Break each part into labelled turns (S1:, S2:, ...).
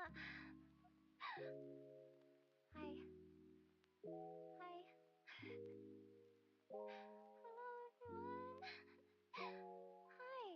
S1: Hi. Hi. Hello, everyone. Hi. Hi.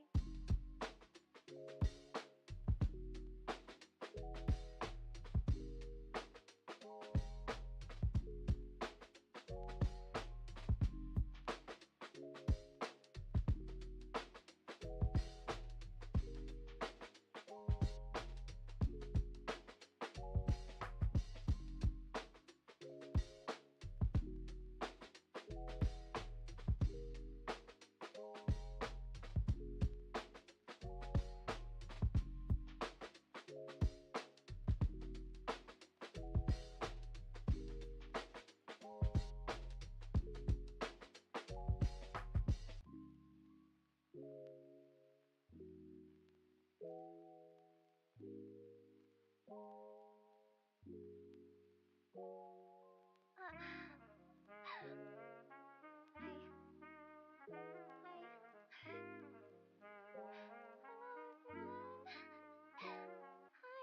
S1: Hi.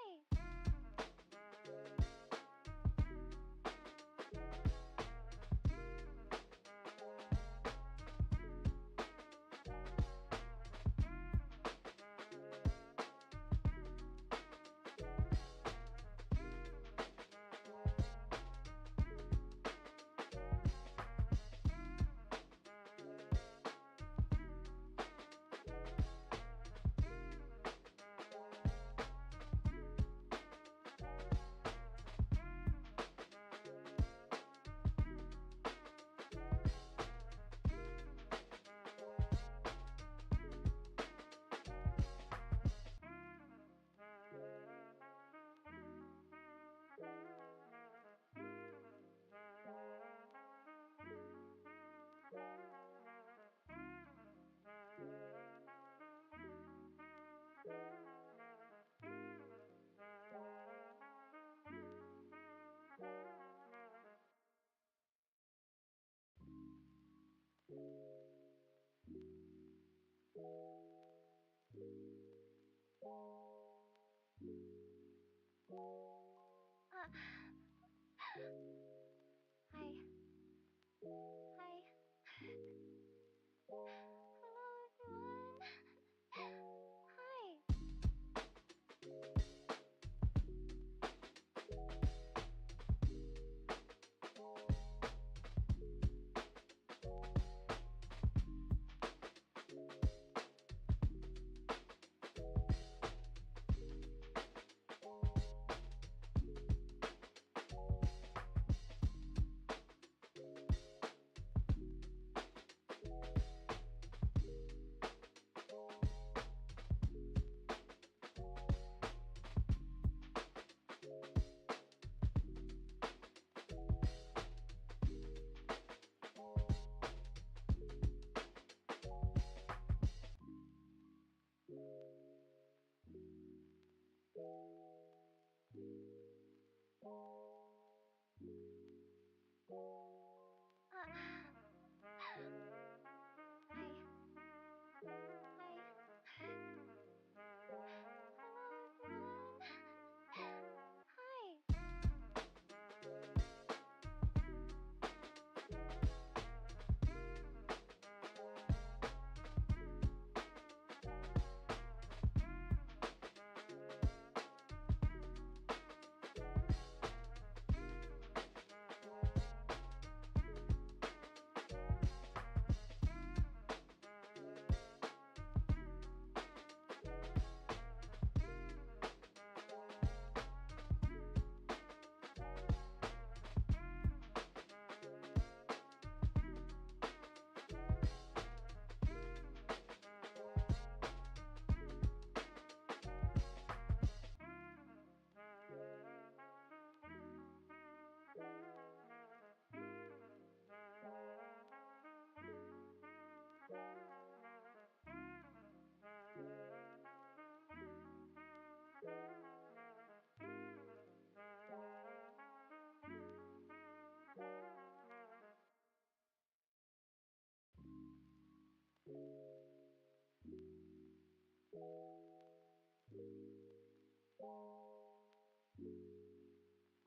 S1: Hello, everyone. Hi. Hi. Hi. Hello, everyone. Hi.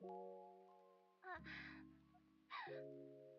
S1: Hi. Hi. Hello,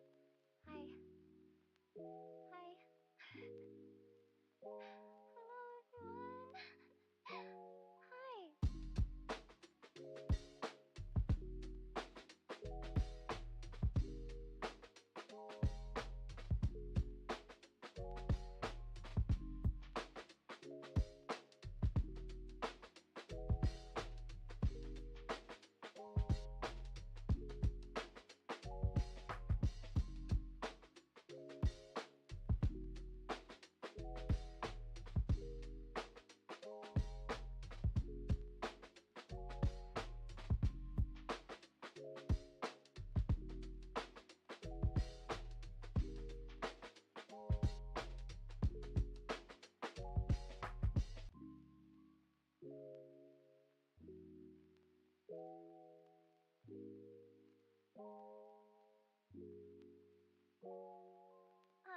S1: everyone. Hi. Hi.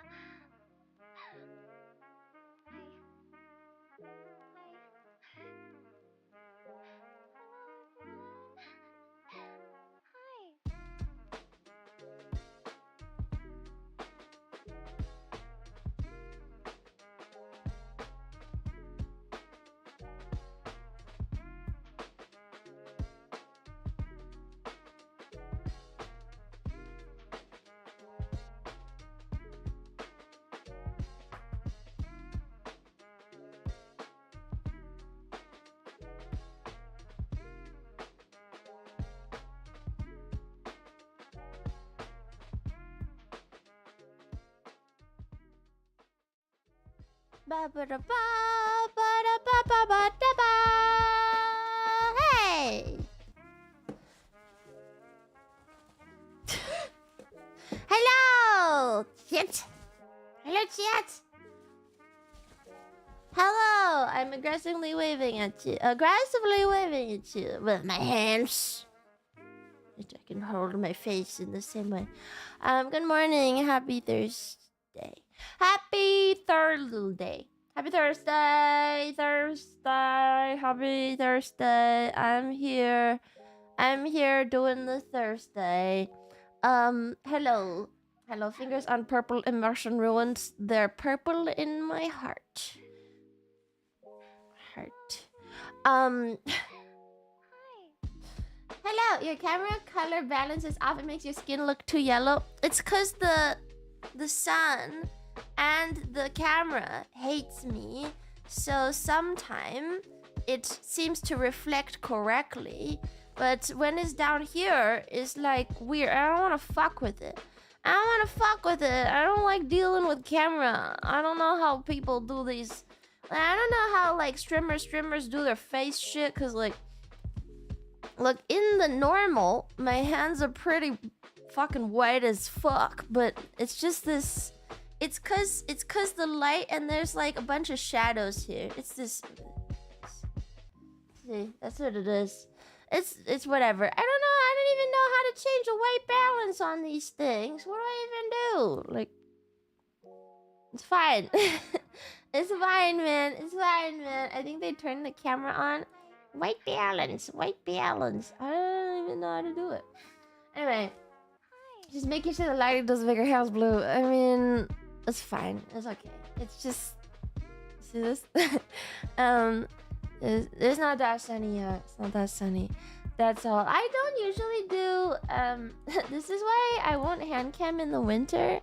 S1: Hi. Hello, everyone. Hi.
S2: Ba ba da ba ba da ba ba ba da ba. Hey! Hello, chat. Hello, chat. Hello, I'm aggressively waving at you. Aggressively waving at you with my hands. I can hold my face in the same way. Good morning. Happy Thursday. Happy Thursday. Happy Thursday. Happy Thursday. I'm here. I'm here doing the Thursday. Hello. Hello, fingers on purple immersion ruins. They're purple in my heart.
S1: Hi.
S2: Hello, your camera color balance is off. It makes your skin look too yellow. It's cause the sun and the camera hates me. So sometimes it seems to reflect correctly, but when it's down here, it's like weird. I don't want to fuck with it. I don't like dealing with camera. I don't know how people do these. I don't know how like streamers do their face shit, cause like, look, in the normal, my hands are pretty fucking white as fuck, but it's just this. It's cause the light and there's like a bunch of shadows here. It's this. See, that's what it is. It's whatever. I don't even know how to change the white balance on these things. What do I even do? Like, it's fine. It's fine, man. It's fine, man. I think they turned the camera on. White balance. I don't even know how to do it. Anyway, just making sure the lighting doesn't make her house blue. I mean, it's fine. It's okay. It's just, see this? It's not that sunny yet. It's not that sunny. That's all. I don't usually do. This is why I won't handcam in the winter.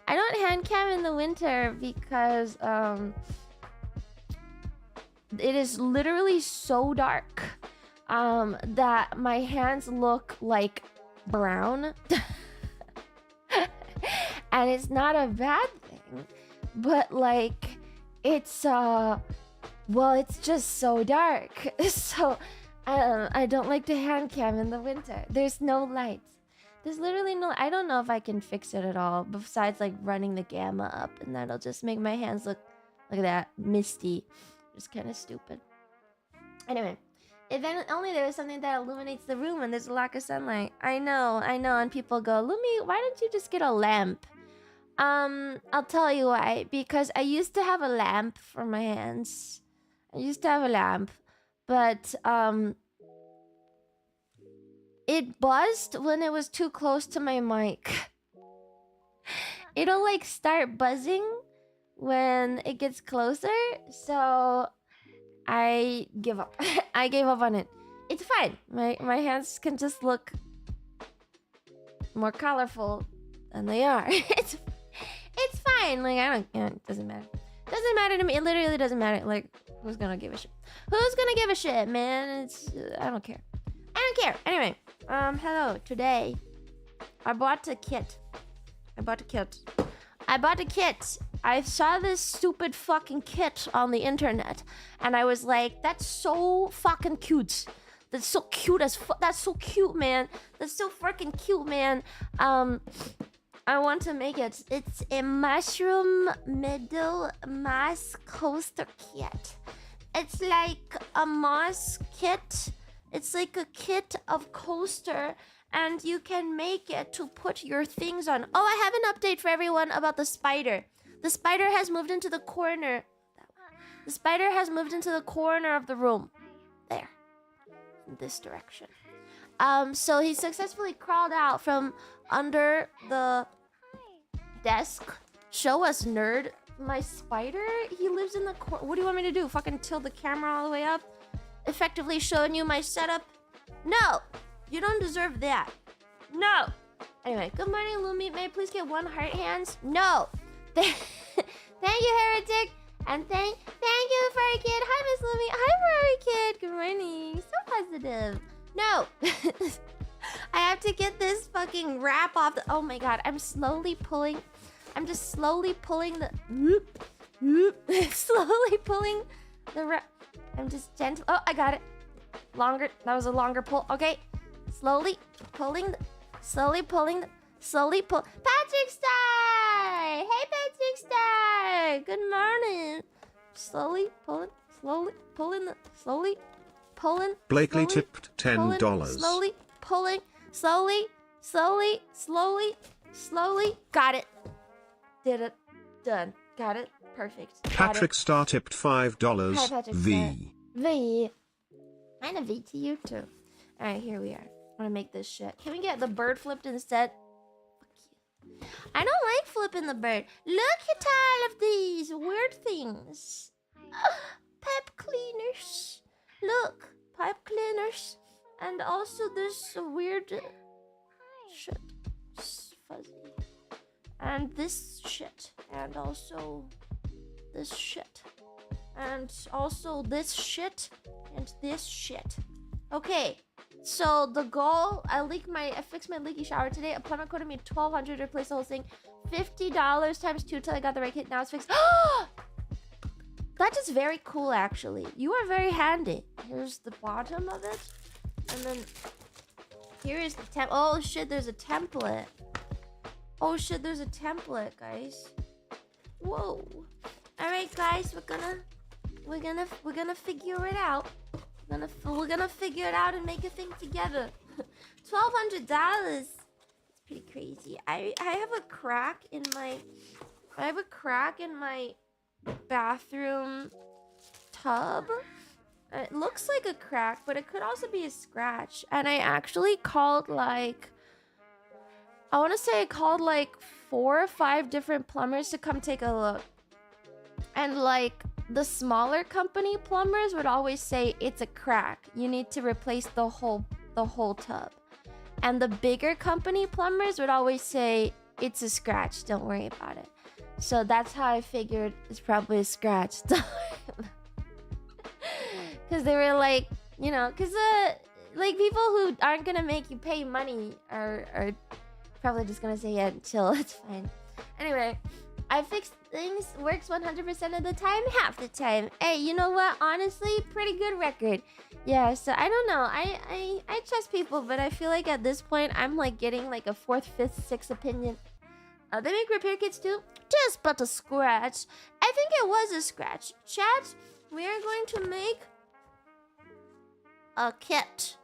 S2: I don't handcam in the winter because it is literally so dark that my hands look like brown. And it's not a bad thing, but like it's well, it's just so dark. So I don't like to handcam in the winter. There's no lights. There's literally no... I don't know if I can fix it at all, besides like running the gamma up, and that'll just make my hands look like that, misty. Just kind of stupid. Anyway, if only there was something that illuminates the room when there's a lack of sunlight. I know, and people go, Lumi, why don't you just get a lamp? I'll tell you why. Because I used to have a lamp for my hands. but it buzzed when it was too close to my mic. It'll like start buzzing when it gets closer, so I give up. I gave up on it. It's fine. My hands can just look more colorful than they are. It's fine. Like I don't. Yeah, it doesn't matter. Doesn't matter to me. It literally doesn't matter. Like who's gonna give a shit? Who's gonna give a shit, man? It's I don't care. I don't care. Anyway, hello. Today, I bought a kit. I bought a kit. I saw this stupid fucking kit on the internet, and I was like, "That's so fucking cute. That's so cute as that's so cute, man. That's so freaking cute, man." I want to make it. It's a mushroom middle moss coaster kit. It's like a moss kit. It's like a kit of coaster. And you can make it to put your things on. Oh, I have an update for everyone about the spider. The spider has moved into the corner. The spider has moved into the corner of the room. There. In this direction. So he successfully crawled out from under the desk. Show us, nerd. My spider? He lives in the corner. What do you want me to do? Fucking tilt the camera all the way up? Effectively showing you my setup? No! You don't deserve that. No. Anyway, good morning, Lumi. May I please get 1 heart hands? No. Thank you, Heretic. And thank you, Furry Kid. Hi, Miss Lumi. Hi, Furry Kid. Good morning. So positive. No. I have to get this fucking wrap off the... Oh my god. I'm slowly pulling... I'm just slowly pulling the... slowly pulling the wrap... I'm just gentle... Oh, I got it. Longer. That was a longer pull. Okay. Slowly pulling, slowly pull. Patrick Star! Hey, Patrick Star! Good morning. Slowly pulling.
S3: Blakely tipped $10.
S2: Slowly pulling. Slowly. Got it. Did it. Done. Got it. Perfect.
S3: Patrick Star tipped $5.
S2: Hi, Patrick
S3: V.
S2: Star. V. And a V to you too. Alright, here we are. I'm gonna make this shit. Can we get the bird flipped instead? Fuck you. I don't like flipping the bird. Look at all of these weird things. Pipe cleaners. Look, pipe cleaners. And also this weird shit. It's fuzzy. And this shit. And also this shit. And also this shit. And this shit. Okay. So the goal, I fixed my leaky shower today. Appointment code me $1,200 to replace the whole thing. $50 times 2 till I got the right kit. Now it's fixed. That is very cool, actually. You are very handy. Here's the bottom of it, and then here is the oh shit, there's a template. Oh shit, there's a template, guys. Whoa. All right, guys, we're gonna figure it out. We're gonna figure it out and make a thing together. $1,200. It's pretty crazy. I have a crack in my bathroom tub. It looks like a crack, but it could also be a scratch. And I actually called I want to say I called 4 or 5 different plumbers to come take a look. And the smaller company plumbers would always say it's a crack. You need to replace the whole tub. And the bigger company plumbers would always say it's a scratch. Don't worry about it. So that's how I figured it's probably a scratch. Because they were because people who aren't gonna make you pay money are probably just gonna say yeah, chill, it's fine. Anyway, I fixed things, works 100% of the time, half the time. Hey, you know what? Honestly, pretty good record. Yeah, so I don't know. I trust people, but I feel like at this point, I'm getting a 4th, 5th, 6th opinion. They make repair kits too? Just but a scratch. I think it was a scratch. Chat, we are going to make a kit.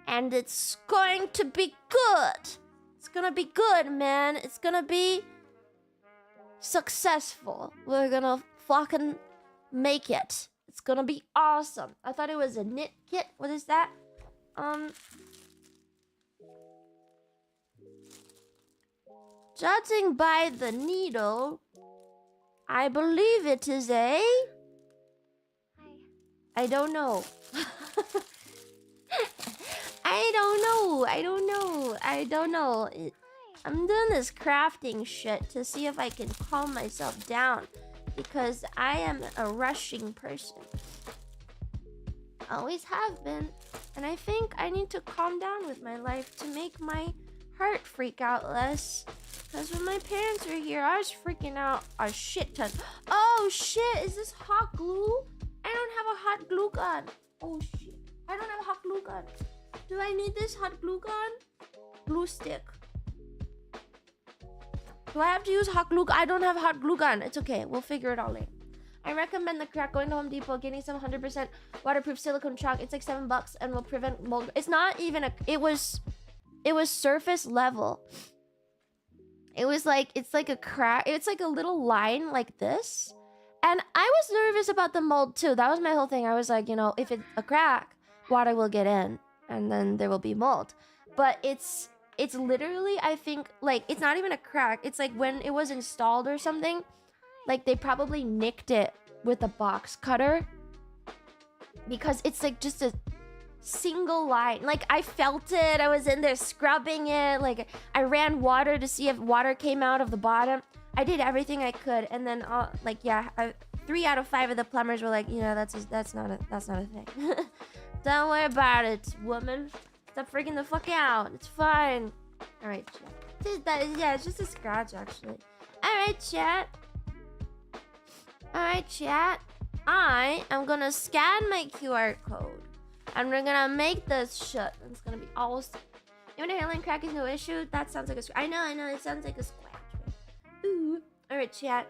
S2: And it's going to be good. It's gonna be good, man. It's gonna be successful. We're gonna fucking make it. It's gonna be awesome. I thought it was a knit kit. What is that? Judging by the needle, I believe it is a... I don't know. I don't know. I'm doing this crafting shit to see if I can calm myself down. Because I am a rushing person. Always have been. And I think I need to calm down with my life to make my heart freak out less. Because when my parents were here, I was freaking out a shit ton. Oh shit, is this hot glue? I don't have a hot glue gun. Oh shit, I don't have a hot glue gun. Do I need this hot glue gun? Glue stick. Do I have to use hot glue gun? I don't have a hot glue gun. It's okay, we'll figure it out later. I recommend the crack going to Home Depot, getting some 100% waterproof silicone chalk. It's like $7 and will prevent mold. It's not even a, it was surface level. It was like, it's like a crack. It's like a little line like this. And I was nervous about the mold too. That was my whole thing. I was like, you know, if it's a crack, water will get in and then there will be mold. But it's literally, I think, like, it's not even a crack. It's like when it was installed or something, like they probably nicked it with a box cutter. Because it's like just a single line. Like, I felt it. I was in there scrubbing it. Like, I ran water to see if water came out of the bottom. I did everything I could. And then, like, yeah, 3 out of 5 of the plumbers were like, you know, that's not a thing. Don't worry about it, woman. Stop freaking the fuck out. It's fine. Alright, chat. Yeah, it's just a scratch, actually. Alright, chat. Alright, chat. I am gonna scan my QR code. And we're gonna make this shit. It's gonna be awesome. Even a hairline crack is no issue. That sounds like a scratch. I know. It sounds like a scratch. Ooh. Alright, chat.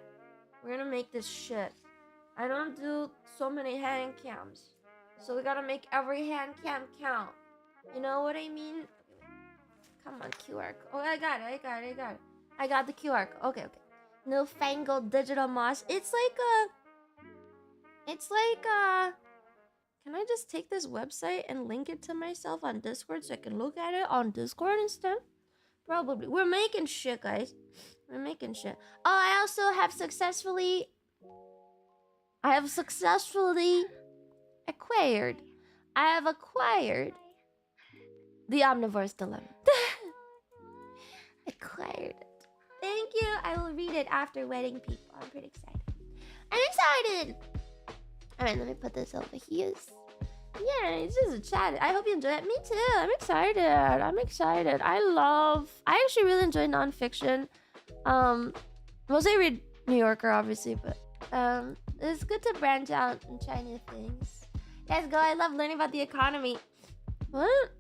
S2: We're gonna make this shit. I don't do so many hand cams. So we gotta make every hand cam count. You know what I mean? Come on, QR code. Oh, I got it. I got the QR code. Okay. Newfangled digital moss. It's like can I just take this website and link it to myself on Discord so I can look at it on Discord instead? Probably. We're making shit, guys. We're making shit. Oh, I also have successfully acquired. I have acquired the Omnivore's Dilemma. Acquired it. Thank you. I will read it after wedding people. I'm pretty excited. Alright, let me put this over here. Yeah, it's just a chat. I hope you enjoy it. Me too. I'm excited. I actually really enjoy nonfiction. Mostly read New Yorker, obviously, but it's good to branch out and try new things. Let's go. I love learning about the economy. What?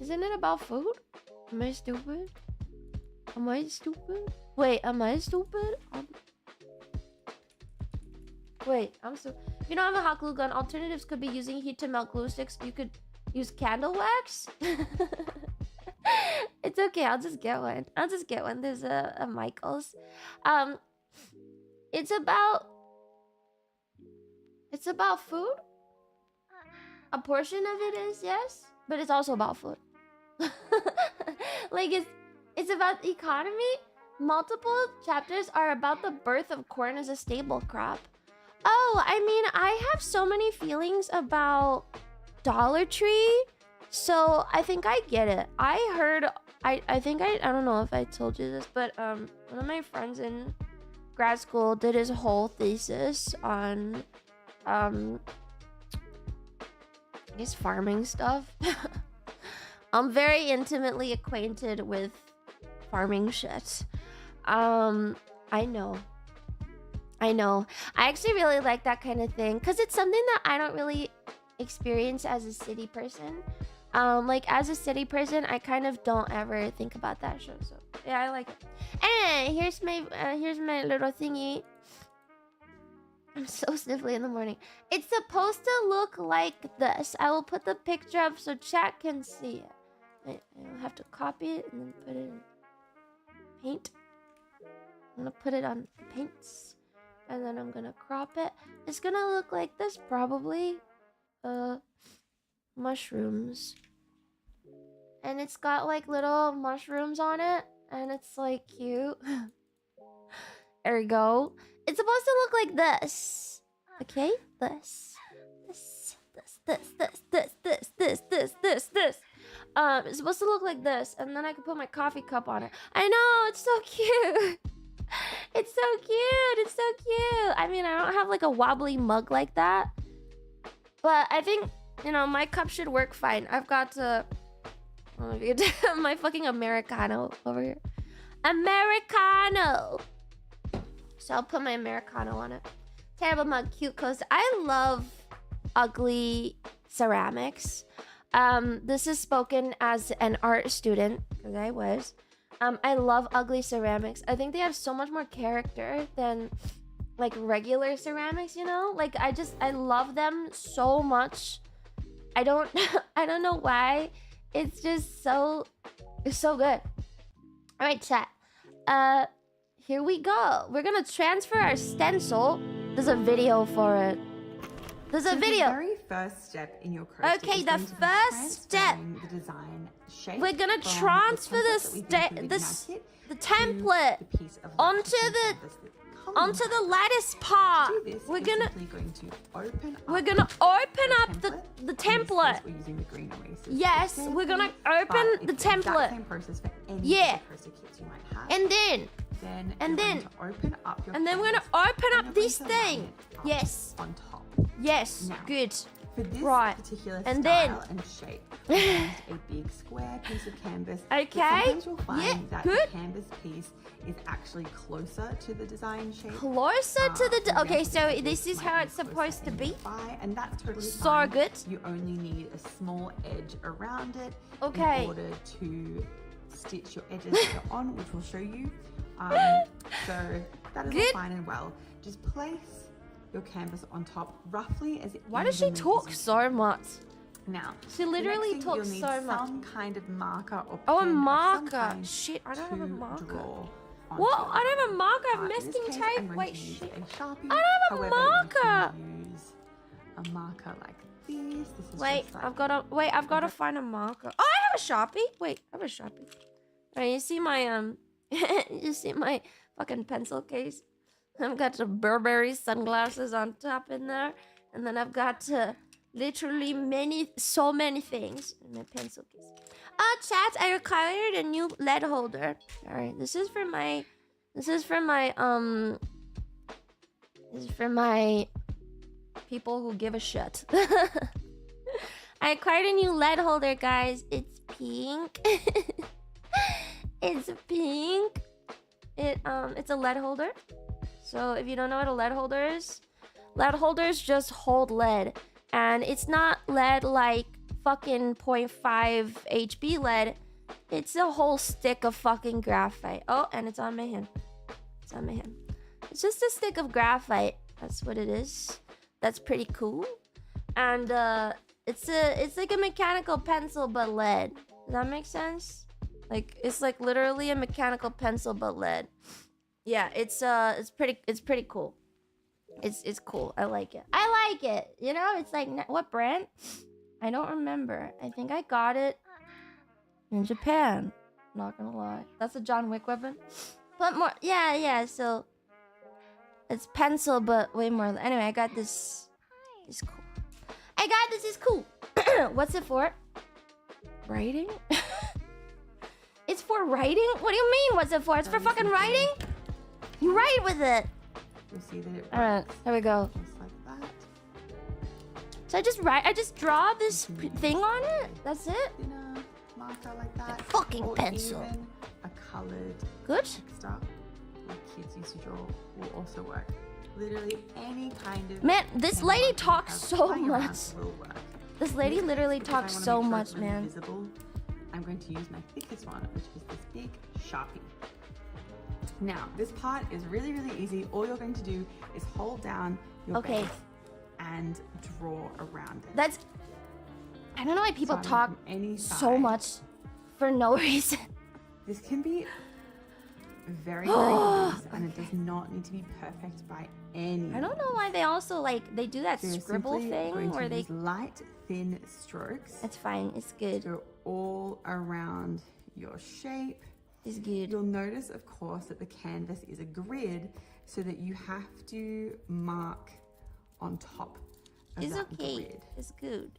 S2: Isn't it about food? Am I stupid? Wait, am I stupid? Wait, I'm so... If you don't have a hot glue gun, alternatives could be using heat to melt glue sticks. You could use candle wax. It's okay, I'll just get one. There's a Michael's. It's about food. A portion of it is, yes, but it's also about food. Like, it's about the economy. Multiple chapters are about the birth of corn as a staple crop. Oh, I mean, I have so many feelings about Dollar Tree, so I think I get it. I don't know if I told you this, but one of my friends in grad school did his whole thesis on I guess farming stuff. I'm very intimately acquainted with farming shit. I know. I actually really like that kind of thing because it's something that I don't really experience as a city person. Like as a city person, I kind of don't ever think about that shit. So yeah, I like it. And here's my little thingy. I'm so sniffly in the morning. It's supposed to look like this. I will put the picture up so chat can see it. I'll have to copy it and then put it in paint. I'm gonna put it on paints. And then I'm gonna crop it. It's gonna look like this probably. Mushrooms. and it's got like little mushrooms on it, and it's like cute. There we go. It's supposed to look like this. Okay, this. It's supposed to look like this, and then I can put my coffee cup on it. I know, it's so cute. It's so cute. It's so cute. I mean, I don't have like a wobbly mug like that, but I think, you know, my cup should work fine. I've got my fucking Americano over here. Americano. So I'll put my Americano on it. Terrible mug, cute coaster. I love ugly ceramics. This is spoken as an art student, because I was. I love ugly ceramics. I think they have so much more character than like regular ceramics, you know? Like I love them so much. I don't know why. It's just it's so good. All right, chat. Here we go. We're gonna transfer our stencil. There's a video for it. There's a video.
S4: The very first step in your coaster.
S2: Okay, the first step.
S4: The design shape.
S2: We're gonna transfer the template onto the lattice part. We're gonna open up the template. Yes, we're gonna open the template. Yeah. And then we're gonna open up this thing. Yes.
S4: On top.
S2: Yes.
S4: Now,
S2: good.
S4: For this particular
S2: and
S4: style and shape, we need a big square piece of canvas.
S2: Okay.
S4: Sometimes you'll find
S2: Yeah,
S4: that
S2: good.
S4: the canvas piece is actually closer to the design shape.
S2: Closer to the...
S4: For
S2: Okay,
S4: example,
S2: so this is how it's supposed to be.
S4: And that's totally
S2: So
S4: fine.
S2: good.
S4: You only need a small edge around it
S2: Okay.
S4: in order to stitch your edges on, which we'll show you. So that is all
S2: Good.
S4: fine and well. Just place your canvas on top roughly as
S2: Why does she
S4: evenly as
S2: talk
S4: you
S2: so much?
S4: Now,
S2: She literally
S4: the next thing
S2: talks
S4: you'll
S2: so
S4: need
S2: much.
S4: some kind of marker or
S2: Oh, a
S4: pen of some
S2: marker.
S4: kind
S2: Shit, I don't have a
S4: to
S2: marker.
S4: draw
S2: What?
S4: onto.
S2: I don't have a marker. I have
S4: In this
S2: masking
S4: case,
S2: tape.
S4: I'm going
S2: Wait,
S4: to use
S2: shit.
S4: a Sharpie.
S2: I don't have a
S4: However,
S2: marker.
S4: You can use a marker like this. This is
S2: Wait,
S4: just like
S2: I've got to find a marker. Oh, I have a Sharpie. Wait, I have a Sharpie. Alright, you see my you see my fucking pencil case? I've got the Burberry sunglasses on top in there, and then I've got literally so many things in my pencil case. Chat, I acquired a new lead holder. Alright, this is for my people who give a shit. I acquired a new lead holder, guys. It's pink. It's pink. It's a lead holder. So if you don't know what a lead holder is, lead holders just hold lead. And it's not lead like fucking 0.5 HB lead. It's a whole stick of fucking graphite. Oh, and it's on my hand. It's on my hand. It's just a stick of graphite. That's what it is. That's pretty cool. And it's like a mechanical pencil but lead. Does that make sense? Like it's like literally a mechanical pencil but lead. Yeah, it's pretty cool. It's cool. I like it. I like it. You know, it's like what brand? I don't remember. I think I got it in Japan. Not gonna lie. That's a John Wick weapon. But more, yeah. So it's pencil, but way more. Anyway, I got this. It's cool. I got this. Is cool. What's it for? Writing. It's for writing. What do you mean? What's it for? It's for fucking writing. You write with it.
S4: You'll see that it works.
S2: All right, there we go.
S4: Just like that.
S2: So I just draw this thing on it. That's it.
S4: Thinner marker like that.
S2: Fucking
S4: or
S2: pencil.
S4: Even a coloured
S2: Good.
S4: texture like kids used to draw will also work. Literally any kind of.
S2: Man, this
S4: pen
S2: lady
S4: marker you
S2: talks
S4: have
S2: so
S4: lying around
S2: much.
S4: will work.
S2: This lady
S4: Next,
S2: literally
S4: because I
S2: talks
S4: wanna
S2: so
S4: make sure
S2: much,
S4: it's really
S2: man.
S4: Visible, I'm going to use my thickest one, which is this big Sharpie. Now, this part is really, really easy. All you're going to do is hold down your
S2: Okay.
S4: base and draw around it.
S2: That's. I don't know why people
S4: Starting
S2: talk
S4: from any
S2: so
S4: side.
S2: much for no reason.
S4: This can be very, very nice, and it does not need to be perfect by any.
S2: I don't know why they also they do that
S4: So you're
S2: scribble
S4: simply
S2: thing
S4: going
S2: where
S4: to
S2: they.
S4: use light, thin strokes.
S2: It's fine. It's good.
S4: Go all around your shape.
S2: It's good.
S4: You'll notice, of course, that the canvas is a grid, so that you have to mark on top of
S2: It's
S4: that
S2: okay.
S4: grid.
S2: It's good.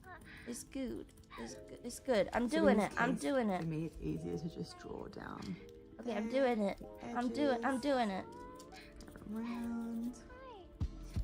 S2: It's good. It's good. It's good. I'm
S4: So in
S2: doing
S4: this
S2: it. I'm
S4: case,
S2: doing it.
S4: For me, it's easier to just draw down.
S2: Okay, I'm doing it. I'm doing it.
S4: Around.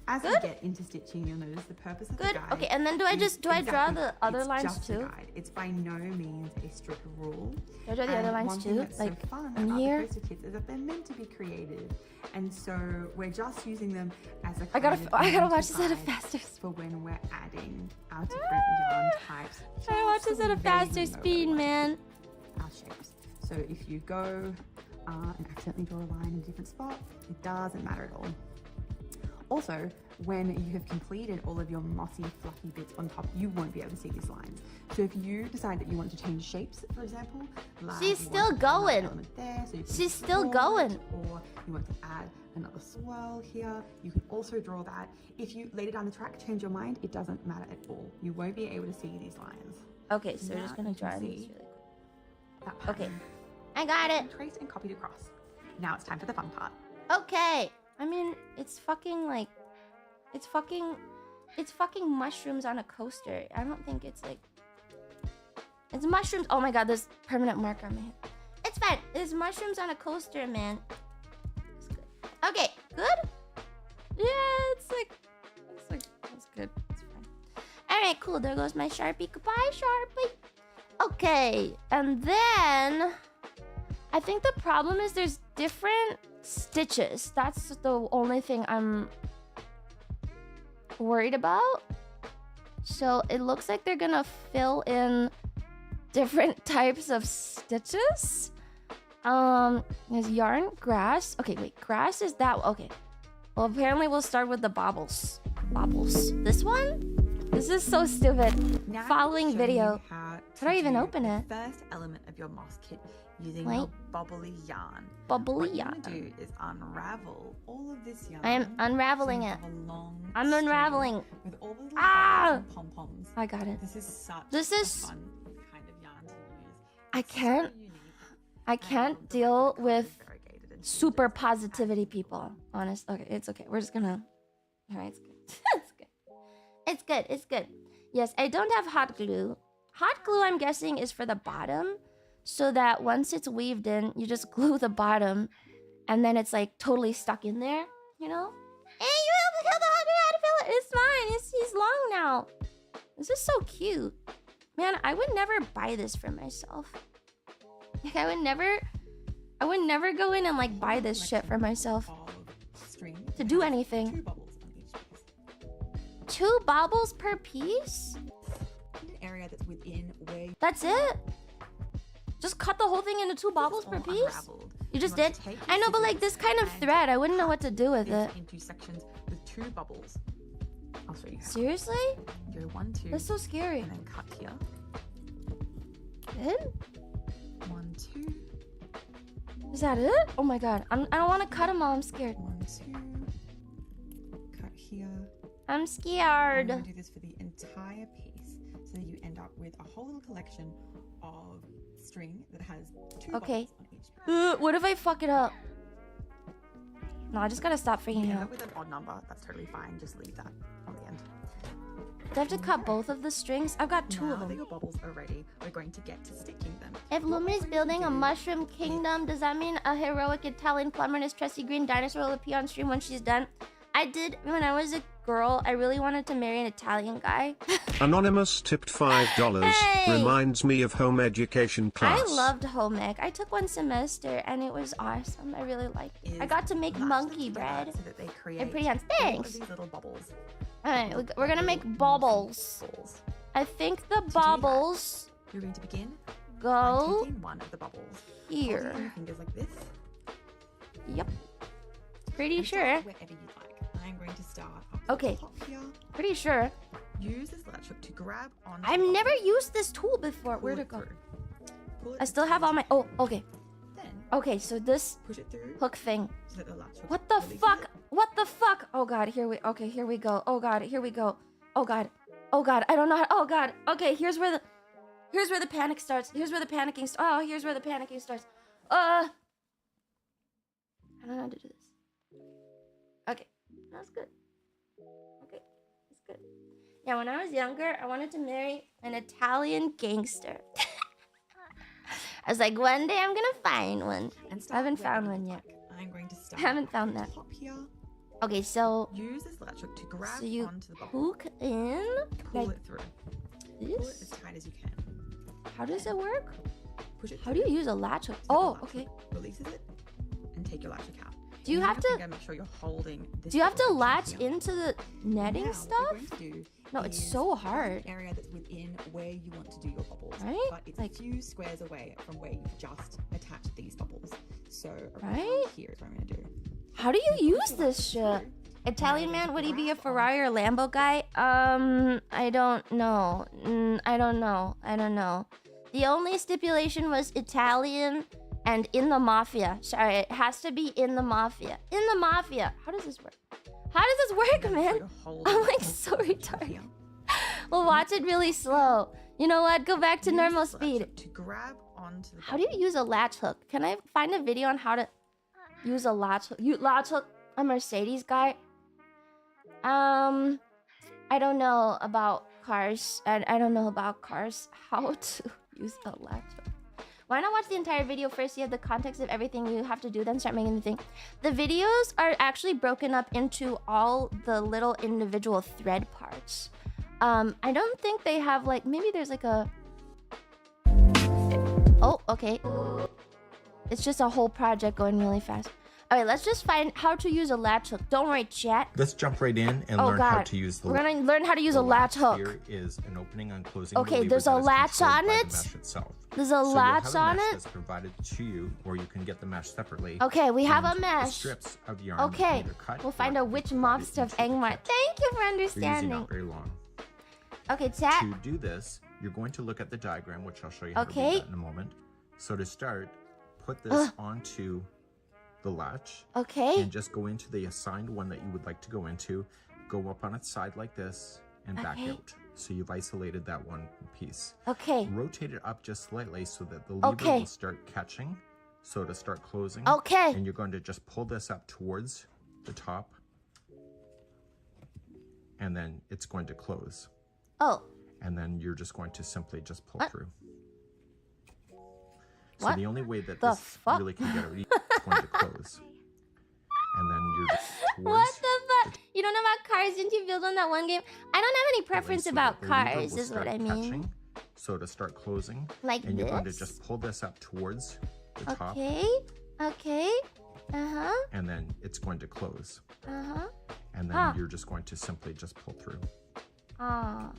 S4: As
S2: Good?
S4: we get into stitching, you'll notice the purpose of the
S2: Good.
S4: guide.
S2: Okay, and then do I
S4: is
S2: draw
S4: exactly
S2: the
S4: that.
S2: other
S4: It's
S2: lines
S4: just a
S2: too?
S4: guide. It's by no means a strict rule.
S2: Do I draw the other
S4: And
S2: lines
S4: one thing
S2: too?
S4: that's
S2: Like
S4: so fun
S2: in
S4: about
S2: here?
S4: the poster kits is that they're meant to be creative, and so we're just using them as a
S2: I gotta watch this at a
S4: guide
S2: faster
S4: for when we're adding our different yarn types.
S2: I gotta watch this at a
S4: Just so we
S2: faster
S4: know where
S2: speed,
S4: we want to
S2: man.
S4: put our shapes. So if you go and accidentally draw a line in a different spot, it doesn't matter at all. Also, when you have completed all of your mossy, fluffy bits on top, you won't be able to see these lines. So if you decide that you want to change shapes, for example, like
S2: She's
S4: you
S2: still
S4: want to add another
S2: going.
S4: element there, so you can
S2: She's still
S4: draw
S2: going.
S4: it, or you want to add another swirl here, you can also draw that. If you later down the track change your mind, it doesn't matter at all. You won't be able to see these lines.
S2: Okay, so we're just
S4: Now
S2: gonna
S4: you can
S2: draw these
S4: see
S2: really quick.
S4: that
S2: Okay,
S4: pattern
S2: I got it.
S4: traced and copied across. Now it's time for the fun part.
S2: Okay. I mean, it's fucking mushrooms on a coaster. I don't think it's like... It's mushrooms. Oh my god, there's permanent mark on my head. It's fine. There's mushrooms on a coaster, man. It's good. Okay, good? Yeah, it's good. It's fine. Alright, cool. There goes my Sharpie. Goodbye, Sharpie. Okay, and then... I think the problem is there's different stitches. That's the only thing I'm worried about. So it looks like they're gonna fill in different types of stitches. There's yarn, grass. Okay, wait, grass is that. Okay. Well, apparently we'll start with the bobbles. Bobbles. This one? This is so stupid.
S4: Now
S2: Following
S4: I'll show
S2: video.
S4: you how
S2: How do I even
S4: do
S2: open
S4: the
S2: it?
S4: First element of your moss kit using
S2: Wait.
S4: your bubbly yarn.
S2: Bubbly
S4: What you
S2: yarn.
S4: want to do is unravel all of this yarn.
S2: I am unraveling
S4: so you
S2: it.
S4: have a long
S2: I'm
S4: string
S2: unraveling.
S4: with all the little
S2: Ah!
S4: bubbles and pom-poms.
S2: I got it.
S4: This is such
S2: This
S4: a
S2: is-
S4: fun kind of yarn to use.
S2: I
S4: It's so
S2: can't-
S4: unique.
S2: I
S4: And
S2: can't
S4: the way
S2: deal
S4: the colours
S2: with
S4: are variegated and
S2: super
S4: changes.
S2: positivity people. Honest. Okay, it's okay. We're just gonna... Alright, it's good. It's good. It's good. It's good. Yes, I don't have hot glue. Hot glue, I'm guessing, is for the bottom. So that once it's weaved in, you just glue the bottom. And then it's like totally stuck in there. You know? Hey, you have to kill the hot glue. How to fill it. It's fine. He's long now. This is so cute. Man, I would never buy this for myself. Like, I would never go in and like buy this shit for myself
S4: Ball of string
S2: to
S4: that
S2: do
S4: has
S2: anything.
S4: 2 bubbles on each piece.
S2: 2 bobbles per piece?
S4: In an area that's within where
S2: That's it? Just cut the whole thing into 2 bobbles per piece? You just did? I know, but like this kind of thread, I wouldn't know what to do with it.
S4: Into sections with 2 bubbles. I'll show you how.
S2: Seriously?
S4: Go 1, 2,
S2: That's so scary.
S4: and then cut here.
S2: Good?
S4: 1, 2,
S2: Is that it? Oh my god. I don't want to cut them all. I'm scared.
S4: 1, 2. Cut here.
S2: I'm
S4: I'm
S2: scared.
S4: going to do this for the entire piece, so that you end up with a whole little collection of string that has 2
S2: Okay.
S4: bubbles on each piece.
S2: What if I fuck it up? No, I just gotta stop
S4: If you
S2: freaking
S4: end
S2: out.
S4: up with an odd number, that's totally fine. Just leave that on the end.
S2: Do I have to cut both of the strings? I've got 2
S4: Now
S2: of
S4: that
S2: them.
S4: your bubbles are ready, we're going to get to stitching them.
S2: If
S4: What
S2: Lumi is
S4: we're going to
S2: building a
S4: do
S2: mushroom kingdom, does that mean a heroic Italian plumber and his trusty green dinosaur will appear on stream when she's done? I did, when I was a girl, I really wanted to marry an Italian guy.
S3: Anonymous tipped $5.
S2: Hey!
S3: Reminds me of home education class.
S2: I loved home ec. I took 1 semester and it was awesome. I really liked it. I got to make
S4: latch them
S2: monkey
S4: together
S2: bread.
S4: so that they create
S2: And pretty hands.
S4: all of
S2: Thanks.
S4: these little bubbles.
S2: Alright, we're gonna make bubbles.
S4: Balls.
S2: I think the
S4: that-
S2: bubbles
S4: You're going to begin by
S2: go
S4: taking one of the bubbles,
S2: here.
S4: holding it in your fingers like this.
S2: Yep. Pretty
S4: and
S2: sure.
S4: start wherever you'd like. I'm going to start up at
S2: Okay.
S4: the top here.
S2: Pretty sure.
S4: Use this latch hook to grab on.
S2: I've never used this tool before. Where'd it go? I still have all my... Oh, okay.
S4: Then
S2: Okay, so this
S4: Push it through.
S2: hook thing.
S4: So that the latch hook
S2: What the
S4: releases
S2: fuck?
S4: it.
S2: What the fuck? Oh god, here we go. Oh god, here we go. Oh god. Oh god, I don't know how, oh god. Okay, here's where the panic starts. Here's where the panicking starts. I don't know how to do this. Okay, that's good. Okay, that's good. Yeah, when I was younger, I wanted to marry an Italian gangster. I was like, one day I'm gonna find one.
S4: And
S2: I haven't
S4: start
S2: found
S4: where
S2: one
S4: you
S2: yet.
S4: like. I'm going to start.
S2: Haven't found that.
S4: Top here.
S2: Okay, so
S4: Use this latch hook to grab
S2: so you
S4: onto the bubble.
S2: hook in
S4: Pull
S2: like
S4: it through. Pull it
S2: this.
S4: as tight as you can.
S2: How does it work?
S4: Push it
S2: How do
S4: through.
S2: you use a latch hook?
S4: So the
S2: Oh,
S4: latch
S2: okay.
S4: hook releases it and take your latch hook out.
S2: Do you
S4: And
S2: have
S4: then
S2: to?
S4: again, make sure you're holding this
S2: Do you have to
S4: section
S2: latch
S4: here.
S2: into the netting
S4: Now,
S2: stuff?
S4: What we're going to do
S2: No, it's
S4: is
S2: so
S4: find
S2: hard.
S4: an area that's within where you want to do your bubbles,
S2: Right?
S4: but it's
S2: Like-
S4: a few squares away from where you've just attached these bubbles. So around
S2: Right?
S4: here is what I'm going to do.
S2: How do you
S4: Push
S2: use
S4: your
S2: this
S4: latch
S2: shit?
S4: through.
S2: Italian
S4: Now we're
S2: man,
S4: going
S2: would
S4: to
S2: he be a
S4: grab
S2: Ferrari or Lambo guy? I don't know. I don't know. The only stipulation was Italian and in the mafia. Sorry, it has to be in the mafia. In the mafia. How does this work? How does this work,
S4: Make sure
S2: man?
S4: you're holding
S2: I'm
S4: the
S2: like
S4: bubbles
S2: so
S4: here.
S2: retarded. We'll watch it really slow. You know what? Go back to
S4: Use
S2: normal
S4: this latch
S2: speed.
S4: hook to grab onto the
S2: How do you use a latch hook? Can I find a video on how to use a latch hook? Latch hook? A Mercedes guy? I don't know about cars. I don't know about cars. How to use a latch hook? Why not watch the entire video first? You have the context of everything you have to do, then start making the thing. The videos are actually broken up into all the little individual thread parts. I don't think they have like, maybe there's like a... Oh, okay. It's just a whole project going really fast. Okay, let's just find how to use a latch hook. Don't worry, chat.
S5: Let's jump right in and
S2: Oh
S5: learn how
S2: god.
S5: to use the
S2: We're gonna learn how to use a
S5: the
S2: latch hook.
S5: Here is an opening on closing.
S2: Okay,
S5: the lever
S2: there's a
S5: that is
S2: latch
S5: controlled
S2: on
S5: by the
S2: it?
S5: mesh itself.
S2: There's a
S5: So you'll
S2: latch
S5: have a
S2: on
S5: mesh
S2: it?
S5: that's provided to you, or you can get the mesh separately.
S2: Okay, we have a
S5: And the
S2: mesh.
S5: strips of yarn
S2: Okay,
S5: can either cut
S2: we'll
S5: or
S2: find
S5: can
S2: out
S5: be
S2: which
S5: provided
S2: mob stuff
S5: into the
S2: Angmar.
S5: kit.
S2: Thank you for
S5: They're usually
S2: understanding.
S5: not very long.
S2: Okay, chat.
S5: To do this, you're going to look at the diagram, which I'll show you how to
S2: Okay.
S5: do that in a moment. So to start, put this onto the latch
S2: Okay.
S5: and just go into the assigned one that you would like to go into. Go up on its side like this and back
S2: Okay.
S5: out. So you've isolated that one piece.
S2: Okay.
S5: Rotate it up just slightly so that the lever
S2: Okay.
S5: will start catching. So to start closing.
S2: Okay.
S5: And you're going to just pull this up towards the top. And then it's going to close.
S2: Oh.
S5: And then you're just going to simply just pull
S2: What?
S5: through. So
S2: What
S5: the only way that
S2: the
S5: this
S2: fuck?
S5: really can get out is going to close. And then you're just towards
S2: What the fuck? You don't know about cars? Didn't you build on that one game? I don't have any
S5: the
S2: preference
S5: so
S2: about
S5: that the lever
S2: cars,
S5: will
S2: is what
S5: start
S2: I mean.
S5: catching. So to start closing,
S2: Like
S5: and you're going to
S2: this?
S5: just pull this up towards the top,
S2: Okay. Okay. Uh-huh.
S5: and then it's going to close.
S2: Uh-huh.
S5: And then
S2: Ah.
S5: you're just going to simply just pull through.
S2: Ah.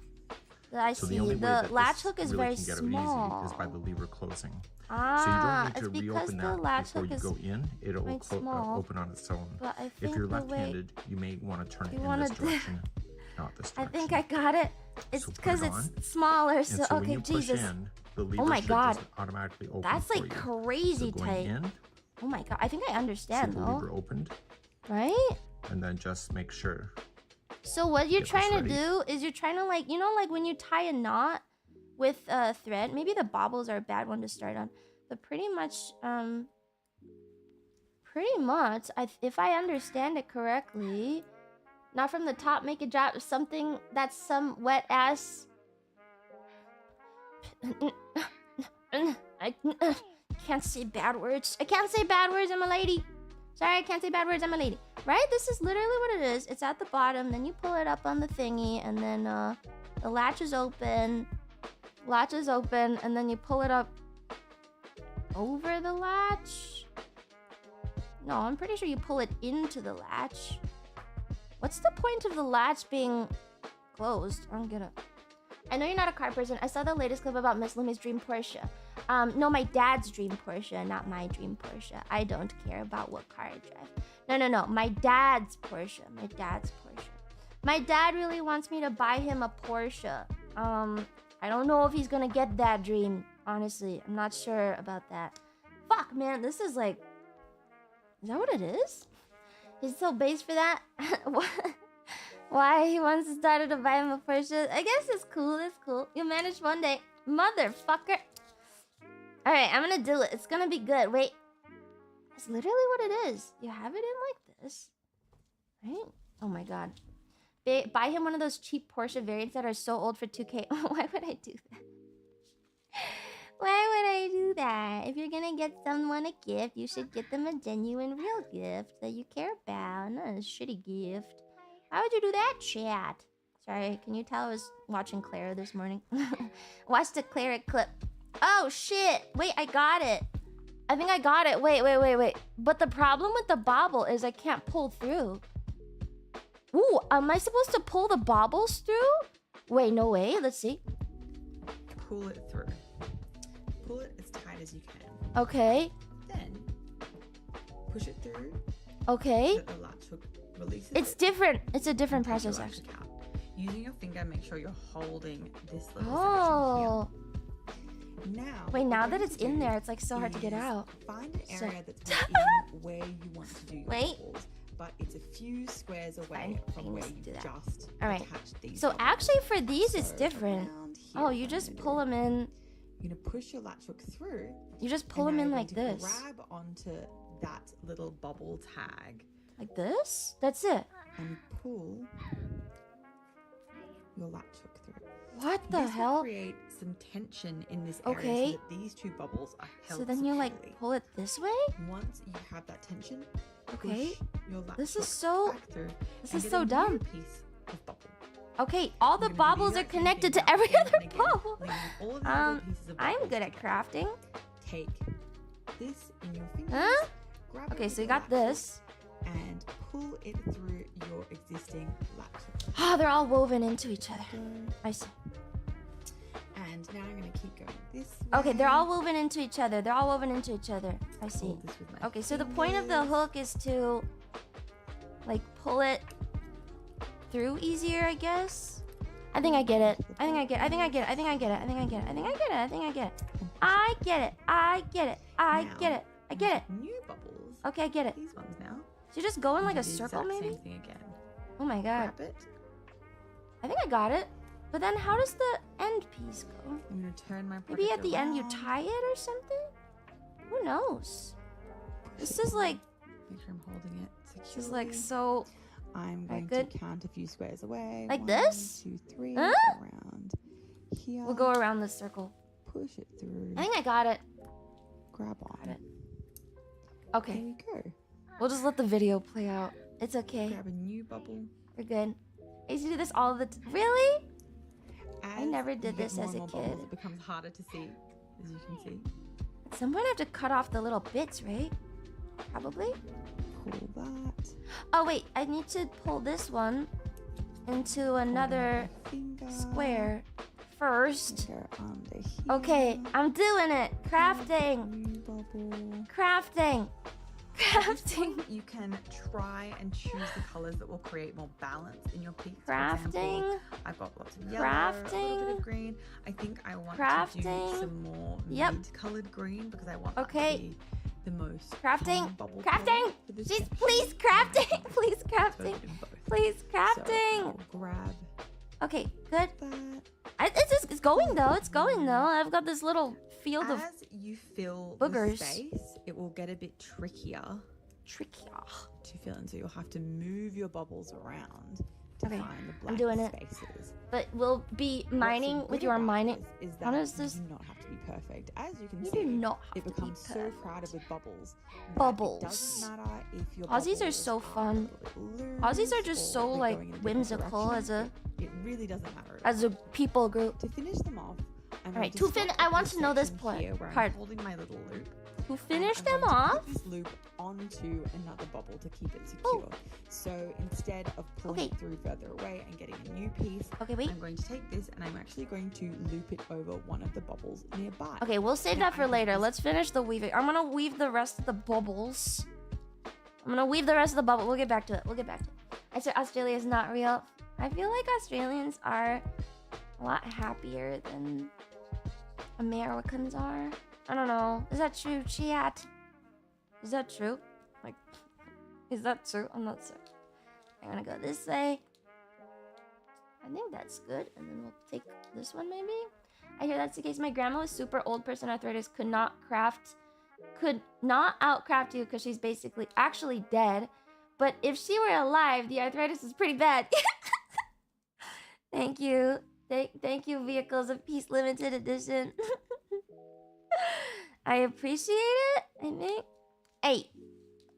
S2: I
S5: So
S2: see.
S5: the only way
S2: The
S5: that
S2: latch
S5: this
S2: hook is
S5: really
S2: very
S5: can get
S2: small.
S5: out easy is by the lever closing.
S2: Ah,
S5: So you don't
S2: it's
S5: need to
S2: because
S5: reopen
S2: the
S5: that
S2: latch
S5: before
S2: hook
S5: you
S2: is
S5: go in. It'll
S2: quite small.
S5: open on its own.
S2: But I
S5: If
S2: think
S5: you're
S2: the way
S5: left-handed, you may want to turn
S2: you
S5: it in
S2: wanna
S5: this
S2: do-
S5: direction, not this
S2: I
S5: direction.
S2: think I got it. It's
S5: So put
S2: because
S5: it
S2: it's
S5: on.
S2: smaller,
S5: And
S2: so
S5: so when
S2: okay,
S5: you push
S2: Jesus.
S5: in, the lever
S2: my
S5: should
S2: God.
S5: just automatically open
S2: That's
S5: for
S2: like
S5: you.
S2: crazy
S5: so going
S2: tight.
S5: in,
S2: Oh my god, I think I
S5: so
S2: understand
S5: the
S2: though.
S5: lever opened,
S2: Right?
S5: and then just make sure.
S2: So what you're
S5: Get this
S2: trying to
S5: ready.
S2: do is you're trying to like, you know, like when you tie a knot with a thread, maybe the bobbles are a bad one to start on, but pretty much, if I understand it correctly, not from the top, make it drop something that's some wet ass. I can't say bad words. I can't say bad words. I'm a lady. Sorry, I can't say bad words. I'm a lady. Right? This is literally what it is. It's at the bottom. Then you pull it up on the thingy, and then the latch is open. Latch is open, and then you pull it up over the latch. No, I'm pretty sure you pull it into the latch. What's the point of the latch being closed? I don't get it. I know you're not a car person. I saw the latest clip about Miss Lumi's dream Porsche. No, my dad's dream Porsche, not my dream Porsche. I don't care about what car I drive. No. My dad's Porsche. My dad's Porsche. My dad really wants me to buy him a Porsche. I don't know if he's gonna get that dream. Honestly, I'm not sure about that. Fuck, fuck, man. This is like... Is that what it is? He's so base for that? Why he wants to start to buy him a Porsche? I guess it's cool, it's cool. You'll manage one day. Motherfucker. Alright, I'm gonna do it. It's gonna be good. Wait. It's literally what it is. You have it in like this. Right? Oh my god. Buy him one of those cheap Porsche variants that are so old for 2K. Why would I do that? Why would I do that? If you're gonna get someone a gift, you should get them a genuine, real gift that you care about, not a shitty gift. Why would you do that, chat? Sorry, can you tell I was watching Clara this morning? Watched the Clara clip. Oh, shit! Wait, I got it. I think I got it. Wait. But the problem with the bobble is I can't pull through. Ooh, am I supposed to pull the bobbles through? Wait, no way. Let's see.
S4: Pull it through. Pull it as tight as you can.
S2: Okay.
S4: Then push it through.
S2: Okay.
S4: So that the latch hook releases.
S2: It's different. It's a different
S4: and take
S2: process,
S4: your latch
S2: actually.
S4: hook out. Using your finger, make sure you're holding this little
S2: Oh.
S4: section here. Now.
S2: Wait,
S4: what
S2: now
S4: we're
S2: that
S4: going
S2: it's
S4: to
S2: in
S4: do
S2: there, it's like so hard to get
S4: is
S2: out.
S4: Find an
S2: So-
S4: area that's within where you want to do your
S2: Wait.
S4: bubbles, but it's a few squares away
S2: Fine, I
S4: from
S2: can
S4: where
S2: just
S4: you
S2: do that.
S4: just
S2: Alright.
S4: attached these.
S2: So
S4: bubbles.
S2: actually for these, it's
S4: So
S2: different.
S4: around here,
S2: Oh, you
S4: what
S2: just
S4: I'm
S2: pull
S4: gonna
S2: them in.
S4: do, You're gonna push your latch hook through.
S2: You just pull
S4: and
S2: them
S4: now
S2: in
S4: you're
S2: like
S4: going to
S2: this.
S4: Grab onto that little bubble tag
S2: Like this? That's it.
S4: and you pull your latch hook through.
S2: What the
S4: This will
S2: hell?
S4: create some tension in this
S2: Okay.
S4: area so that these two bubbles are held
S2: So then you like
S4: securely.
S2: pull it this way?
S4: Once you have that tension,
S2: Okay.
S4: push your latch
S2: This is
S4: hook
S2: so-
S4: back through
S2: This
S4: and
S2: is
S4: get
S2: so
S4: a new
S2: dumb.
S4: piece of bubble.
S2: Okay, all the
S4: You're gonna do
S2: bobbles are
S4: exact same
S2: connected
S4: thing
S2: to
S4: now,
S2: every
S4: again
S2: other
S4: and again,
S2: bobble.
S4: linking all of the little pieces of
S2: I'm
S4: bubbles
S2: good at
S4: together.
S2: crafting.
S4: Take this in your fingers.
S2: Huh?
S4: Grab it
S2: Okay,
S4: with
S2: so you
S4: your
S2: got
S4: latch hook
S2: this.
S4: and pull it through your existing latch hook.
S2: Oh, they're all woven into each other. I see.
S4: And now I'm gonna keep going this way.
S2: Okay, they're all woven into each other. They're all woven into each other. I see.
S4: Hold this with my
S2: Okay, so the point of the
S4: fingers.
S2: hook is to like pull it through easier, I guess. I think I get it. I think I get it. I think I get it. I think I get it. I think I get it. I think I get it. I think I get it. I get it. I get it. I
S4: Now,
S2: get it. I get it.
S4: New bubbles.
S2: Okay, I get it.
S4: These ones now.
S2: So you just go in like
S4: You
S2: a
S4: do the
S2: circle,
S4: exact
S2: maybe?
S4: Same thing again.
S2: Oh my god.
S4: Grab it.
S2: I think I got it. But then how does the end piece go?
S4: I'm gonna turn my
S2: Maybe
S4: project
S2: at the end you
S4: around.
S2: tie it or something? Who knows? This is like,
S4: Make sure I'm holding it securely.
S2: this is like so...
S4: I'm
S2: Alright,
S4: going
S2: good.
S4: to count a few squares away.
S2: Like
S4: 1,
S2: this?
S4: 2, 3.
S2: Huh?
S4: Around here.
S2: We'll go around this circle.
S4: Push it through.
S2: I think I got it.
S4: Grab on.
S2: Got it.
S4: There
S2: Okay,
S4: you go.
S2: we'll just let the video play out. It's okay.
S4: Grab a new bubble.
S2: We're good. I used to do this all the time. Really?
S4: As
S2: never
S4: you
S2: did
S4: get
S2: this
S4: more
S2: as
S4: and
S2: a
S4: more bubbles,
S2: kid.
S4: It becomes harder to see, as you can see.
S2: At some point I have to cut off the little bits, right? Probably.
S4: Pull that.
S2: Oh wait, I need to pull this one into another
S4: Finger.
S2: square first.
S4: Finger under here.
S2: Okay, I'm doing it. Crafting.
S4: New bubble.
S2: Crafting.
S4: At this
S2: Crafting.
S4: point, you can try and choose the colors that will create more balance in your piece. For example,
S2: Crafting.
S4: I've got lots of yellow, a little bit
S2: Crafting.
S4: of green. I think I want to
S2: Crafting.
S4: do some more
S2: Yep.
S4: mid-colored green because I want
S2: Okay.
S4: that to be the most
S2: Crafting.
S4: common bubble
S2: Crafting.
S4: color for this
S2: Jeez,
S4: section.
S2: please crafting. Please
S4: So
S2: crafting.
S4: in both.
S2: Please
S4: So
S2: crafting.
S4: I'll grab
S2: Okay, good.
S4: that.
S2: It's going though. It's going though. I've got this little field of
S4: As you fill
S2: boogers.
S4: the space, it will get a bit trickier
S2: tricky.
S4: to fill in. So you'll have to move your bubbles around to
S2: Okay,
S4: find the
S2: I'm
S4: blank
S2: doing it.
S4: spaces.
S2: But we'll be
S4: What's
S2: mining
S4: good
S2: with your
S4: about
S2: mining.
S4: this is
S2: How
S4: that
S2: does this-
S4: you do not have to be perfect. As you can
S2: You
S4: see,
S2: do not have
S4: it
S2: to be
S4: becomes so
S2: perfect.
S4: crowded with bubbles. that
S2: Bubbles.
S4: It doesn't matter if your
S2: Aussies are
S4: bubbles
S2: so
S4: are
S2: fun.
S4: a little bit
S2: Aussies are
S4: loose
S2: just
S4: or
S2: so
S4: they're
S2: like
S4: going in a different
S2: whimsical
S4: direction.
S2: as a
S4: It really doesn't matter. At all.
S2: as a people group.
S4: To finish them off, I'm
S2: Alright,
S4: going
S2: to fin-
S4: stop
S2: I
S4: at
S2: want to know this
S4: section
S2: part-
S4: here where
S2: part.
S4: I'm holding my little loop.
S2: To
S4: and
S2: finish
S4: I'm
S2: them
S4: going to
S2: off.
S4: put this loop onto another bubble to keep it secure. So instead of pulling
S2: Okay.
S4: it through further away and getting a new piece,
S2: Okay, wait.
S4: I'm going to take this and I'm actually going to loop it over one of the bubbles nearby.
S2: Okay, we'll save
S4: Now,
S2: that
S4: I
S2: for
S4: have
S2: later.
S4: this-
S2: Let's finish the weaving. I'm gonna weave the rest of the bubbles. I'm gonna weave the rest of the bubble. We'll get back to it. We'll get back to it. I said Australia is not real. I feel like Australians are a lot happier than Americans are. I don't know. Is that true, chat? Is that true? Like, is that true? I'm not sure. I'm gonna go this way. I think that's good. And then we'll take this one maybe? I hear that's the case. My grandma was super old person arthritis, could not outcraft you because she's basically actually dead. But if she were alive, the arthritis is pretty bad. Thank you. Thank you, Vehicles of Peace Limited Edition. I appreciate it, I think. Hey,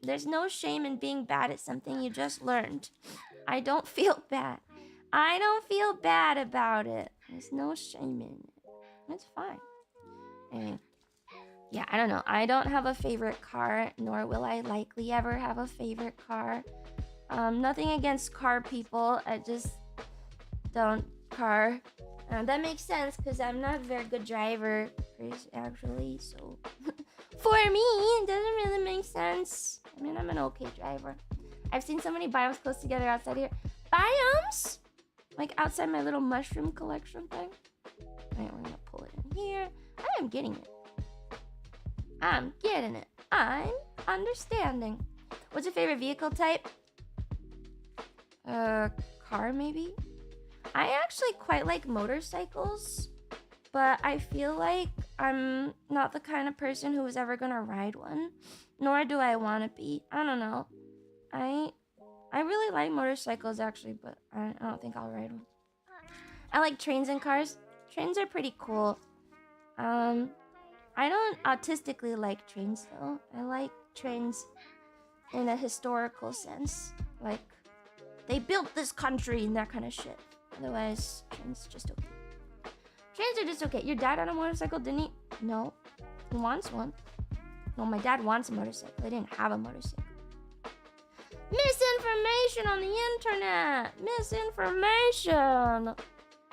S2: there's no shame in being bad at something you just learned. I don't feel bad. I don't feel bad about it. There's no shame in it. It's fine. Anyway. Yeah, I don't know. I don't have a favorite car, nor will I likely ever have a favorite car. Nothing against car people. I just don't car. That makes sense because I'm not a very good driver, actually. So for me, it doesn't really make sense. I mean, I'm an okay driver. I've seen so many biomes close together outside here. Biomes? Like outside my little mushroom collection thing. Alright, we're gonna pull it in here. I am getting it. I'm getting it. I'm understanding. What's your favorite vehicle type? Car maybe? I actually quite like motorcycles, but I feel like I'm not the kind of person who is ever gonna ride one, nor do I want to be. I don't know. I really like motorcycles actually, but I don't think I'll ride one. I like trains and cars. Trains are pretty cool. I don't autistically like trains though. I like trains in a historical sense. Like, they built this country and that kind of shit. Otherwise, trains just okay. Trains are just okay. Your dad had a motorcycle, didn't he? No. He wants one. No, my dad wants a motorcycle. I didn't have a motorcycle. Misinformation on the internet! Misinformation!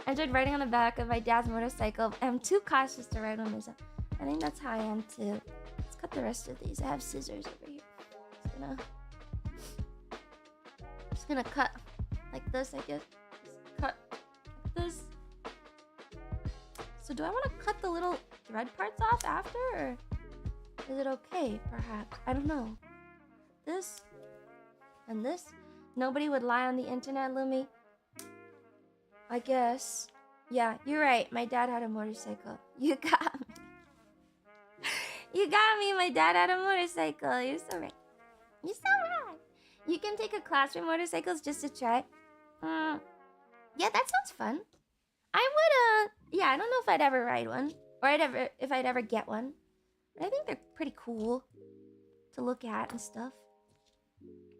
S2: I enjoyed riding on the back of my dad's motorcycle. I'm too cautious to ride on myself. I think that's how I am too. Let's cut the rest of these. I have scissors over here. Just gonna cut like this, I guess. Just cut like this. So do I want to cut the little thread parts off after, or is it okay? Perhaps, I don't know. This and this. Nobody would lie on the internet, Lumi. I guess. Yeah, you're right. My dad had a motorcycle. You got me. You got me. My dad had a motorcycle. You're so right. You're so right. You can take a class for motorcycles just to try. Yeah, that sounds fun. I would, yeah, I don't know if I'd ever ride one. Or if I'd ever get one. But I think they're pretty cool to look at and stuff.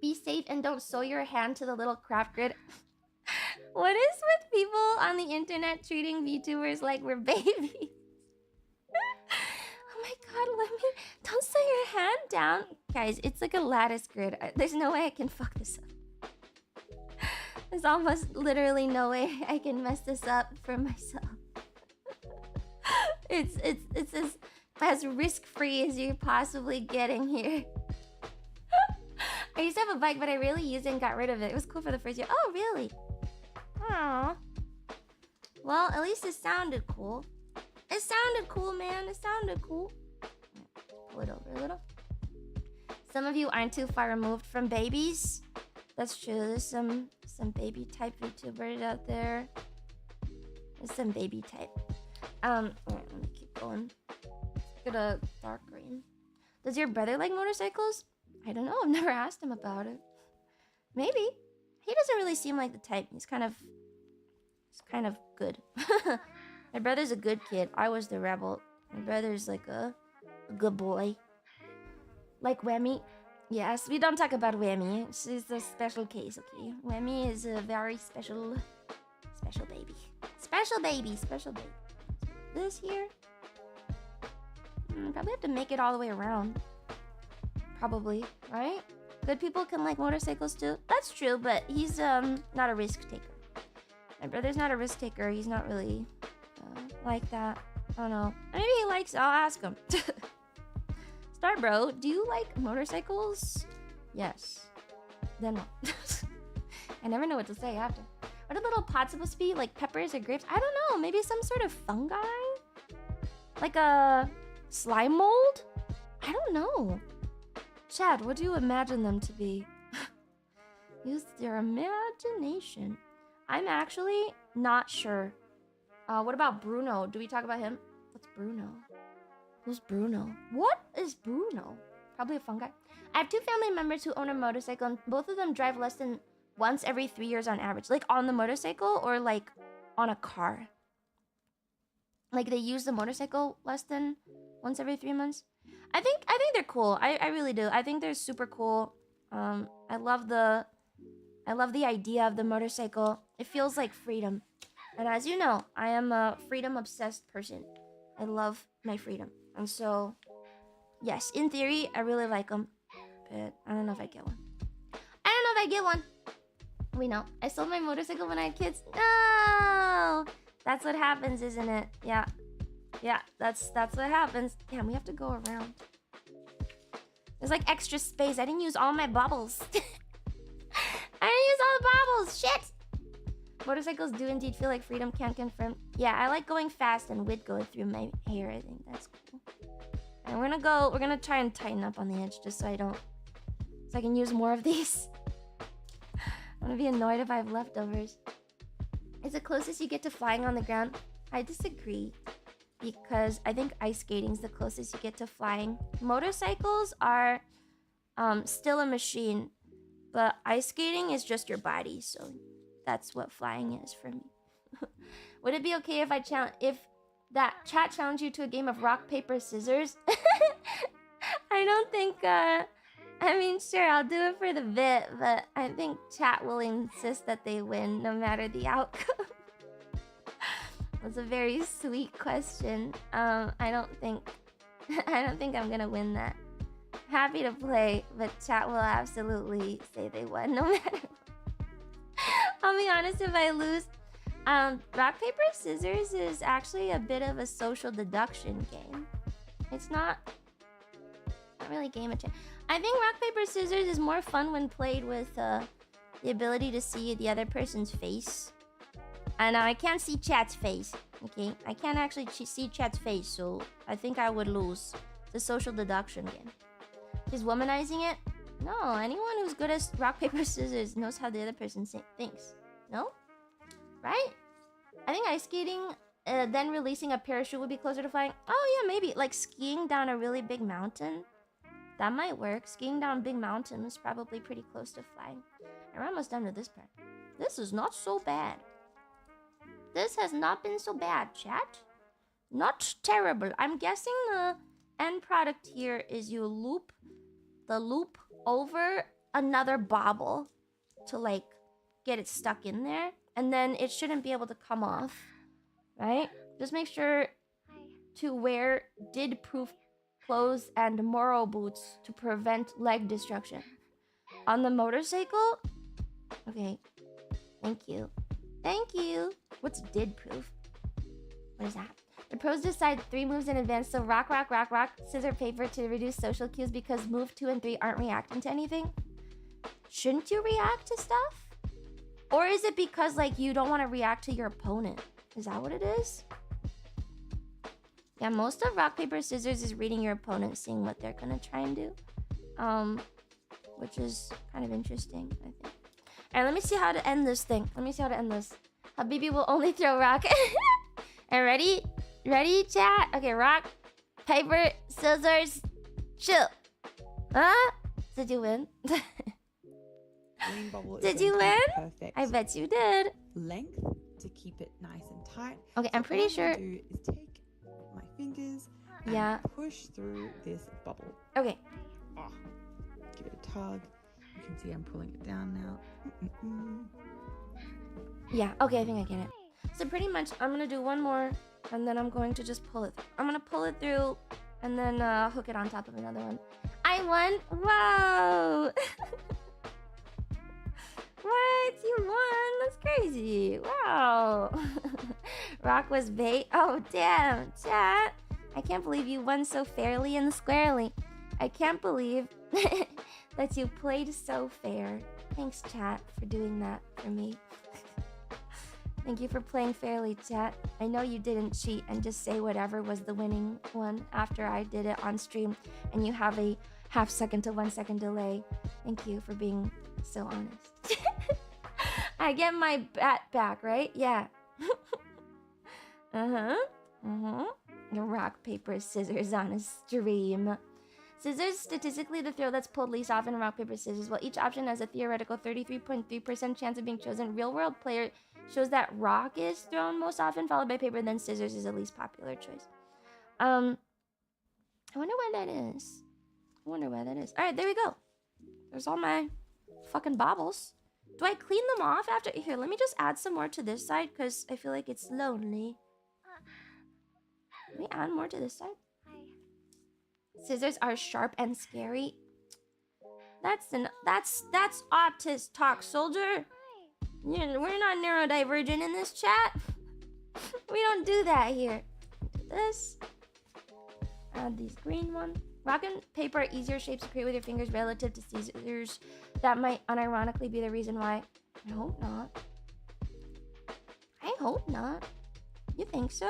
S2: Be safe and don't sew your hand to the little craft grid. What is with people on the internet treating VTubers like we're babies? Oh my god, let me... Don't sew your hand down. Guys, it's like a lattice grid. There's no way I can fuck this up. There's almost literally no way I can mess this up for myself. It's as risk-free as you're possibly getting here. I used to have a bike, but I really used it and got rid of it. It was cool for the first year. Oh, really? Aww. Well, at least it sounded cool. It sounded cool, man. It sounded cool. Pull it over a little. Some of you aren't too far removed from babies. That's true. There's some baby type VTubers out there. There's some baby type. Alright, let me keep going. Let's get a dark green. Does your brother like motorcycles? I don't know. I've never asked him about it. Maybe. He doesn't really seem like the type. He's kind of good. My brother's a good kid. I was the rebel. My brother's like a good boy. Like Wemmy. Yes, we don't talk about Wemmy. She's a special case, okay? Wemmy is a very special baby. Special baby. This here. Probably have to make it all the way around. Probably, right? Good people can like motorcycles too. That's true, but he's not a risk taker. My brother's not a risk taker. He's not really like that. I don't know. Maybe he likes. I'll ask him. Star bro, do you like motorcycles? Yes. Then what? I never know what to say after. What are little pots supposed to be? Like peppers or grapes? I don't know. Maybe some sort of fungi? Like a slime mold? I don't know. Chad, what do you imagine them to be? Use their imagination. I'm actually not sure. What about Bruno? Do we talk about him? What's Bruno? Who's Bruno? What is Bruno? Probably a fun guy. I have 2 family members who own a motorcycle, and both of them drive less than once every 3 years on average. Like on the motorcycle or like on a car? Like they use the motorcycle less than once every 3 months? I think they're cool. I really do. I think they're super cool. I love the idea of the motorcycle. It feels like freedom. And as you know, I am a freedom obsessed person. I love my freedom. And so, yes, in theory, I really like them. But I don't know if I get one. I don't know if I get one. We know. I sold my motorcycle when I had kids. No! That's what happens, isn't it? Yeah. Yeah, that's what happens. Damn, we have to go around. There's like extra space. I didn't use all my bubbles. I didn't use all the bubbles. Shit! Motorcycles do indeed feel like freedom. Can't confirm. Yeah, I like going fast and wind going through my hair. I think that's cool. And we're gonna try and tighten up on the edge just so I can use more of these. I'm gonna be annoyed if I have leftovers. It's the closest you get to flying on the ground. I disagree. Because I think ice skating is the closest you get to flying. Motorcycles are still a machine. But ice skating is just your body. So that's what flying is for me. Would it be okay if if that chat challenged you to a game of rock, paper, scissors? I don't think... I mean, sure, I'll do it for the bit. But I think chat will insist that they win no matter the outcome. That's a very sweet question. I don't think I'm gonna win that. Happy to play, but chat will absolutely say they won no matter what. I'll be honest, if I lose, rock, paper, scissors is actually a bit of a social deduction game. It's not really game of chance. I think rock, paper, scissors is more fun when played with the ability to see the other person's face. And I can't see chat's face, okay? I can't actually see chat's face, so I think I would lose. It's a social deduction game. She's womanizing it? No, anyone who's good at rock, paper, scissors knows how the other person thinks. No? Right? I think ice skating, then releasing a parachute would be closer to flying. Oh yeah, maybe. Like skiing down a really big mountain. That might work. Skiing down a big mountain is probably pretty close to flying. And we're almost done with this part. This is not so bad. This has not been so bad, chat. Not terrible. I'm guessing the end product here is you loop the loop over another bobble to like get it stuck in there. And then it shouldn't be able to come off, right? Just make sure to wear did-proof clothes and Moro boots to prevent leg destruction. On the motorcycle? Okay. Thank you. Thank you. What's did proof? What is that? The pros decide 3 moves in advance, so rock, rock, rock, rock, scissor, paper to reduce social cues because move 2 and 3 aren't reacting to anything. Shouldn't you react to stuff? Or is it because like you don't want to react to your opponent? Is that what it is? Yeah, most of rock, paper, scissors is reading your opponent, seeing what they're gonna try and do. Which is kind of interesting, I think. Alright, let me see how to end this thing. Let me see how to end this. Habibi will only throw rock. And ready? Ready, chat? Okay, rock, paper, scissors, shoot. Huh? Did you win?
S4: Green bubble
S2: Did
S4: is
S2: you
S4: going to be
S2: win?
S4: perfect.
S2: I bet you did.
S4: Length to keep it nice and tight.
S2: Okay, I'm pretty sure.
S4: What I'm gonna do is take my fingers and
S2: Yeah.
S4: push through this bubble.
S2: Okay.
S4: Oh, give it a tug. You can see I'm pulling it down now.
S2: Yeah, okay, I think I get it. So pretty much, I'm gonna do one more, and then I'm going to just pull it. I'm gonna pull it through, and then hook it on top of another one. I won! Whoa! What? You won? That's crazy. Wow. Rock was bait. Oh, damn, chat. I can't believe you won so fairly and squarely. I can't believe that you played so fair. Thanks, chat, for doing that for me. Thank you for playing fairly, chat. I know you didn't cheat and just say whatever was the winning one after I did it on stream, and you have a half second to 1 second delay. Thank you for being so honest. I get my bat back, right? Yeah. Your rock, paper, scissors on a stream. Scissors, statistically the throw that's pulled least often in rock, paper, scissors. While each option has a theoretical 33.3% chance of being chosen, real world player shows that rock is thrown most often, followed by paper, then scissors is the least popular choice. I wonder why that is. Alright, there we go. There's all my fucking baubles. Do I clean them off after? Here, let me just add some more to this side because I feel like it's lonely. Let me add more to this side. Scissors are sharp and scary. That's autist talk, soldier. Yeah, we're not neurodivergent in this chat. We don't do that here. Do this. Add these green ones. Rock and paper are easier shapes to create with your fingers relative to scissors. That might unironically be the reason why. I hope not. I hope not. You think so?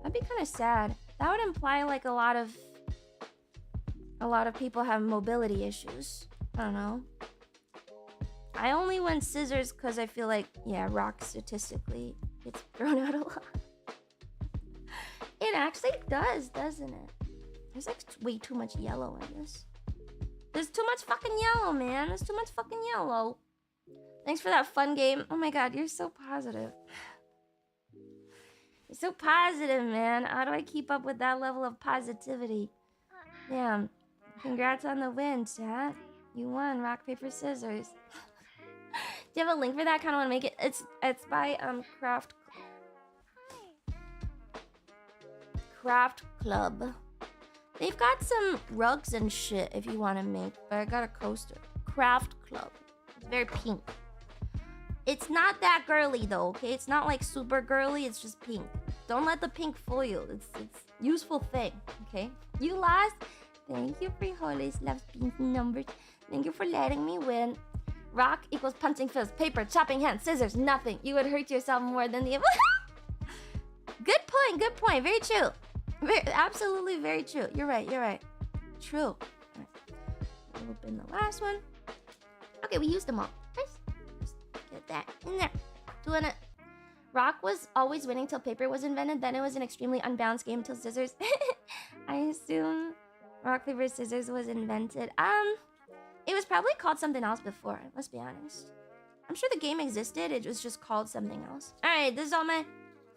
S2: That'd be kind of sad. That would imply like a lot of people have mobility issues. I don't know. I only went scissors because I feel like, yeah, rock statistically gets thrown out a lot. It actually does, doesn't it? There's like way too much yellow in this. There's too much fucking yellow, man. There's too much fucking yellow. Thanks for that fun game. Oh my god, you're so positive. You're so positive, man. How do I keep up with that level of positivity? Damn. Congrats on the win, chat. You won. Rock, paper, scissors. Do you have a link for that? Kind of want to make it. It's by Craft Club. They've got some rugs and shit if you want to make. But I got a coaster. Craft Club. It's very pink. It's not that girly though, okay? It's not like super girly. It's just pink. Don't let the pink fool you. It's useful thing, okay? You lost. Thank you, Free Holies. Loves pink numbers. Thank you for letting me win. Rock equals punching fist. Paper, chopping hands, scissors, nothing. You would hurt yourself more than the... Good point, good point. Very true. Absolutely very true. You're right. True. Right. Open the last one. Okay, we used them all. Nice. Just get that in there. Doing it. Rock was always winning till paper was invented. Then it was an extremely unbalanced game till scissors. I assume rock, paper, scissors was invented. It was probably called something else before. Let's be honest. I'm sure the game existed. It was just called something else. All right, this is all my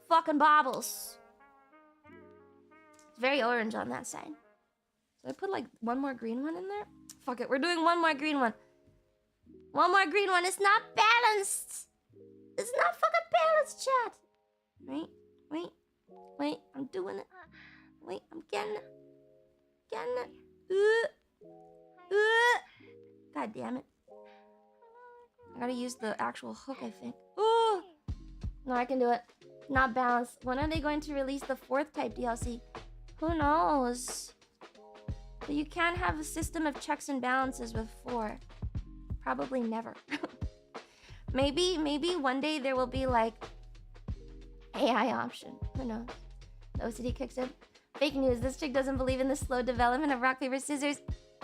S2: fucking baubles. It's very orange on that side. So I put like one more green one in there. Fuck it, we're doing one more green one. One more green one. It's not balanced. It's not fucking balanced, chat. Wait. I'm doing it. Wait, I'm getting it. God damn it. I gotta use the actual hook, I think. Ooh. No, I can do it. Not balanced. When are they going to release the 4th type DLC? Who knows? But you can't have a system of checks and balances with 4. Probably never. Maybe one day there will be like AI option. Who knows? The OCD kicks in. Fake news. This chick doesn't believe in the slow development of rock, paper, scissors.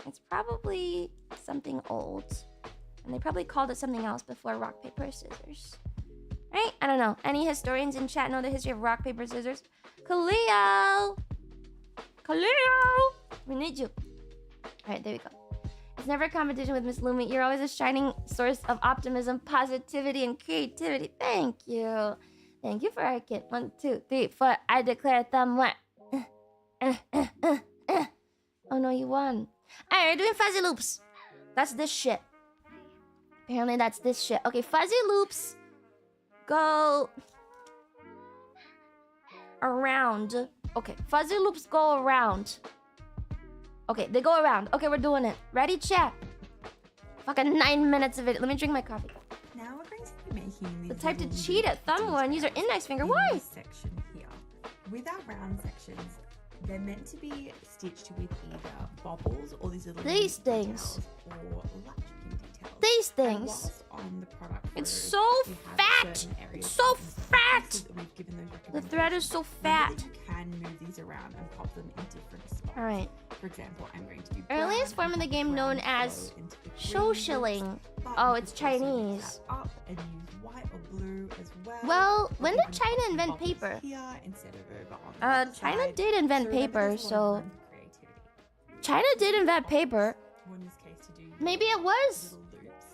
S2: It's probably something old. And they probably called it something else before rock, paper, scissors. Right? I don't know. Any historians in chat know the history of rock, paper, scissors? Khalil! We need you. Alright, there we go. It's never a competition with Miss Lumi. You're always a shining source of optimism, positivity, and creativity. Thank you. Thank you for our kid. 1, 2, 3, 4. I declare thumb one. Oh no, you won. Alright, we're doing fuzzy loops. That's this shit. Apparently that's this shit. Okay, fuzzy loops go around. Okay, fuzzy loops go around. Okay, they go around. Okay, we're doing it. Ready, chat? Fucking 9 minutes of it. Let me drink my coffee.
S4: Now we're going to be making
S2: The type to cheat at thumb one. Use our index finger. Why?
S4: This section here. With our round sections, they're meant to be stitched with either bobbles or these little
S2: These things.
S4: details or latching details.
S2: These
S4: And
S2: things.
S4: whilst on the product
S2: It's
S4: road,
S2: so
S4: we have
S2: fat.
S4: certain areas
S2: It's so
S4: that
S2: fat.
S4: we've given those
S2: The thread is so
S4: recommendations. Remember
S2: fat.
S4: that you can move these around and pop them in different spots.
S2: All right.
S4: For example, I'm going to do
S2: Earliest
S4: brown
S2: form of the
S4: and
S2: game known
S4: brown
S2: as
S4: flow into the green
S2: Socialing.
S4: loops, but
S2: Oh,
S4: you
S2: it's
S4: could also mix
S2: Chinese.
S4: that up and use white or blue as well.
S2: Well,
S4: or
S2: when did
S4: even
S2: China
S4: pop some
S2: invent
S4: bubbles
S2: paper?
S4: Here instead of over on the other
S2: China
S4: side.
S2: did invent
S4: So remember,
S2: paper,
S4: there's a lot of
S2: so
S4: room for creativity.
S2: China did invent paper.
S4: Or in this case, to do
S2: Maybe it was.
S4: little loops.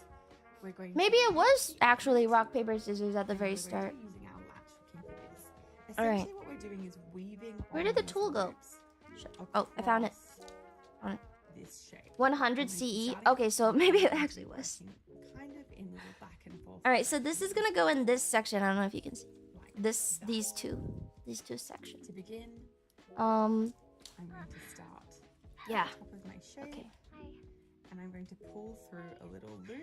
S4: We're going
S2: Maybe
S4: to
S2: it was actually rock, paper, scissors at the
S4: and
S2: very
S4: we're going to
S2: start.
S4: be using our latch hooking for this.
S2: All right.
S4: Essentially, what we're doing is weaving.
S2: Where
S4: on
S2: did the
S4: these
S2: tool go?
S4: loops
S2: Oh, I found it.
S4: across
S2: On it.
S4: This shape.
S2: 100
S4: And then
S2: CE.
S4: starting
S2: Okay, so
S4: from
S2: maybe it
S4: the
S2: actually was.
S4: working kind of in little back and forth.
S2: All right, so this is gonna go in this section. I don't know if you can see
S4: like
S2: this.
S4: that.
S2: These two sections.
S4: To begin,
S2: Um.
S4: I'm going to start
S2: Yeah.
S4: at the top of my shape,
S2: Okay.
S4: and I'm going to pull through a little loop,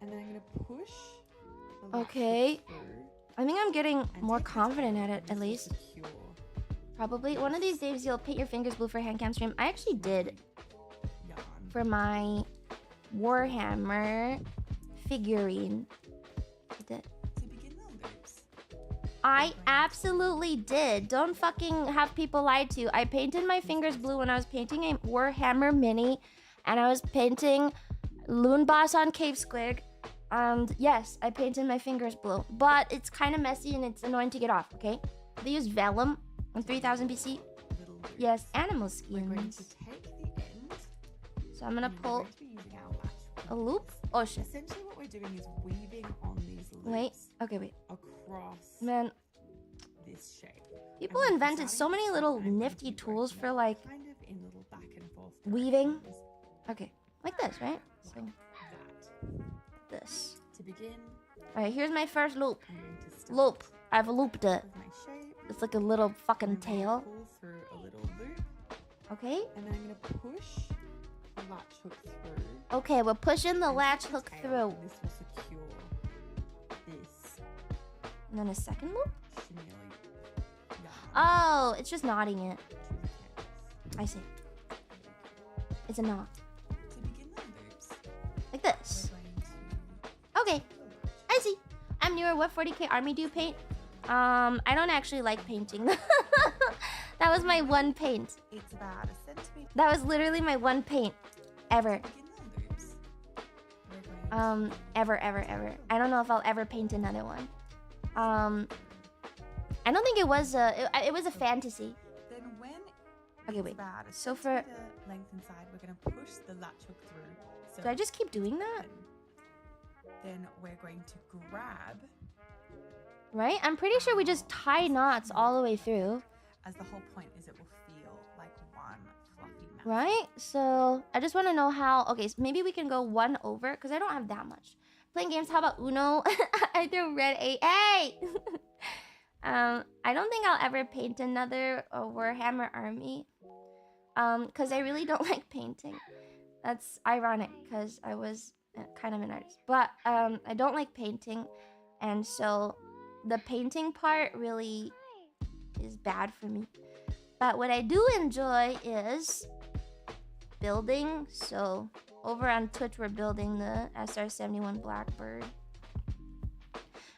S4: and then I'm going to push the latch
S2: Okay.
S4: hook through
S2: I think I'm getting
S4: and
S2: more
S4: take the
S2: confident
S4: tail,
S2: at it,
S4: and
S2: at
S4: this will
S2: least.
S4: secure
S2: Probably. One of these days you'll paint your fingers blue for Handcam stream. I actually did
S4: yarn.
S2: for my Warhammer figurine. I did.
S4: To begin the loops,
S2: I absolutely did. Don't fucking have people lie to you. I painted my fingers blue when I was painting a Warhammer mini, and I was painting Loon Boss on Cave Squig. And yes, I painted my fingers blue, but it's kind of messy and it's annoying to get off. Okay, they use vellum in 3000 BC.
S4: little loops.
S2: Yes, animal
S4: We're going to
S2: skins.
S4: take the end.
S2: So I'm gonna
S4: and we're
S2: pull
S4: going to be using our latch
S2: a
S4: hook.
S2: loop. Oh shit!
S4: Essentially, what we're doing is weaving on these loops
S2: Wait. Okay, wait.
S4: across
S2: Man,
S4: this shape.
S2: people
S4: And we're
S2: invented so
S4: starting
S2: many
S4: at the
S2: little
S4: top, and I'm going
S2: nifty
S4: to be
S2: tools
S4: working
S2: for
S4: it
S2: like
S4: kind of in little back and forth
S2: weaving.
S4: directions,
S2: Okay, like this, right? So
S4: that.
S2: this.
S4: To begin,
S2: All right, here's my first loop.
S4: I'm going to start
S2: Loop. I've looped it.
S4: with my shape.
S2: It's like a little fucking
S4: and I'm gonna
S2: tail.
S4: Pull through a little loop,
S2: Okay.
S4: and then I'm going to push the latch hook through.
S2: Okay, we're pushing the
S4: and
S2: latch
S4: take the
S2: hook
S4: tail,
S2: through.
S4: and this will secure this
S2: And then a second loop?
S4: chenille yarn
S2: Oh, it's just knotting it.
S4: to the canvas.
S2: I see. It's a knot.
S4: To begin the loops,
S2: Like this.
S4: we're going to
S2: Okay, I see. I'm newer. What 40k army do you paint? I don't actually like painting. That was my one paint.
S4: It's about a centimeter.
S2: That was literally my one paint. Ever.
S4: To begin the loops, we're going to
S2: Ever. I don't know if I'll ever paint another one. I don't think it was a fantasy.
S4: Then when
S2: Okay,
S4: it's
S2: wait.
S4: about a
S2: So for-
S4: centimeter length inside, we're going to push the latch hook through. So
S2: Do I just keep doing that?
S4: then we're going to grab,
S2: Right? I'm pretty sure we just tie knots all the way through.
S4: as the whole point is it will feel like one fluffy mass.
S2: Right? So I just want to know how. Okay, so maybe we can go one over because I don't have that much. Playing games. How about Uno? I threw red A. Hey. I don't think I'll ever paint another Warhammer army. Because I really don't like painting. That's ironic because I was kind of an artist, but I don't like painting, and so the painting part really is bad for me. But what I do enjoy is building. So over on Twitch, we're building the SR-71 Blackbird,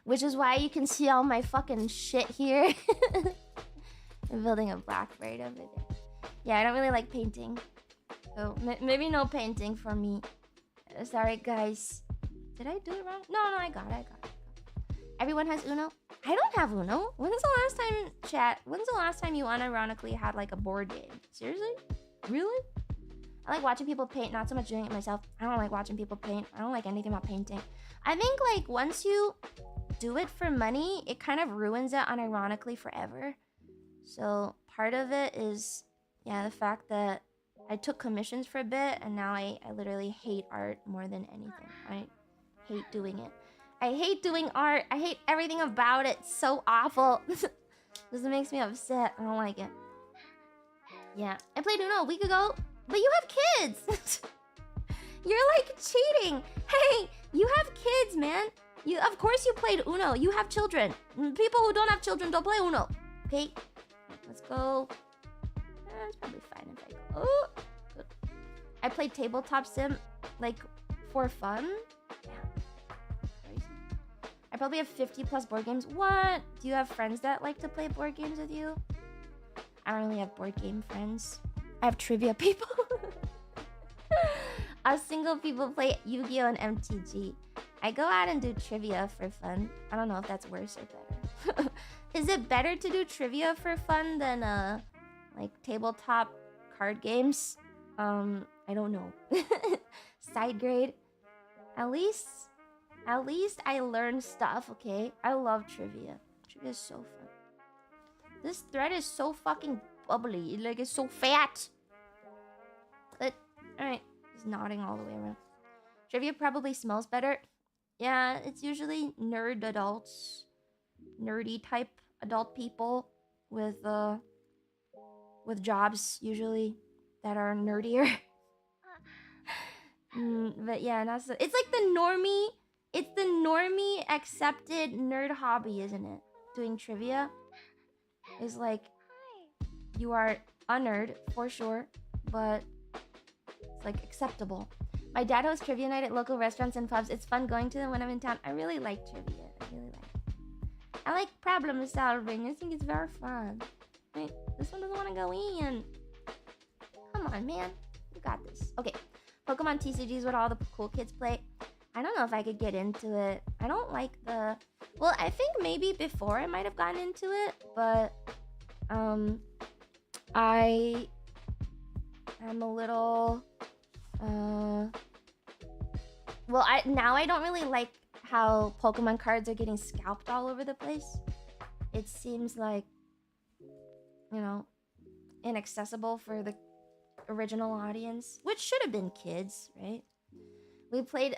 S2: which is why you can see all my fucking shit here. I'm building a Blackbird over there. Yeah, I don't really like painting, so maybe no painting for me. Sorry, guys. Did I do it wrong? No, I got it. Everyone has Uno? I don't have Uno. When's the last time, chat? When's the last time you unironically had like a board game? Seriously? Really? I like watching people paint, not so much doing it myself. I don't like watching people paint. I don't like anything about painting. I think like once you do it for money, it kind of ruins it unironically forever. So part of it is, yeah, the fact that I took commissions for a bit and now I literally hate art more than anything. I hate doing it. I hate doing art. I hate everything about it. It's so awful. This makes me upset. I don't like it. Yeah, I played Uno a week ago, but you have kids. You're like cheating. Hey, you have kids, man. Of course you played Uno. You have children. People who don't have children don't play Uno. Okay, let's go. It's probably fine if I go. Oh, good. I played tabletop sim like for fun. I probably have 50 plus board games. What? Do you have friends that like to play board games with you? I don't really have board game friends. I have trivia people. Us single people play Yu-Gi-Oh! And MTG. I go out and do trivia for fun. I don't know if that's worse or better. Is it better to do trivia for fun than like tabletop card games? I don't know. Side grade. At least I learned stuff, okay? I love trivia. Trivia is so fun. This thread is so fucking bubbly. Like, it's so fat. But, alright. Just nodding all the way around. Trivia probably smells better. Yeah, it's usually nerd adults. Nerdy type adult people with jobs, usually, that are nerdier. But yeah, not so... It's like the normie... It's the normie accepted nerd hobby, isn't it? Doing trivia is like... You are a nerd, for sure, but it's like acceptable. My dad hosts trivia night at local restaurants and pubs. It's fun going to them when I'm in town. I really like trivia. I really like it. I like problem solving. I think it's very fun. Wait, this one doesn't want to go in. Come on, man. You got this. Okay. Pokemon TCG is what all the cool kids play. I don't know if I could get into it. I don't like the... Well, I think maybe before I might have gotten into it, but... I am a little... Well, now I don't really like how Pokemon cards are getting scalped all over the place. It seems like, you know, inaccessible for the original audience, which should have been kids, right? We played,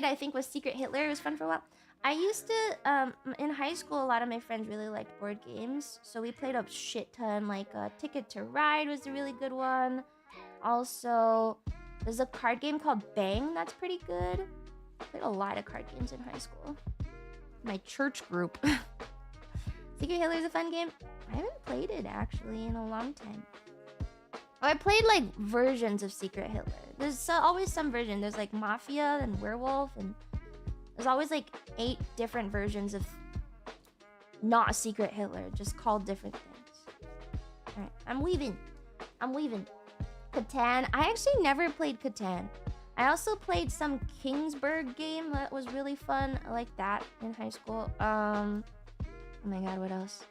S2: I think, with Secret Hitler. It was fun for a while. I used to, in high school, a lot of my friends really liked board games, so we played a shit ton. Like, Ticket to Ride was a really good one. Also, there's a card game called Bang that's pretty good. Played a lot of card games in high school. My church group. Secret Hitler's a fun game. I haven't played it, actually, in a long time. I played, like, versions of Secret Hitler. There's always some version. There's, like, Mafia and Werewolf, and there's always, like, 8 different versions of not Secret Hitler, just called different things. Alright, I'm leaving. Catan. I actually never played Catan. I also played some Kingsburg game that was really fun. I like that in high school. Oh my god, what else?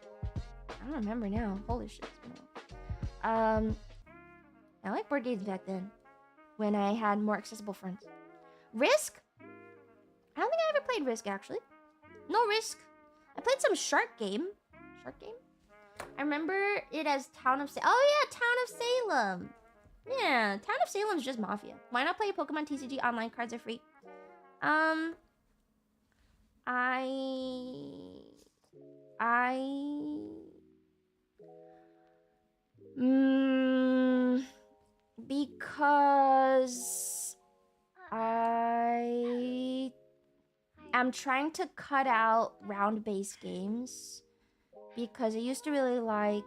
S2: I don't remember now. Holy shit, it's been a while. I liked board games back then, when I had more accessible friends. Risk? I don't think I ever played Risk, actually. No Risk. I played some Shark Game. Shark Game? I remember it as Town of Salem. Oh yeah, Town of Salem. Yeah, Town of Salem's just Mafia. Why not play Pokemon TCG online? Cards are free. Because I am trying to cut out round-based games because I used to really like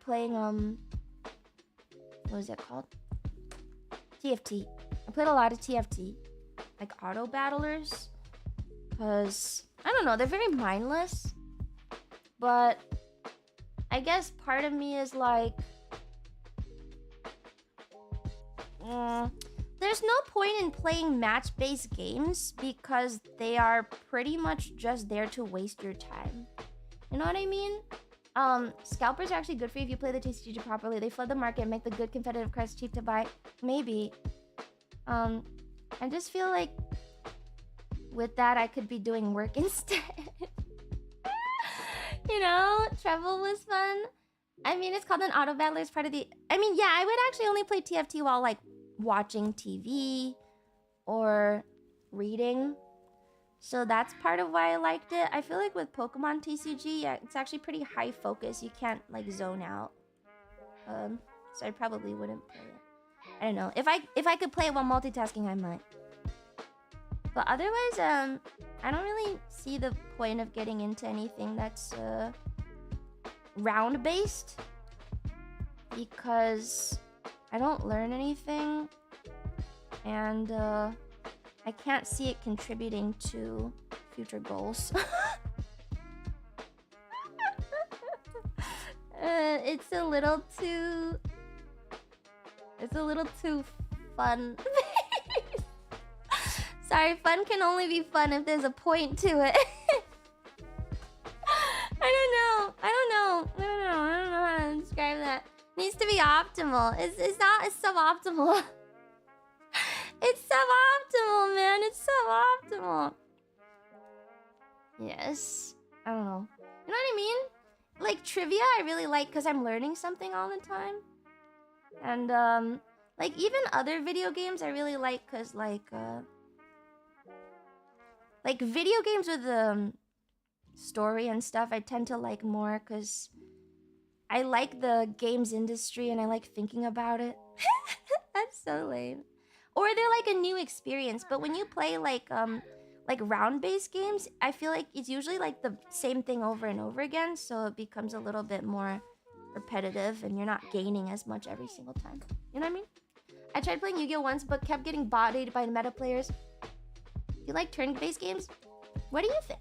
S2: playing what was it called? TFT. I played a lot of TFT, like auto battlers, because I don't know, they're very mindless, but I guess part of me is like, there's no point in playing match-based games because they are pretty much just there to waste your time. You know what I mean? Scalpers are actually good for you if you play the TCG properly. They flood the market and make the good competitive cards cheap to buy. Maybe. I just feel like with that I could be doing work instead. You know, travel was fun. I mean, it's called an auto battler. It's part of the... I mean, yeah, I would actually only play TFT while, like, watching TV or reading. So that's part of why I liked it. I feel like with Pokemon TCG, yeah, it's actually pretty high focus. You can't, like, zone out. So I probably wouldn't play it. I don't know. If I could play it while multitasking, I might. But otherwise, I don't really see the point of getting into anything that's round-based, because I don't learn anything, and I can't see it contributing to future goals. It's a little too It's a little too fun. Sorry, fun can only be fun if there's a point to it. I don't know how to describe that. Needs to be optimal. It's not. It's suboptimal. It's suboptimal, man. It's suboptimal. Yes. I don't know. You know what I mean? Like trivia, I really like because I'm learning something all the time. And like even other video games, I really like because like video games with story and stuff, I tend to like more because I like the games industry and I like thinking about it. That's so lame. Or they're like a new experience, but when you play like round-based games, I feel like it's usually like the same thing over and over again, so it becomes a little bit more repetitive and you're not gaining as much every single time. You know what I mean? I tried playing Yu-Gi-Oh! Once, but kept getting bodied by meta players. You like turn-based games? What do you think?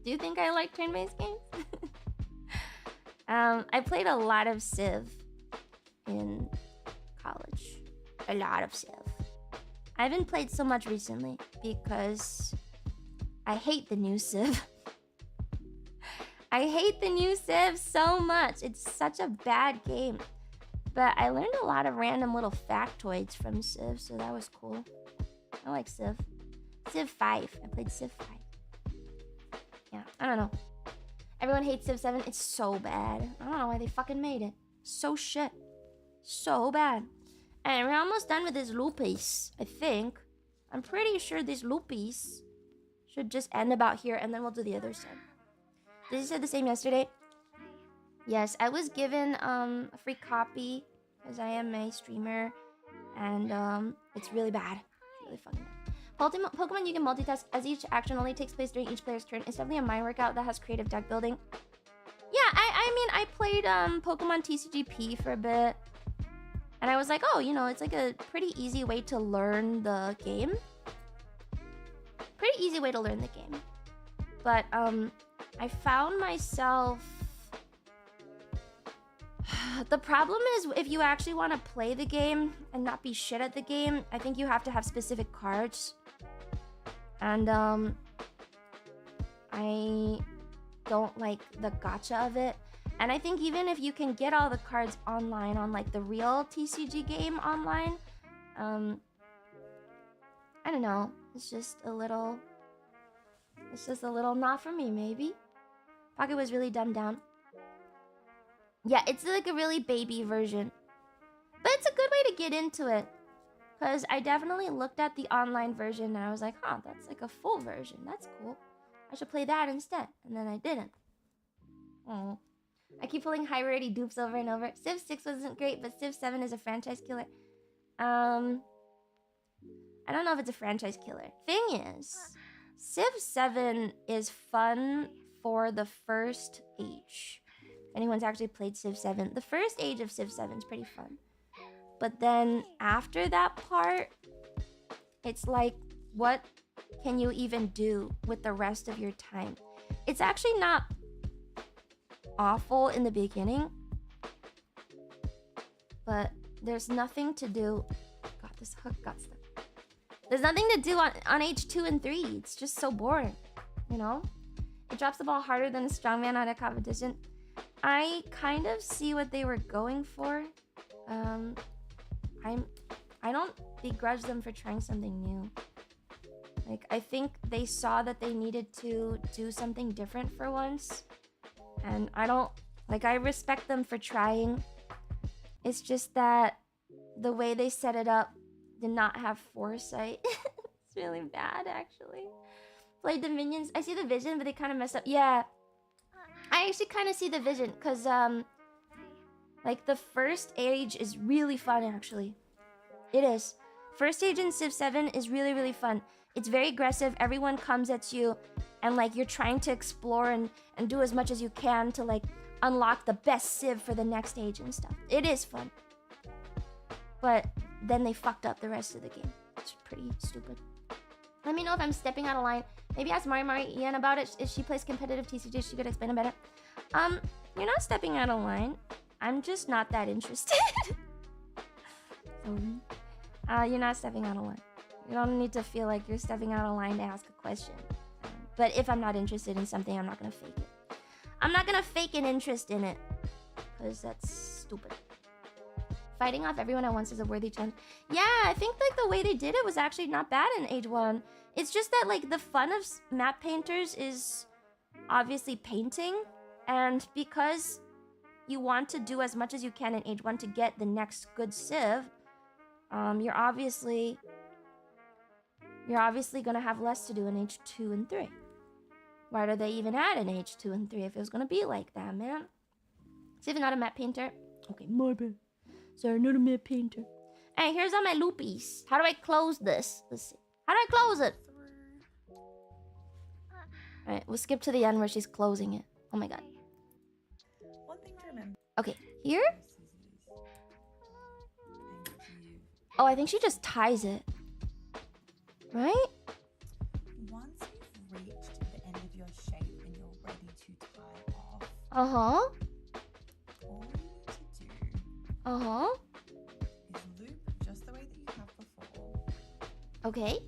S2: Do you think I like turn-based games? I played a lot of Civ in college. A lot of Civ. I haven't played so much recently because I hate the new Civ. I hate the new Civ so much. It's such a bad game. But I learned a lot of random little factoids from Civ, so that was cool. I like Civ. Civ 5. I played Civ 5. Yeah, I don't know. Everyone hates Civ 7. It's so bad. I don't know why they fucking made it. So shit. So bad. And we're almost done with this loopies, I think. I'm pretty sure this loopies should just end about here, and then we'll do the other side. Did you say the same yesterday? Yes, I was given a free copy because I am a streamer, and it's really bad. It's really fucking bad. Pokemon you can multitask as each action only takes place during each player's turn. It's definitely a mind workout that has creative deck building. Yeah, I mean, I played Pokemon TCGP for a bit. And I was like, oh, you know, it's like a pretty easy way to learn the game. Pretty easy way to learn the game. But I found myself... The problem is if you actually want to play the game and not be shit at the game, I think you have to have specific cards. And I don't like the gacha of it. And I think even if you can get all the cards online on like the real TCG game online, I don't know. It's just a little not for me, maybe. Pocket was really dumbed down. Yeah, it's like a really baby version. But it's a good way to get into it. Because I definitely looked at the online version and I was like, huh, that's like a full version. That's cool. I should play that instead. And then I didn't. Oh. I keep pulling high rarity dupes over and over. Civ 6 wasn't great, but Civ 7 is a franchise killer. I don't know if it's a franchise killer. Thing is, Civ 7 is fun for the first age. If anyone's actually played Civ 7, the first age of Civ 7 is pretty fun. But then after that part, it's like, what can you even do with the rest of your time? It's actually not awful in the beginning, but there's nothing to do. God, this hook got stuck. There's nothing to do on age 2 and 3. It's just so boring, you know? It drops the ball harder than a strongman at a competition. I kind of see what they were going for. I don't begrudge them for trying something new. Like, I think they saw that they needed to do something different for once. And I respect them for trying. It's just that the way they set it up did not have foresight. It's really bad, actually. Played the minions. I see the vision, but they kind of messed up. Yeah. I actually kind of see the vision, because, like, the first age is really fun, actually. It is. First stage in Civ 7 is really, really fun. It's very aggressive. Everyone comes at you, and like you're trying to explore and do as much as you can to like unlock the best Civ for the next stage and stuff. It is fun. But then they fucked up the rest of the game. It's pretty stupid. Let me know if I'm stepping out of line. Maybe ask Mari Ian about it. If she plays competitive TCG, she could explain it better. You're not stepping out of line. I'm just not that interested. You're not stepping out of line. You don't need to feel like you're stepping out of line to ask a question. But if I'm not interested in something, I'm not gonna fake it. I'm not gonna fake an interest in it. Because that's stupid. Fighting off everyone at once is a worthy challenge. Yeah, I think like the way they did it was actually not bad in Age 1. It's just that like the fun of map painters is obviously painting. And because you want to do as much as you can in Age 1 to get the next good civ, you're obviously gonna have less to do in Age 2 and 3. Why do they even add an Age 2 and 3 if it was gonna be like that, man? See if you're not a map painter. Okay, my bad. Sorry, not a map painter. Hey, here's all my loopies. How do I close this? Let's see. How do I close it? Alright, we'll skip to the end where she's closing it. Oh my god.
S6: One thing to remember.
S2: Okay, here? Oh, I think she just ties it. Right?
S6: Once you've reached the end of your shape and you're ready to tie off,
S2: Uh-huh.
S6: all you need to do
S2: Uh-huh.
S6: is loop just the way that you have before.
S2: Okay.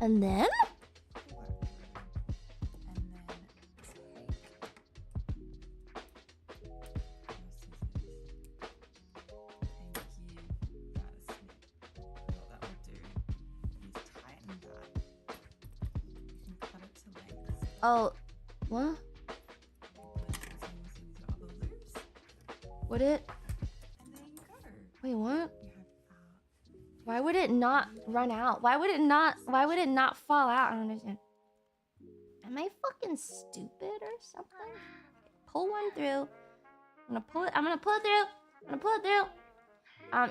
S2: And then?
S6: And then take your scissors and give that a snip. What that will do is tighten that. You can cut it to length.
S2: Oh, what? Would it?
S6: And there you go.
S2: Wait, what?
S6: You have
S2: Why would it not run out? Why would it not fall out? I don't understand. Am I fucking stupid or something? Pull one through. I'm gonna pull it through.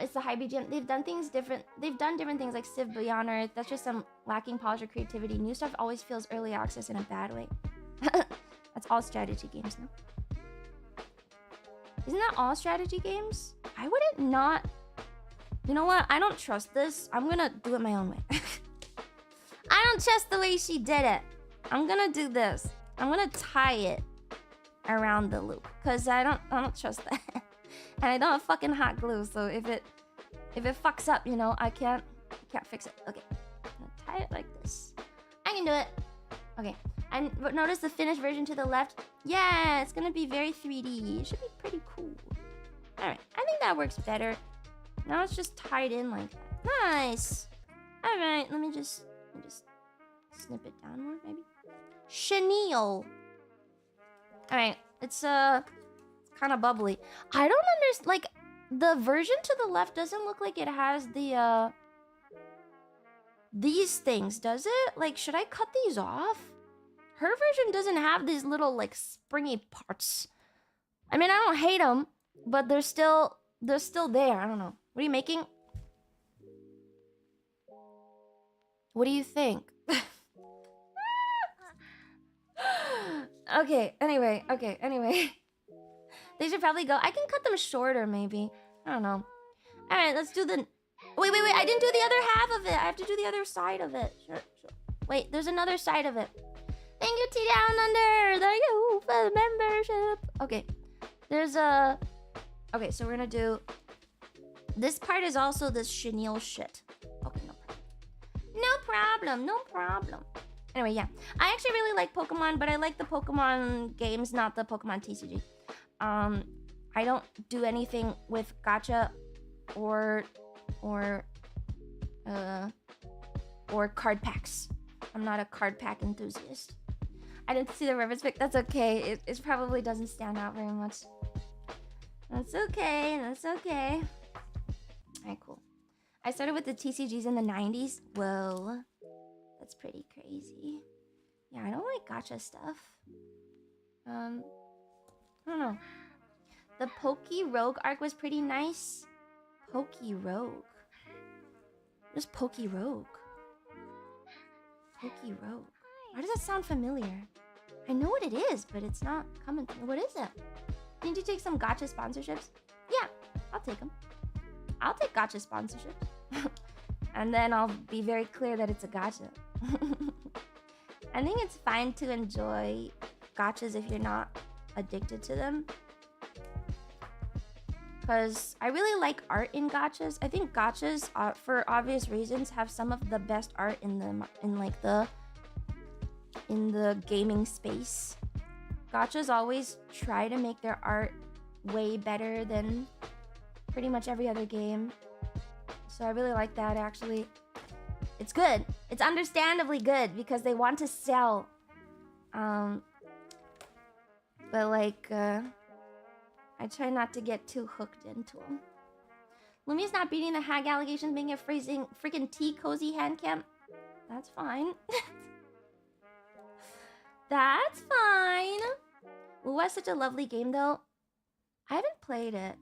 S2: It's the high BGM. They've done things different. They've done different things like Civ Beyond Earth. That's just some lacking polish or creativity. New stuff always feels early access in a bad way. That's all strategy games now. Isn't that all strategy games? Why would it not? You know what? I don't trust this. I'm gonna do it my own way. I don't trust the way she did it. I'm gonna do this. I'm gonna tie it around the loop because I don't trust that. And I don't have fucking hot glue, so if it fucks up, you know, I can't fix it. Okay, I'm gonna tie it like this. I can do it. Okay, and notice the finished version to the left. Yeah, it's gonna be very 3D. It should be pretty cool. All right, I think that works better. Now it's just tied in like that. Nice. All right, let me just snip it down more, maybe. Chenille. All right, it's kind of bubbly. I don't understand. Like the version to the left doesn't look like it has the these things, does it? Like, should I cut these off? Her version doesn't have these little like springy parts. I mean, I don't hate them, but they're still there. I don't know. What are you making? What do you think? Okay, anyway. They should probably go. I can cut them shorter, maybe. I don't know. Alright, let's do the... Wait. I didn't do the other half of it. I have to do the other side of it. Sure. Wait, there's another side of it. Thank you, T Down Under. Thank you for the membership. Okay, there's a... Okay, so we're gonna do... This part is also this chenille shit. Okay, no problem. Anyway, yeah. I actually really like Pokemon, but I like the Pokemon games, not the Pokemon TCG. I don't do anything with gacha or card packs. I'm not a card pack enthusiast. I didn't see the reference pic. That's okay. It probably doesn't stand out very much. That's okay. Alright, cool. I started with the TCGs in the 90s. Whoa. That's pretty crazy. Yeah, I don't like gacha stuff. I don't know. The Pokey Rogue arc was pretty nice. Pokey Rogue. Where's Pokey Rogue? Pokey Rogue. Why does that sound familiar? I know what it is, but it's not coming to me. What is it? Need to take some gacha sponsorships? Yeah, I'll take them. I'll take gacha sponsorships. And then I'll be very clear that it's a gacha. I think it's fine to enjoy gachas if you're not addicted to them. because I really like art in gachas. I think gachas, for obvious reasons, have some of the best art in the gaming space. Gachas always try to make their art way better than pretty much every other game. So I really like that, actually. It's good. It's understandably good because they want to sell. But like, I try not to get too hooked into them. Lumi's not beating the hag allegations, making a freaking tea cozy handcam. That's fine. That's fine. Ooh, that's such a lovely game, though. I haven't played it.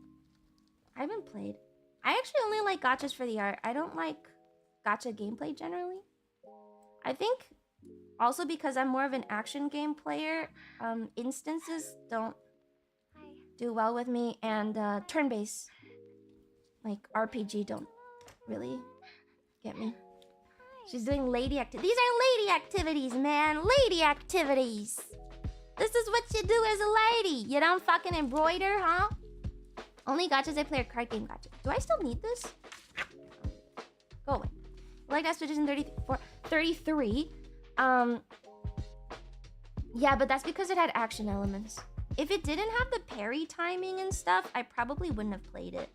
S2: I actually only like gachas for the art. I don't like gacha gameplay generally. I think also because I'm more of an action game player, instances don't do well with me, and turn-based, like RPG, don't really get me. She's doing lady activities. These are lady activities, man. Lady activities. This is what you do as a lady. You don't fucking embroider, huh? Only gachas I play are card game gachas. Do I still need this? Go away. Like Expedition 33. Yeah, but that's because it had action elements. If it didn't have the parry timing and stuff, I probably wouldn't have played it.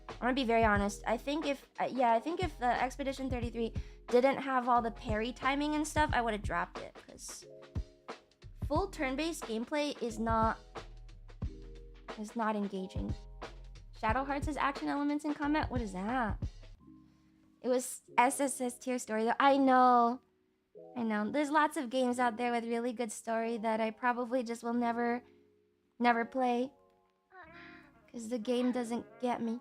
S2: I'm gonna be very honest. I think if the Expedition 33 didn't have all the parry timing and stuff, I would have dropped it, because full turn-based gameplay is not engaging. Shadow Hearts has action elements in combat. What is that? It was SSS tier story though. I know. There's lots of games out there with really good story that I probably just will never play, because the game doesn't get me.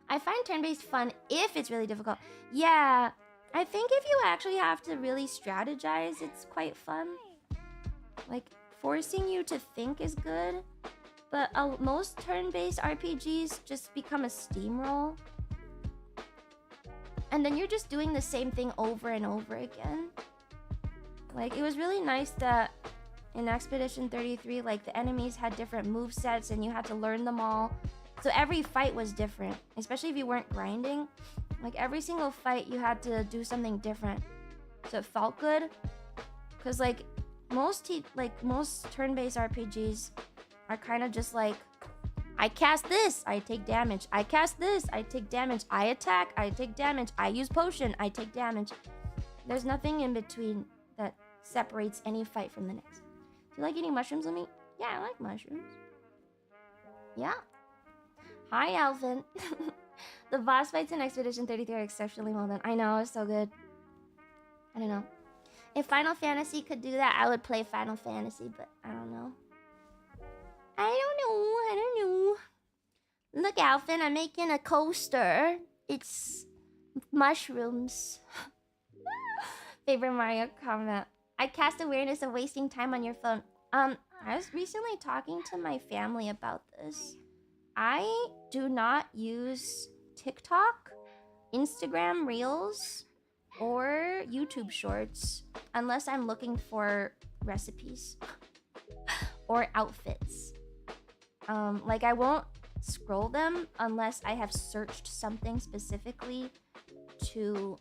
S2: I find turn-based fun if it's really difficult. Yeah, I think if you actually have to really strategize, it's quite fun. Like, forcing you to think is good, but most turn-based RPGs just become a steamroll. And then you're just doing the same thing over and over again. Like, it was really nice that in Expedition 33, like, the enemies had different movesets and you had to learn them all. So every fight was different, especially if you weren't grinding. Like, every single fight you had to do something different. So it felt good. Because, like, most turn-based RPGs are kind of just like, I cast this, I take damage. I cast this, I take damage. I attack, I take damage. I use potion, I take damage. There's nothing in between that separates any fight from the next. Do you like eating mushrooms, Lumi? Yeah, I like mushrooms. Yeah. Hi, Alvin. The boss fights in Expedition 33 are exceptionally well done. I know, it's so good. I don't know. If Final Fantasy could do that, I would play Final Fantasy, but I don't know. I don't know. Look, Alvin, I'm making a coaster. It's mushrooms. Favorite Mario comment. I cast awareness of wasting time on your phone. I was recently talking to my family about this. I do not use TikTok, Instagram Reels, or YouTube Shorts unless I'm looking for recipes or outfits. Like, I won't scroll them unless I have searched something specifically to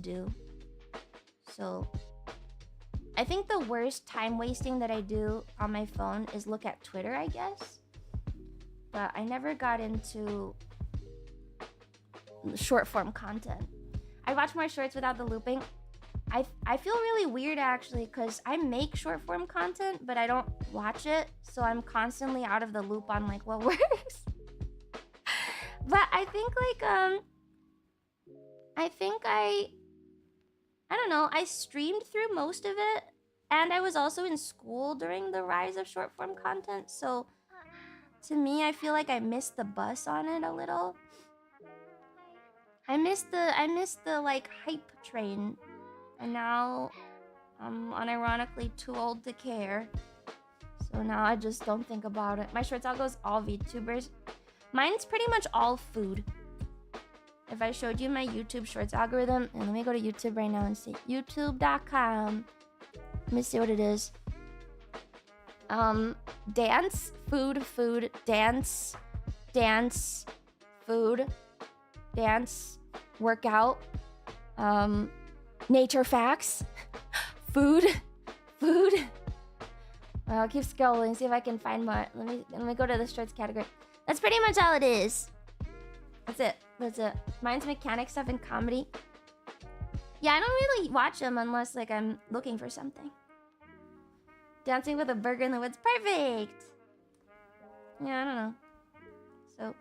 S2: do. So I think the worst time wasting that I do on my phone is look at Twitter, I guess. But I never got into short form content. I watch more shorts without the looping. I feel really weird, actually, because I make short form content, but I don't watch it, so I'm constantly out of the loop on like what works. But I think I don't know, I streamed through most of it, and I was also in school during the rise of short form content, so to me, I feel like I missed the bus on it a little. I missed the like hype train, and now I'm unironically too old to care. So now I just don't think about it. My shorts algo's all VTubers. Mine's pretty much all food. If I showed you my YouTube shorts algorithm, and let me go to YouTube right now and see. YouTube.com. Let me see what it is. Dance, food, food, dance, dance, food, dance, workout, nature facts, food, food. I'll keep scrolling, see if I can find more. Let me go to the shorts category. That's pretty much all it is. That's it. That's it. Mine's mechanic stuff and comedy. Yeah, I don't really watch them unless like I'm looking for something. Dancing with a burger in the woods. Perfect! Yeah, I don't know. So,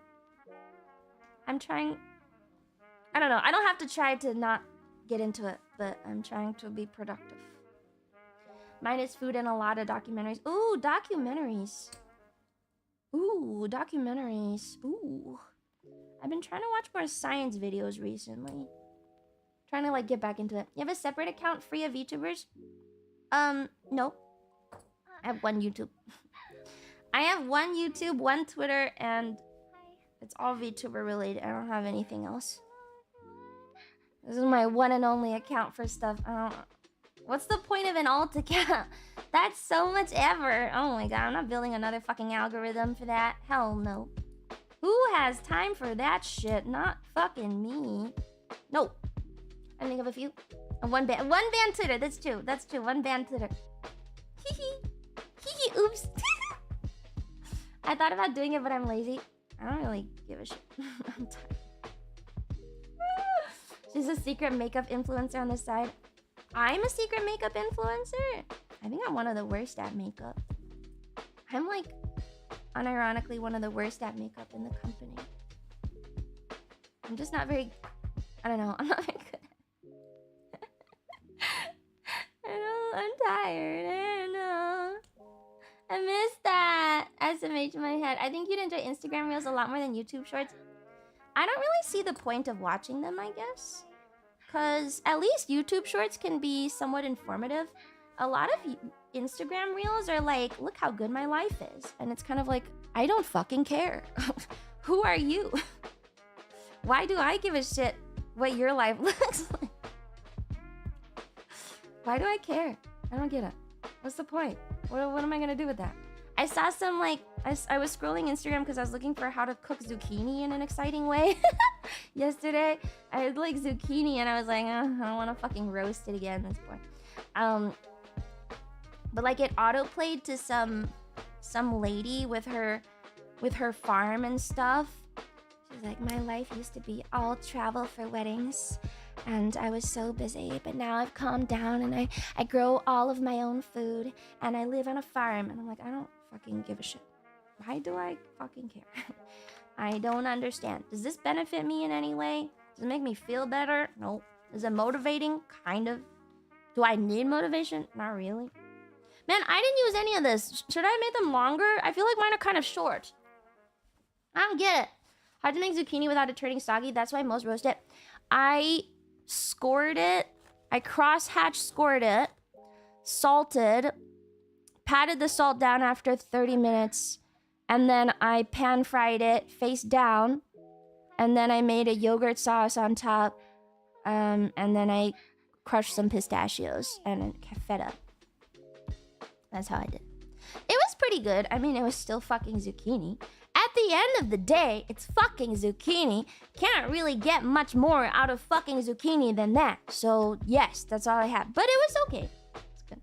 S2: I'm trying... I don't know. I don't have to try to not get into it, but I'm trying to be productive. Mine is food and a lot of documentaries. Ooh, documentaries. Ooh, documentaries. Ooh. I've been trying to watch more science videos recently. Trying to like get back into it. You have a separate account free of VTubers? Nope. I have one YouTube. I have one YouTube, one Twitter, and it's all VTuber related. I don't have anything else. This is my one and only account for stuff. What's the point of an alt account? That's so much ever. Oh my god, I'm not building another fucking algorithm for that. Hell no. Who has time for that shit? Not fucking me. No. I think of a few. One band Twitter. That's two. That's two. One band Twitter. Hee hee. Hee hee. Oops. I thought about doing it, but I'm lazy. I don't really give a shit. I'm tired. She's a secret makeup influencer on the side. I'm a secret makeup influencer? I think I'm one of the worst at makeup. I'm like, unironically, one of the worst at makeup in the company. I'm just not very... I don't know. I'm not very good at it. I know. I'm tired. I don't know. I missed that. SMH in my head. I think you'd enjoy Instagram Reels a lot more than YouTube Shorts. I don't really see the point of watching them, I guess. Because at least YouTube Shorts can be somewhat informative. A lot of Instagram Reels are like, look how good my life is. And it's kind of like, I don't fucking care. Who are you? Why do I give a shit what your life looks like? Why do I care? I don't get it. What's the point? What am I gonna do with that? I saw some like, I was scrolling Instagram because I was looking for how to cook zucchini in an exciting way. Yesterday, I had like zucchini and I was like, I don't want to fucking roast it again. That's boring. But like it auto-played to some lady with her farm and stuff. She's like, my life used to be all travel for weddings. And I was so busy, but now I've calmed down and I grow all of my own food and I live on a farm. And I'm like, I don't fucking give a shit. Why do I fucking care? I don't understand. Does this benefit me in any way? Does it make me feel better? Nope. Is it motivating? Kind of. Do I need motivation? Not really. Man, I didn't use any of this. Should I have made them longer? I feel like mine are kind of short. I don't get it. Hard to make zucchini without it turning soggy. That's why most roast it. I scored it. I cross-hatch scored it. Salted. Patted the salt down after 30 minutes. And then I pan-fried it face down. And then I made a yogurt sauce on top. And then I crushed some pistachios and feta. That's how I did. It was pretty good. I mean, it was still fucking zucchini. At the end of the day, it's fucking zucchini. Can't really get much more out of fucking zucchini than that. So, yes, that's all I had. But it was okay. It's good.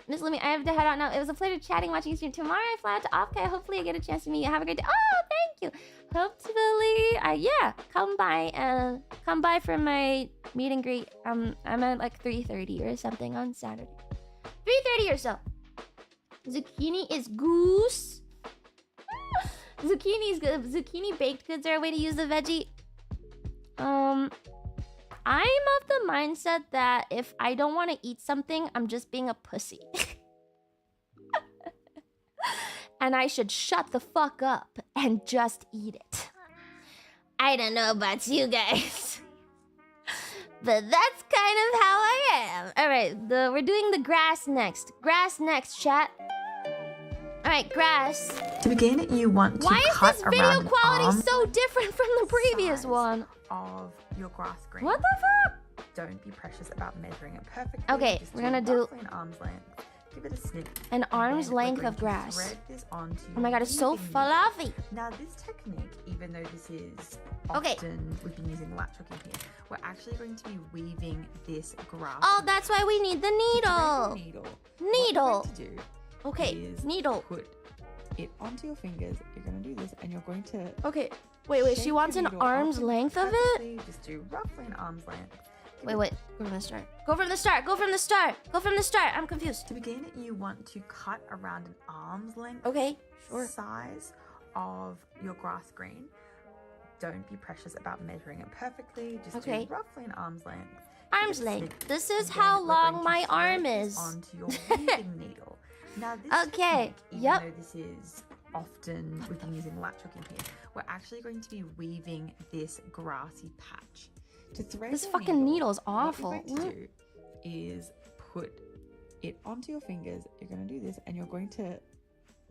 S2: Miss Lumi, I have to head out now. It was a pleasure chatting, watching you stream. Tomorrow I fly out to Offkai. Hopefully I get a chance to meet you. Have a great day. Oh, thank you. Hopefully, yeah, come by for my meet and greet. I'm at like 3:30 or something on Saturday. 3:30 or so. Zucchini is goose. Zucchini is good. Zucchini baked goods are a way to use the veggie. I'm of the mindset that if I don't want to eat something, I'm just being a pussy. And I should shut the fuck up and just eat it. I don't know about you guys. But that's kind of how I am. Alright, we're doing the grass next. Grass next, chat. Alright, grass.
S6: To begin, you want to cut
S2: is this video
S6: around
S2: quality so different from the previous one?
S6: Of your grass green.
S2: What the fuck?
S6: Don't be precious about measuring it perfectly.
S2: Okay,
S6: Just
S2: we're gonna do
S6: roughly an arm's length. give it a snip.
S2: An
S6: and
S2: arm's
S6: then we're
S2: length
S6: going
S2: of
S6: to
S2: grass.
S6: thread this onto
S2: Oh my
S6: your
S2: god, it's so
S6: weaving needle.
S2: fluffy.
S6: Now this technique, even though this is
S2: Okay.
S6: often we've been using latching here, we're actually going to be weaving this grass.
S2: Oh, that's why we need the needle.
S6: Needle.
S2: Needle.
S6: What you're going to do
S2: Okay,
S6: is
S2: needle.
S6: put it onto your fingers. You're going to do this, and you're going to.
S2: Okay, wait.
S6: shake
S2: She wants
S6: your
S2: an
S6: needle
S2: arm's
S6: up and
S2: length of it?
S6: perfectly, Just do roughly an arm's length. Give
S2: Wait.
S6: it-
S2: Go from the start. Go from the start. Go from the start. Go from the start. I'm confused.
S6: To begin, you want to cut around an arm's length
S2: Okay, sure.
S6: size of your grass green. Don't be precious about measuring it perfectly. Just
S2: Okay.
S6: do roughly an arm's length.
S2: Arm's
S6: Give it a
S2: length.
S6: snip,
S2: This is
S6: and then
S2: how
S6: we're
S2: long
S6: going to
S2: my
S6: thread
S2: arm
S6: this
S2: is.
S6: onto your weaving needle. Now this
S2: Okay,
S6: technique, even
S2: yep.
S6: though this is often we've been using latch hooking here, we're actually going to be weaving this grassy patch. To thread
S2: This
S6: your
S2: fucking needle's awful.
S6: What you're going to do is put it onto your fingers. You're going to do this, and you're going to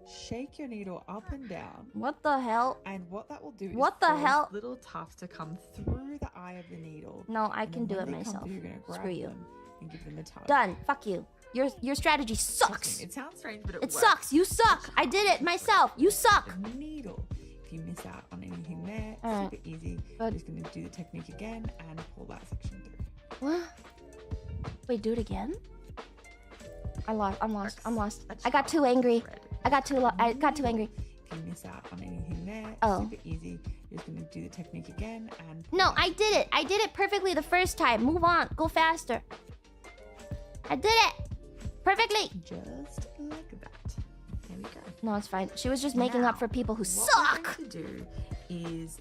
S6: shake your needle up and down.
S2: What the hell?
S6: And what that will do is
S2: What the
S6: cause
S2: hell?
S6: little tufts to come through the eye of the needle.
S2: No, I
S6: And
S2: can
S6: then
S2: do it
S6: when they come
S2: myself.
S6: through, you're gonna grab
S2: Screw you.
S6: them and give them a tug.
S2: Done. Fuck you. Your strategy
S6: Trust
S2: sucks.
S6: me, it sounds strange, but it
S2: It
S6: works.
S2: sucks. You suck. I did it myself. You suck.
S6: The needle. If you miss out on anything there,
S2: Alright.
S6: super easy.
S2: Good.
S6: Just gonna do the technique again and pull that section through.
S2: What? Wait, do it again? I'm lost.
S6: That's
S2: I got too angry.
S6: thread.
S2: I got too angry.
S6: If you miss out on anything there,
S2: Oh.
S6: super easy. You're just gonna do the technique again and
S2: No, I did it. I did it perfectly the first time. Move on. Go faster. I did it. Perfectly.
S6: just like that. There we go.
S2: No, it's fine. She was just making up
S6: Now,
S2: for people who
S6: what
S2: suck.
S6: we're going to do is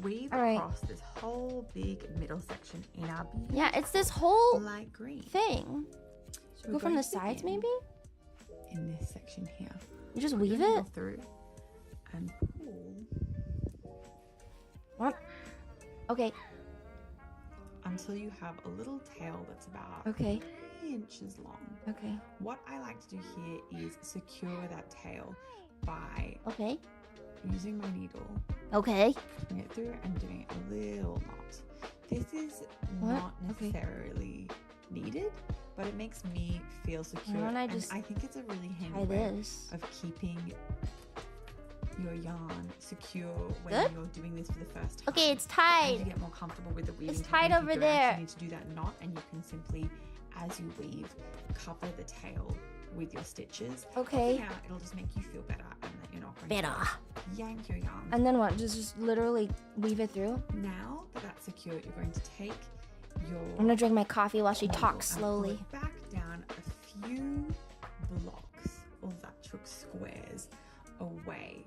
S6: weave
S2: All right.
S6: across this whole big middle section in our beautiful
S2: Yeah, it's this whole
S6: light green.
S2: thing.
S6: So
S2: Go
S6: we're
S2: from
S6: going
S2: the
S6: to
S2: sides,
S6: begin
S2: maybe?
S6: in this section here.
S2: You just
S6: Put your
S2: weave
S6: needle
S2: it?
S6: through and pull
S2: What? Okay.
S6: until you have a little tail that's about
S2: Okay.
S6: 3 inches long.
S2: Okay.
S6: What I like to do here is secure that tail by
S2: Okay.
S6: using my needle,
S2: Okay.
S6: putting it through and doing a little knot. This is
S2: What?
S6: not
S2: Okay.
S6: necessarily needed, but it makes me feel secure.
S2: don't I
S6: and
S2: just
S6: I think it's a really handy
S2: Try
S6: way
S2: this.
S6: of keeping your yarn secure when
S2: Good?
S6: you're doing this for the first time.
S2: Okay, it's
S6: As you
S2: tied.
S6: get more comfortable with the weaving
S2: It's tied
S6: technique,
S2: over
S6: you don't
S2: there.
S6: actually need to do that knot, and you can simply, as you weave, cover the tail with your stitches.
S2: Okay.
S6: Now it'll just make you feel better, and that you're not going
S2: Better.
S6: to yank your yarn.
S2: And then what? Just literally weave it through?
S6: Now that that's secure, you're going to take your
S2: I'm gonna drink my coffee while she
S6: needle
S2: talks
S6: and pull
S2: slowly.
S6: it back down a few blocks or Latchhook squares away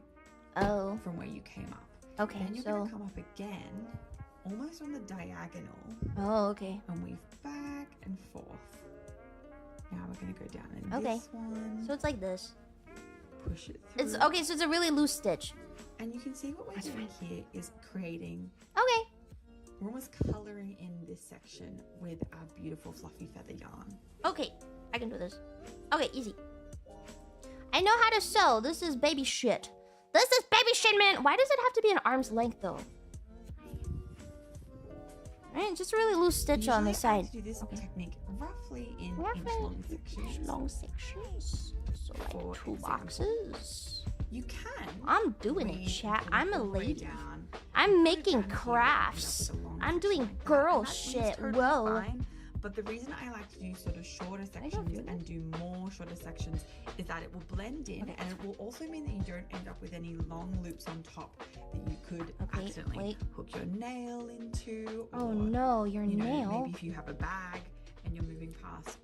S2: Oh.
S6: from where you came up.
S2: Okay,
S6: Then you're
S2: so.
S6: going to come up again, almost on the diagonal,
S2: Oh, okay.
S6: and weave back and forth. Now we're going to go down in
S2: Okay.
S6: this one,
S2: So it's like this.
S6: push it through.
S2: It's okay, so it's a really loose stitch.
S6: And you can see what we're
S2: That's
S6: doing here is creating,
S2: Okay.
S6: we're almost coloring in this section with our beautiful fluffy feather yarn.
S2: Okay. I can do this. Okay, easy. I know how to sew. This is baby shit. This is baby shit, man. Why does it have to be an arm's length, though? Right, just a really loose stitch on the
S6: Usually I
S2: side.
S6: do this
S2: Okay.
S6: technique roughly in
S2: Roughly
S6: inch-long sections.
S2: Long sections. So like
S6: For
S2: 2
S6: example.
S2: boxes.
S6: You can.
S2: I'm doing it,
S6: weave
S2: chat.
S6: and
S2: I'm a
S6: pull all the way
S2: lady.
S6: down.
S2: I'm
S6: Put it
S2: making
S6: down here and end up
S2: crafts.
S6: with a long
S2: I'm
S6: section
S2: doing
S6: like that,
S2: girl
S6: and that one's
S2: shit.
S6: totally
S2: Whoa.
S6: fine. But the reason I like to do sort of shorter sections
S2: feel
S6: and do more shorter sections is that it will blend in,
S2: Okay.
S6: and it will also mean that you don't end up with any long loops on top that you could
S2: Okay,
S6: accidentally
S2: wait.
S6: hook your nail into.
S2: Oh
S6: or,
S2: no, your
S6: you know,
S2: nail.
S6: maybe if you have a bag and you're moving past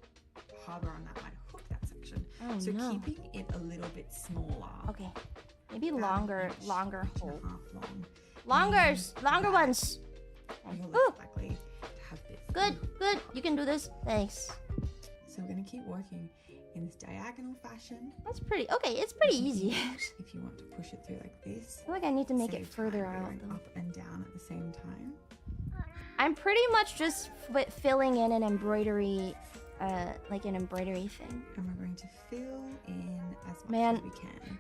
S6: harder on that might hook that section.
S2: Oh
S6: So
S2: no.
S6: keeping it a little bit smaller.
S2: Okay. Maybe
S6: about
S2: longer,
S6: an inch,
S2: longer
S6: inch and
S2: hole.
S6: a half long.
S2: Longer
S6: that
S2: ones.
S6: You're
S2: Ooh.
S6: less likely to have this.
S2: Good, good. You can do this. Thanks.
S6: So we're going to keep working in this diagonal fashion.
S2: That's pretty. Okay, it's pretty
S6: You can
S2: easy.
S6: use, if you want to push it through like this.
S2: I feel like I need to make
S6: save
S2: it further
S6: time
S2: out.
S6: going
S2: Though.
S6: up and down at the same time.
S2: I'm pretty much just filling in an embroidery, like an embroidery thing.
S6: And we're going to fill in as much
S2: Man.
S6: as we can.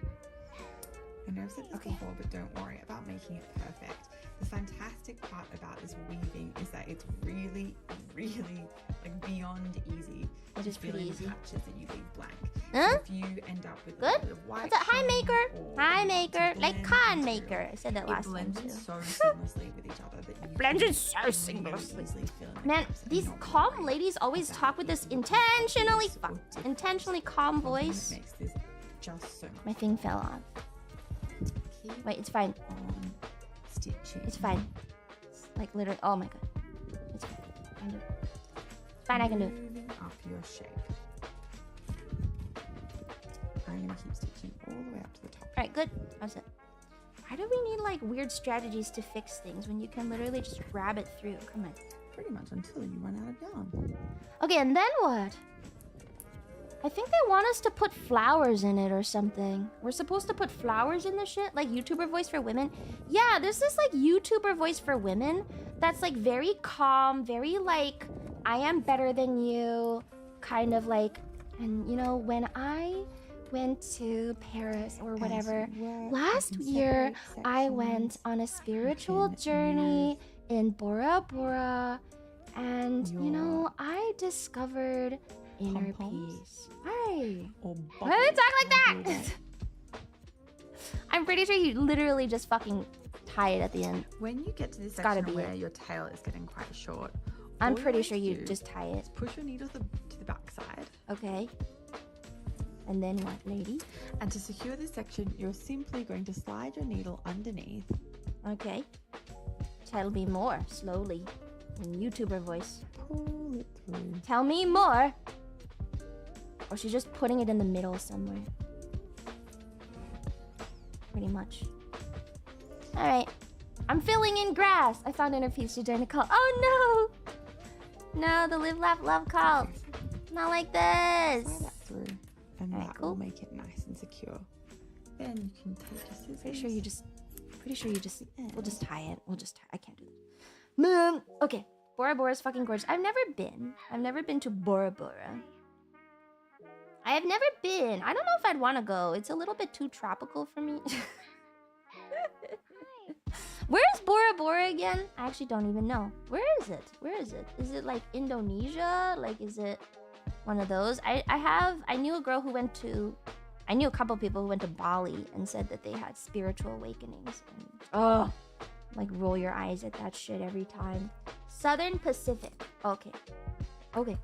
S6: I know I've said this
S2: Okay.
S6: before, but don't worry about making it perfect. The fantastic part about this weaving is that it's really, really like beyond easy.
S2: It is pretty easy.
S6: Patches that you leave blank.
S2: Huh?
S6: So if you end up with
S2: Good?
S6: a bit of white
S2: What's up? Hi,
S6: showing
S2: Maker.
S6: or
S2: Hi,
S6: you want to
S2: Maker. Like
S6: blend
S2: Con
S6: material,
S2: Maker. I said that
S6: it
S2: last time
S6: blends
S2: too.
S6: so seamlessly with each other that you
S2: Blends
S6: can
S2: it so
S6: really
S2: seamlessly.
S6: easily fill in the
S2: Man,
S6: gaps and
S2: these
S6: not
S2: calm
S6: worry
S2: ladies always
S6: about
S2: talk with this
S6: using
S2: intentionally
S6: patches or different
S2: intentionally calm
S6: something that
S2: voice.
S6: makes this just so
S2: My
S6: much
S2: thing fell off.
S6: Keep
S2: Wait, it's fine.
S6: on stitching.
S2: It's fine. It's like literally. Oh my god. It's fine. I can do it. It's fine. I can do it.
S6: Moving up your shape. I'm gonna keep stitching all the way up to the top.
S2: All right, good. That's it. Why do we need like weird strategies to fix things when you can literally just grab it through? Come on.
S6: Pretty much until you run out of yarn.
S2: Okay, and then what? I think they want us to put flowers in it or something. We're supposed to put flowers in the shit? Like YouTuber voice for women? Yeah, there's this like YouTuber voice for women that's like very calm, very like, I am better than you, kind of like, and you know, when I went to Paris or whatever, last year I went on a spiritual journey in Bora Bora, and you know, I discovered inner
S6: Pom-poms?
S2: peace. Hey,
S6: Or
S2: why do they talk like that? I'm pretty sure you literally just fucking tie it at the end.
S6: When you get to this
S2: gotta
S6: section
S2: be
S6: where
S2: it.
S6: your tail is getting quite short,
S2: I'm
S6: all
S2: pretty
S6: you
S2: sure
S6: have to
S2: you
S6: do
S2: just tie it.
S6: is push your needle to the back side.
S2: Okay. And then what, lady?
S6: And to secure this section, you're simply going to slide your needle underneath.
S2: Okay. Tell me more, slowly. In YouTuber voice.
S6: Pull it through.
S2: Tell me more! Or she's just putting it in the middle somewhere. Pretty much. Alright. I'm filling in grass! I found inner peace, you're doing a call. Oh no! No, the live, laugh, love call. Not like this!
S6: Slide that through, and
S2: Alright,
S6: that
S2: cool.
S6: will make it nice and secure. Then you can take your scissors.
S2: Pretty sure you just, we'll just tie it. We'll just tie, I can't do this. Man, okay. Bora Bora is fucking gorgeous. I've never been to Bora Bora. I have never been. I don't know if I'd want to go. It's a little bit too tropical for me. Where is Bora Bora again? I actually don't even know. Where is it? Where is it? Is it like Indonesia? Like, is it one of those? I knew a girl who went to, I knew a couple people who went to Bali and said that they had spiritual awakenings. And, oh, like roll your eyes at that shit every time. Southern Pacific. Okay. Okay.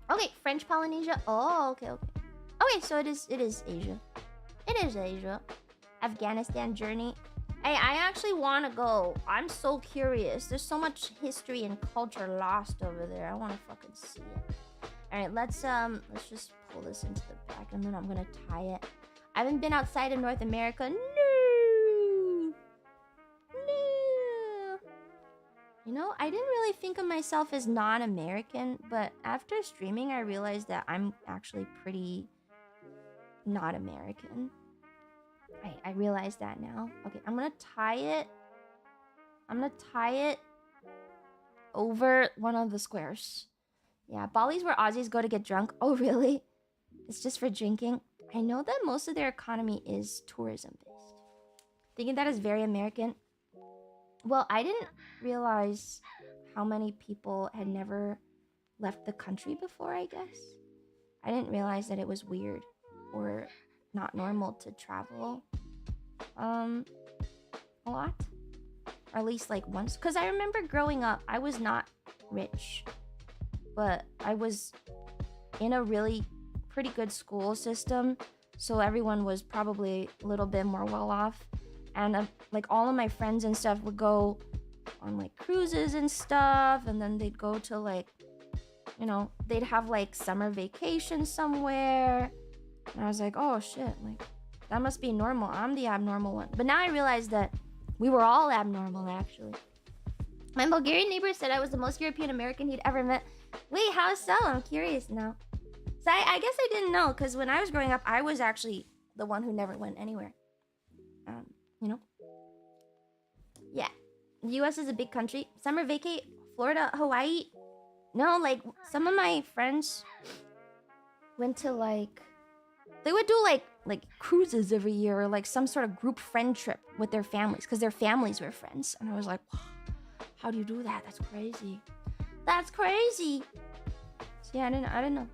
S2: Okay, French Polynesia. Oh, okay, okay. Okay, so it is Asia. It is Asia. Afghanistan journey. Hey, I actually want to go. I'm so curious. There's so much history and culture lost over there. I want to fucking see it. All right, let's just pull this into the back and then I'm going to tie it. I haven't been outside of North America. No. No. You know, I didn't really think of myself as non-American, but after streaming, I realized that I'm actually pretty not American. I realize that now. Okay, I'm gonna tie it. I'm gonna tie it over one of the squares. Yeah, Bali's where Aussies go to get drunk. Oh, really? It's just for drinking? I know that most of their economy is tourism-based. Thinking that is very American. Well, I didn't realize how many people had never left the country before, I guess. I didn't realize that it was weird or not normal to travel a lot, or at least like once, because I remember growing up I was not rich, but I was in a really pretty good school system, so everyone was probably a little bit more well off, and like all of my friends and stuff would go on like cruises and stuff, and then they'd go to like, you know, they'd have like summer vacation somewhere. And I was like, oh shit, like, that must be normal. I'm the abnormal one. But now I realize that we were all abnormal, actually. My Bulgarian neighbor said I was the most European American he'd ever met. Wait, how so? I'm curious now. So I guess I didn't know, because when I was growing up, I was actually the one who never went anywhere. You know? Yeah. The US is a big country. Summer vacay, Florida, Hawaii. No, like, some of my friends went to like... They would do like cruises every year or like some sort of group friend trip with their families because their families were friends. And I was like, wow, how do you do that? That's crazy. That's crazy. So yeah, I didn't know.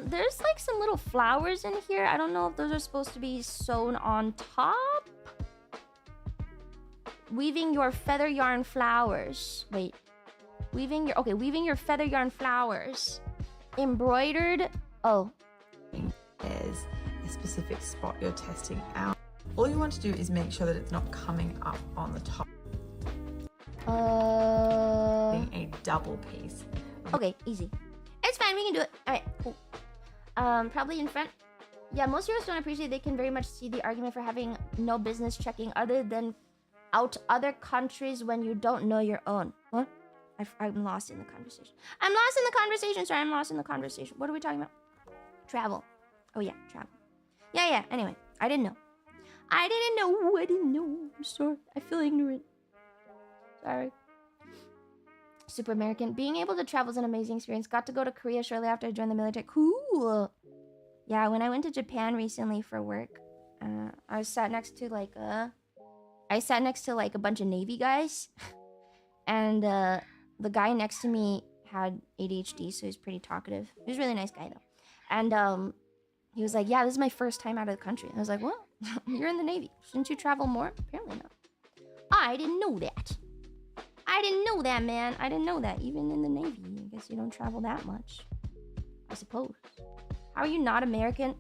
S2: There's like some little flowers in here. I don't know if those are supposed to be sewn on top. Weaving your feather yarn flowers. Wait. Weaving your feather yarn flowers. Embroidered. Oh.
S6: There's a specific spot you're testing out. All you want to do is make sure that it's not coming up on the top. Being a double piece.
S2: Okay, easy. It's fine, we can do it. Alright, cool. Probably in front. Yeah, most heroes don't appreciate they can very much see the argument for having no business checking other than out other countries when you don't know your own. What? I'm lost in the conversation. I'm lost in the conversation. Sorry, I'm lost in the conversation. What are we talking about? Travel. Oh yeah, travel. Yeah. Anyway, I didn't know. I didn't know. I'm sorry. I feel ignorant. Sorry. Super American. Being able to travel is an amazing experience. Got to go to Korea shortly after I joined the military. Cool. Yeah, when I went to Japan recently for work, I sat next to like a bunch of Navy guys, and the guy next to me had ADHD, so he's pretty talkative. He was a really nice guy though, and he was like, "Yeah, this is my first time out of the country." And I was like, "Well, you're in the Navy. Shouldn't you travel more?" Apparently not. I didn't know that. I didn't know that, man. I didn't know that. Even in the Navy, I guess you don't travel that much. I suppose. How are you not American?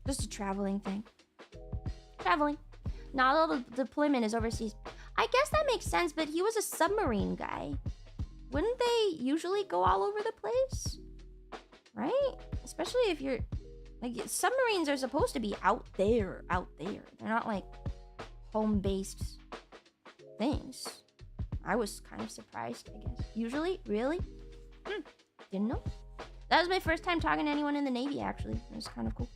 S2: Just a traveling thing. Traveling. Not all the deployment is overseas. I guess that makes sense, but he was a submarine guy. Wouldn't they usually go all over the place? Right? Especially if you're... like, submarines are supposed to be out there. They're not like home-based things. I was kind of surprised, I guess. Usually? Really? Didn't know. That was my first time talking to anyone in the Navy, actually. It was kind of cool.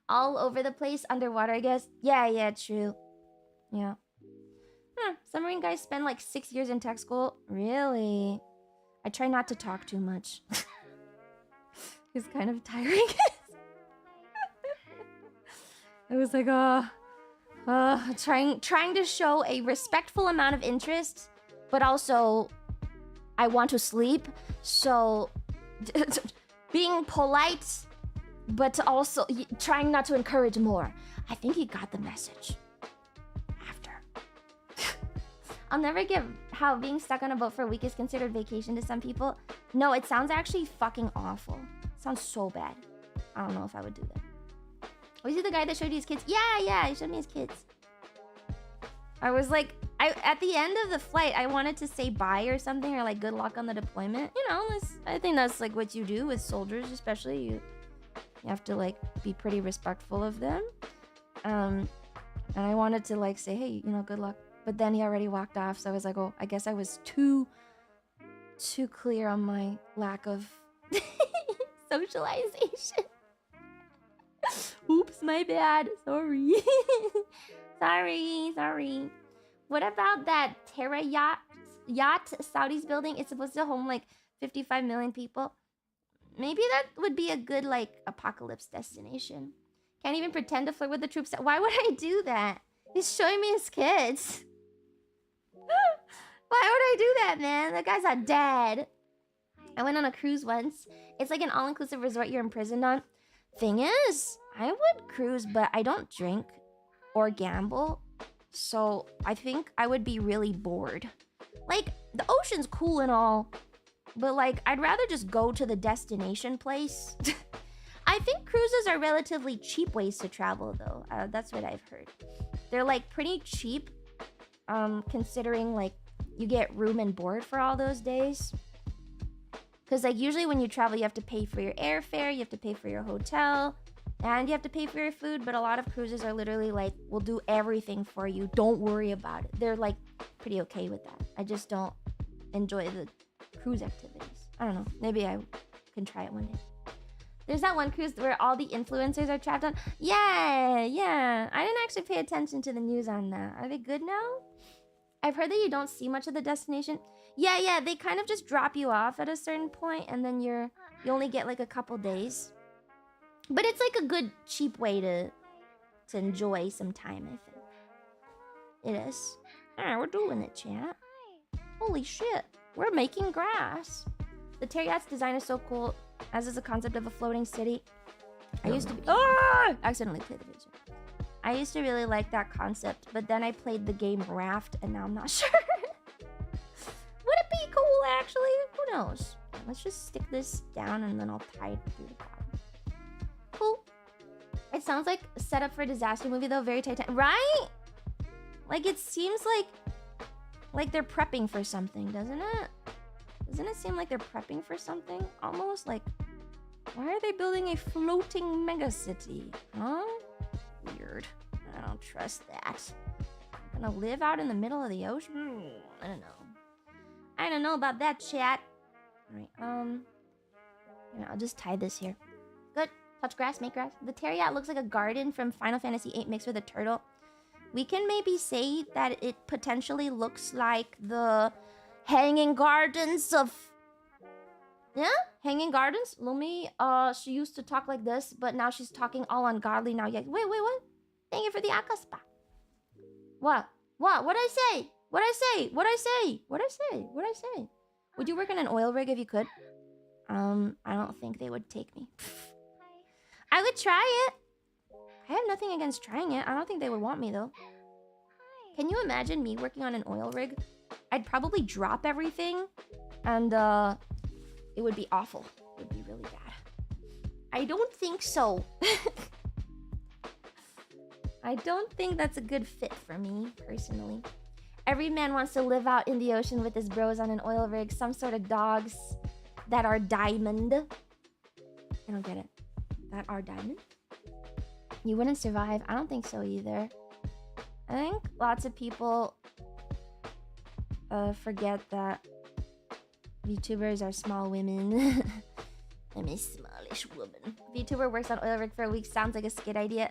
S2: All over the place, underwater, I guess. Yeah, true. Yeah. Submarine guys spend like 6 years in tech school. Really? I try not to talk too much. It's kind of tiring. I was like, trying to show a respectful amount of interest, but also I want to sleep, so being polite, but also trying not to encourage more. I think he got the message. After. I'll never get how being stuck on a boat for a week is considered vacation to some people. No, it sounds actually fucking awful. It sounds so bad. I don't know if I would do that. Was he the guy that showed you his kids? Yeah, he showed me his kids. I was like, at the end of the flight, I wanted to say bye or something, or like good luck on the deployment. You know, I think that's like what you do with soldiers, especially. You have to like be pretty respectful of them. And I wanted to like say, hey, you know, good luck. But then he already walked off, so I was like, oh, I guess I was too clear on my lack of socialization. Oops, my bad. Sorry. Sorry. What about that Terra yacht Saudi's building? It's supposed to home like 55 million people. Maybe that would be a good like apocalypse destination. Can't even pretend to flirt with the troops. Why would I do that? He's showing me his kids. Why would I do that, man? That guy's a dad. I went on a cruise once. It's like an all-inclusive resort you're imprisoned on. Thing is, I would cruise, but I don't drink or gamble. So I think I would be really bored. Like, the ocean's cool and all, but like, I'd rather just go to the destination place. I think cruises are relatively cheap ways to travel, though. That's what I've heard. They're like pretty cheap, considering like you get room and board for all those days. Because like usually when you travel, you have to pay for your airfare, you have to pay for your hotel, and you have to pay for your food. But a lot of cruises are literally like, we'll do everything for you. Don't worry about it. They're like pretty okay with that. I just don't enjoy the cruise activities. I don't know. Maybe I can try it one day. There's that one cruise where all the influencers are trapped on. Yeah. I didn't actually pay attention to the news on that. Are they good now? I've heard that you don't see much of the destination. Yeah, they kind of just drop you off at a certain point, and then you're You only get like a couple days. But it's like a good, cheap way to enjoy some time, I think. It is. Alright, we're doing it, chat. Holy shit. We're making grass. The Terriat's design is so cool, as is the concept of a floating city. I used to be... Oh! Accidentally played the video. I used to really like that concept, but then I played the game Raft, and now I'm not sure. Would it be cool, actually? Who knows? Let's just stick this down, and then I'll tie it through the bottom. Cool. It sounds like a setup for a disaster movie, though. Very Titanic. Right? Like, it seems like they're prepping for something, doesn't it? Doesn't it seem like they're prepping for something? Almost like... Why are they building a floating megacity? Huh? Weird. I don't trust that. I'm gonna live out in the middle of the ocean? I don't know. I don't know about that, chat. Alright, yeah, I'll just tie this here. Good. Touch grass, make grass. The Terriat looks like a garden from Final Fantasy VIII mixed with a turtle. We can maybe say that it potentially looks like the Hanging Gardens of... Yeah? Hanging Gardens? Lumi, she used to talk like this, but now she's talking all ungodly now. Yeah. Wait, what? Thank you for the akaspa. What? What'd I say? What'd I say? Would you work in an oil rig if you could? I don't think they would take me. I would try it. I have nothing against trying it. I don't think they would want me, though. Can you imagine me working on an oil rig? I'd probably drop everything, and, it would be awful. It would be really bad. I don't think so. I don't think that's a good fit for me, personally. Every man wants to live out in the ocean with his bros on an oil rig. Some sort of dogs that are diamond. I don't get it. That are diamond? You wouldn't survive? I don't think so either. I think lots of people forget that VTubers are small women. I'm a smallish woman. VTuber works on oil rig for a week. Sounds like a skit idea.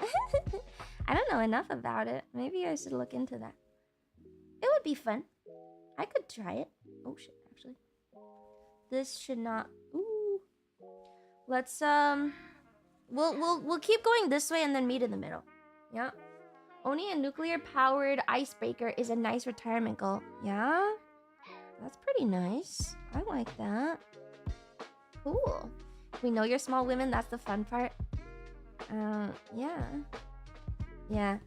S2: I don't know enough about it. Maybe I should look into that. It would be fun. I could try it. Oh shit, actually. This should not... Ooh. Let's, We'll keep going this way and then meet in the middle. Yeah. Owning a nuclear-powered icebreaker is a nice retirement goal. Yeah? That's pretty nice. I like that. Cool. We know you're small women. That's the fun part. Yeah. Yeah.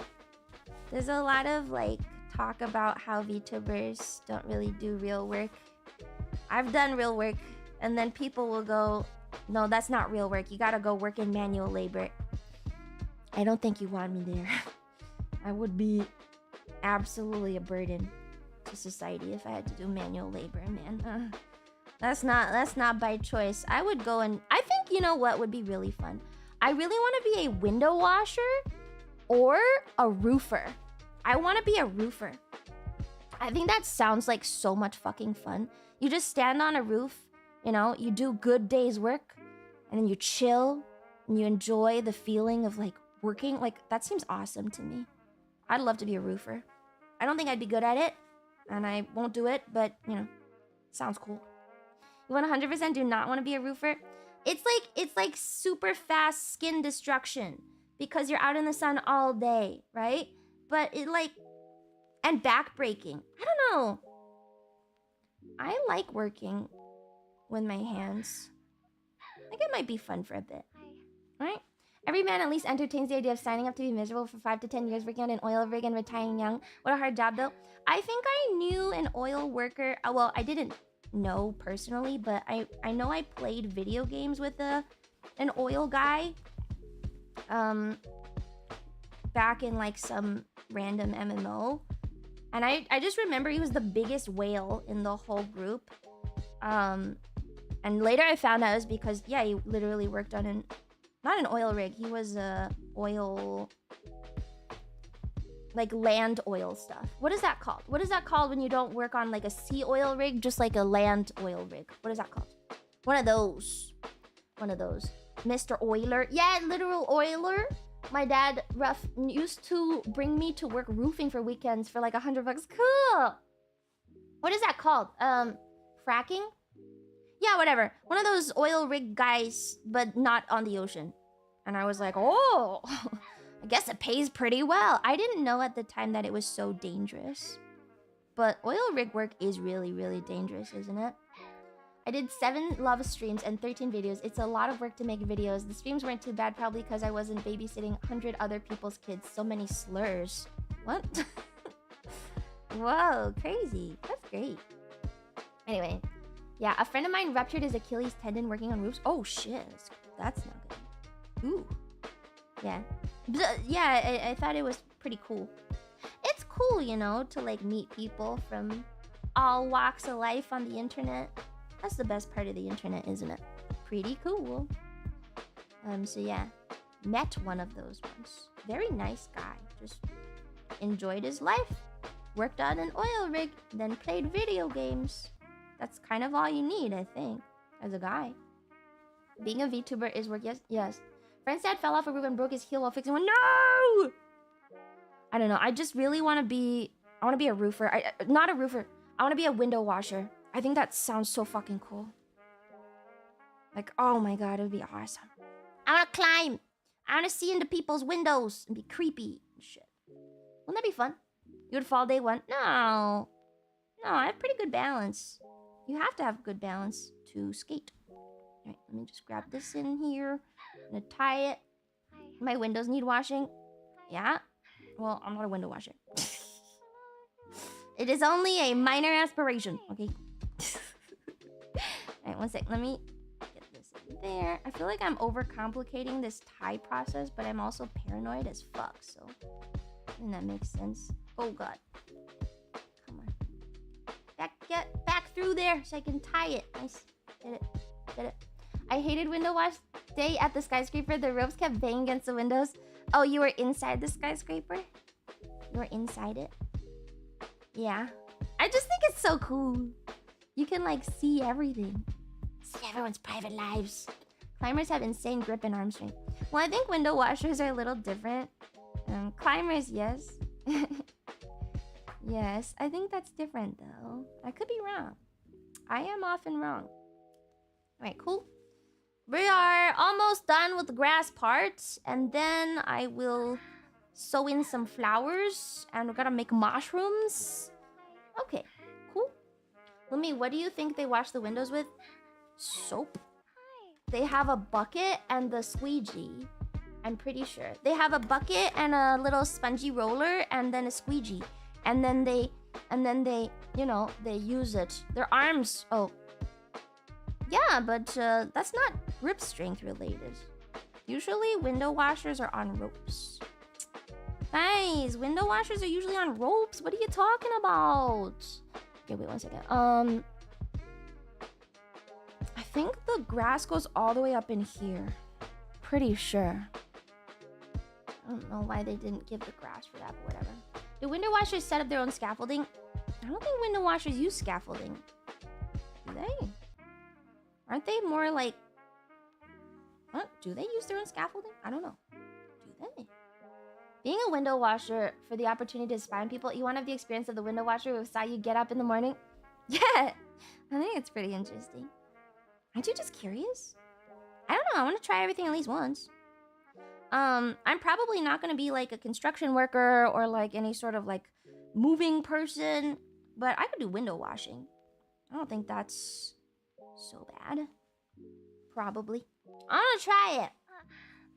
S2: There's a lot of, like, talk about how VTubers don't really do real work. I've done real work. And then people will go, no, that's not real work. You gotta go work in manual labor. I don't think you want me there. I would be absolutely a burden to society if I had to do manual labor, man. That's not by choice. I would go and... I think, you know what would be really fun? I really want to be a window washer or a roofer. I want to be a roofer. I think that sounds like so much fucking fun. You just stand on a roof, you know, you do good day's work, and then you chill, and you enjoy the feeling of, like, working. Like, that seems awesome to me. I'd love to be a roofer. I don't think I'd be good at it, and I won't do it, but, you know, sounds cool. You 100% do not want to be a roofer? It's like super fast skin destruction because you're out in the sun all day, right? But it, like, and back breaking. I don't know. I like working with my hands. I think it might be fun for a bit. Right? Every man at least entertains the idea of signing up to be miserable for 5 to 10 years, working on an oil rig and retiring young. What a hard job, though. I think I knew an oil worker. Well, I didn't know personally, but I know I played video games with an oil guy. Back in, like, some random MMO. And I just remember he was the biggest whale in the whole group. And later I found out it was because, yeah, he literally worked on not an oil rig. He was oil, like, land oil stuff. What is that called? What is that called when you don't work on, like, a sea oil rig, just like a land oil rig? What is that called? One of those. Mr. Oiler. Yeah, literal oiler. My dad, used to bring me to work roofing for weekends for, like, $100. Cool. What is that called? Fracking? yeah, whatever. One of those oil rig guys, but not on the ocean. And I was like, oh, I guess it pays pretty well. I didn't know at the time that it was so dangerous. But oil rig work is really, really dangerous, isn't it? I did 7 lava streams and 13 videos. It's a lot of work to make videos. The streams weren't too bad, probably because I wasn't babysitting 100 other people's kids. So many slurs. What? Whoa, crazy. That's great. Anyway, yeah, a friend of mine ruptured his Achilles tendon working on roofs. Oh, shit. That's not good. Ooh. Yeah. Yeah, I thought it was pretty cool. It's cool, you know, to, like, meet people from all walks of life on the internet. That's the best part of the internet, isn't it? Pretty cool. So yeah, met one of those once. Very nice guy. Just enjoyed his life. Worked on an oil rig, then played video games. That's kind of all you need, I think, as a guy. Being a VTuber is work. Yes, yes. Friend's dad fell off a roof and broke his heel while fixing one. No! I don't know. I just really want to be... I want to be a roofer. Not a roofer. I want to be a window washer. I think that sounds so fucking cool. Like, oh my god, it would be awesome. I want to climb. I want to see into people's windows and be creepy and shit. Wouldn't that be fun? You would fall day one? No. No, I have pretty good balance. You have to have good balance to skate. Alright, let me just grab this in here. I'm gonna tie it. My windows need washing. Yeah? Well, I'm not a window washer. It is only a minor aspiration, okay? Alright, one sec. Let me get this in there. I feel like I'm overcomplicating this tie process, but I'm also paranoid as fuck, so... And that makes sense. Oh god. Come on. Get back through there so I can tie it. Nice. Did it. Did it. I hated window wash day at the skyscraper. The ropes kept banging against the windows. Oh, you were inside the skyscraper? You were inside it? Yeah. I just think it's so cool. You can, like, see everything. See everyone's private lives. Climbers have insane grip and arm strength. Well, I think window washers are a little different. Climbers, yes. Yes, I think that's different, though. I could be wrong. I am often wrong. Alright, cool. We are almost done with the grass part. And then I will sew in some flowers. And we're gonna make mushrooms. Okay, cool. Lumi, what do you think they wash the windows with? Soap? They have a bucket and the squeegee. I'm pretty sure. They have a bucket and a little spongy roller and then a squeegee. And then they, you know, they use it. Their arms, oh. Yeah, but that's not grip strength related. Usually window washers are on ropes. Guys, window washers are usually on ropes. What are you talking about? Okay, wait one second. I think the grass goes all the way up in here. Pretty sure. I don't know why they didn't give the grass for that, but whatever. Do window washers set up their own scaffolding? I don't think window washers use scaffolding. Do they? Aren't they more like... What? Do they use their own scaffolding? I don't know. Do they? Being a window washer for the opportunity to spy on people, you want to have the experience of the window washer who saw you get up in the morning? Yeah! I think it's pretty interesting. Aren't you just curious? I don't know. I want to try everything at least once. I'm probably not going to be like a construction worker or like any sort of like moving person, but I could do window washing. I don't think that's so bad. Probably. I'm gonna try it.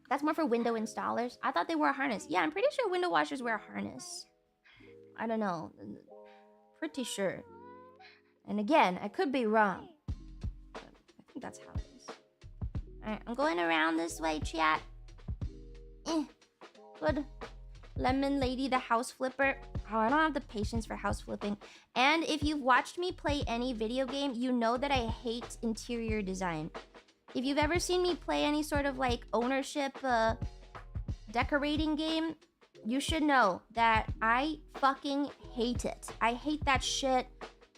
S2: That's more for window installers. I thought they wore a harness. Yeah, I'm pretty sure window washers wear a harness. I don't know. Pretty sure. And again, I could be wrong. But I think that's how it is. Alright, I'm going around this way, chat. Good. Lemon Lady, the house flipper. Oh, I don't have the patience for house flipping. And if you've watched me play any video game, you know that I hate interior design. If you've ever seen me play any sort of like ownership decorating game, you should know that I fucking hate it. I hate that shit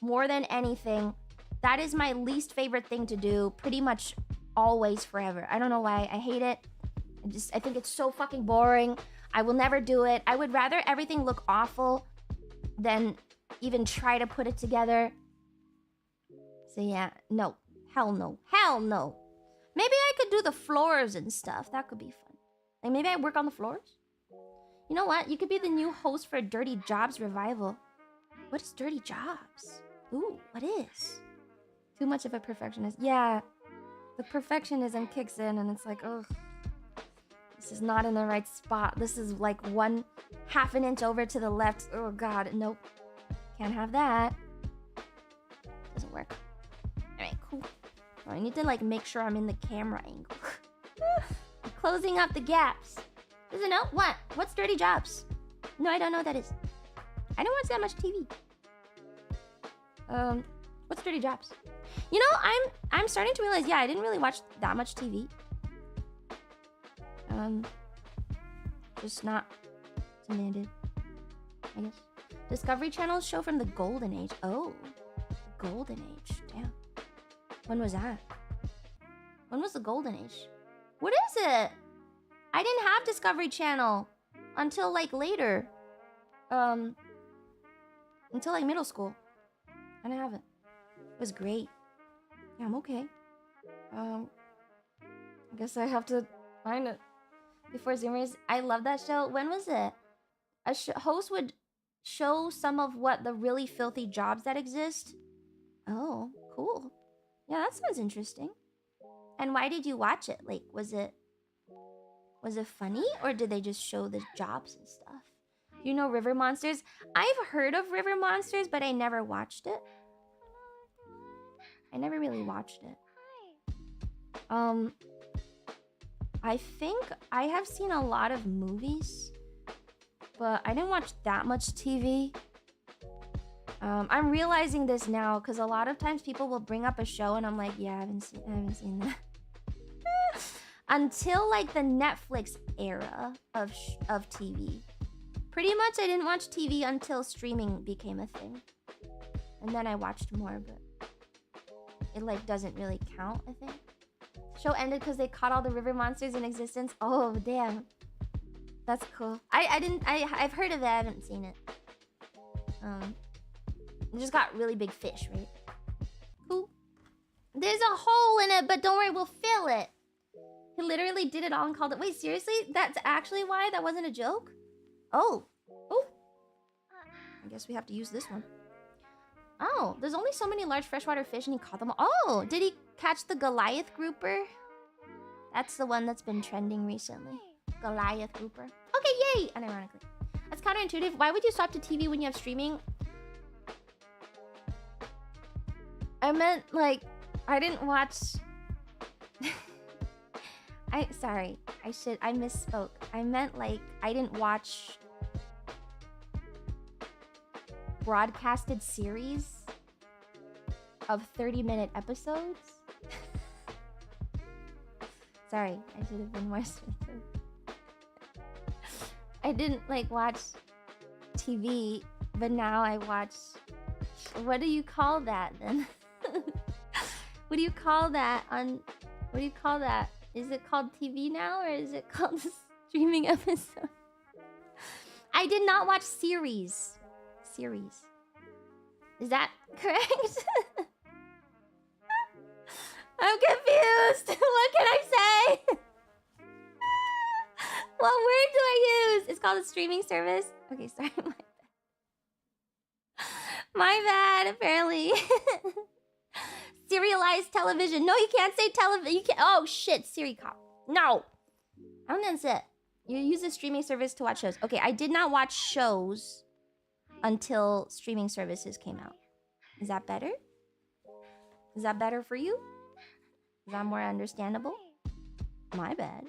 S2: more than anything. That is my least favorite thing to do pretty much always forever. I don't know why. I hate it. I think it's so fucking boring. I will never do it. I would rather everything look awful than even try to put it together. So yeah, no. Hell no. Hell no. Maybe I could do the floors and stuff. That could be fun. Like maybe I work on the floors. You know what? You could be the new host for Dirty Jobs Revival. What is Dirty Jobs? Ooh, what is? Too much of a perfectionist. Yeah. The perfectionism kicks in and it's like, ugh. This is not in the right spot. This is like 1/2 an inch over to the left. Oh god, nope. Can't have that. Doesn't work. Alright, cool. Oh, I need to like make sure I'm in the camera angle. Closing up the gaps. Does it know? What? What's Dirty Jobs? No, I don't know what that is. I don't watch that much TV. What's Dirty Jobs? You know, I'm starting to realize, yeah, I didn't really watch that much TV. Just not demanded, I guess. Discovery Channel show from the Golden Age. Oh, Golden Age. Damn. When was that? When was the Golden Age? What is it? I didn't have Discovery Channel until like later. Until like middle school. I didn't have it. It was great. Yeah, I'm okay. I guess I have to find it. Before Zoomers, I love that show. When was it? A host would show some of what the really filthy jobs that exist. Oh, cool. Yeah, that sounds interesting. And why did you watch it? Like, was it funny or did they just show the jobs and stuff? You know River Monsters? I've heard of River Monsters, but I never watched it. I never really watched it. I think I have seen a lot of movies, but I didn't watch that much TV. I'm realizing this now because a lot of times people will bring up a show and I'm like, yeah, I haven't seen that. Until like the Netflix era of TV. Pretty much I didn't watch TV until streaming became a thing. And then I watched more, but it like doesn't really count, I think. Show ended because they caught all the river monsters in existence. Oh, damn. That's cool. I've heard of it, I haven't seen it. It just got really big fish, right? Cool. There's a hole in it, but don't worry, we'll fill it. He literally did it all and called it. Wait, seriously? That's actually why? That wasn't a joke? Oh. Oh. I guess we have to use this one. Oh, there's only so many large freshwater fish and he caught them all. Oh, did he catch the Goliath grouper? That's the one that's been trending recently. Goliath grouper. Okay, yay! Unironically. That's counterintuitive. Why would you swap to TV when you have streaming? I meant, like, I didn't watch... Sorry. I misspoke. I meant, like, I didn't watch... broadcasted series of 30-minute episodes. Sorry, I should have been more specific. I didn't like watch TV, but now I watch. What do you call that then? What do you call that on? What do you call that? Is it called TV now or is it called streaming episode? I did not watch series. Is that correct? I'm confused. What can I say? What word do I use? It's called a streaming service. Okay, sorry. My bad, apparently. Serialized television. No, you can't say television. You can't. Oh, shit. Siri cop. No. I don't understand. You use a streaming service to watch shows. Okay, I did not watch shows until streaming services came out. Is that better? Is that better for you? Is that more understandable? My bad.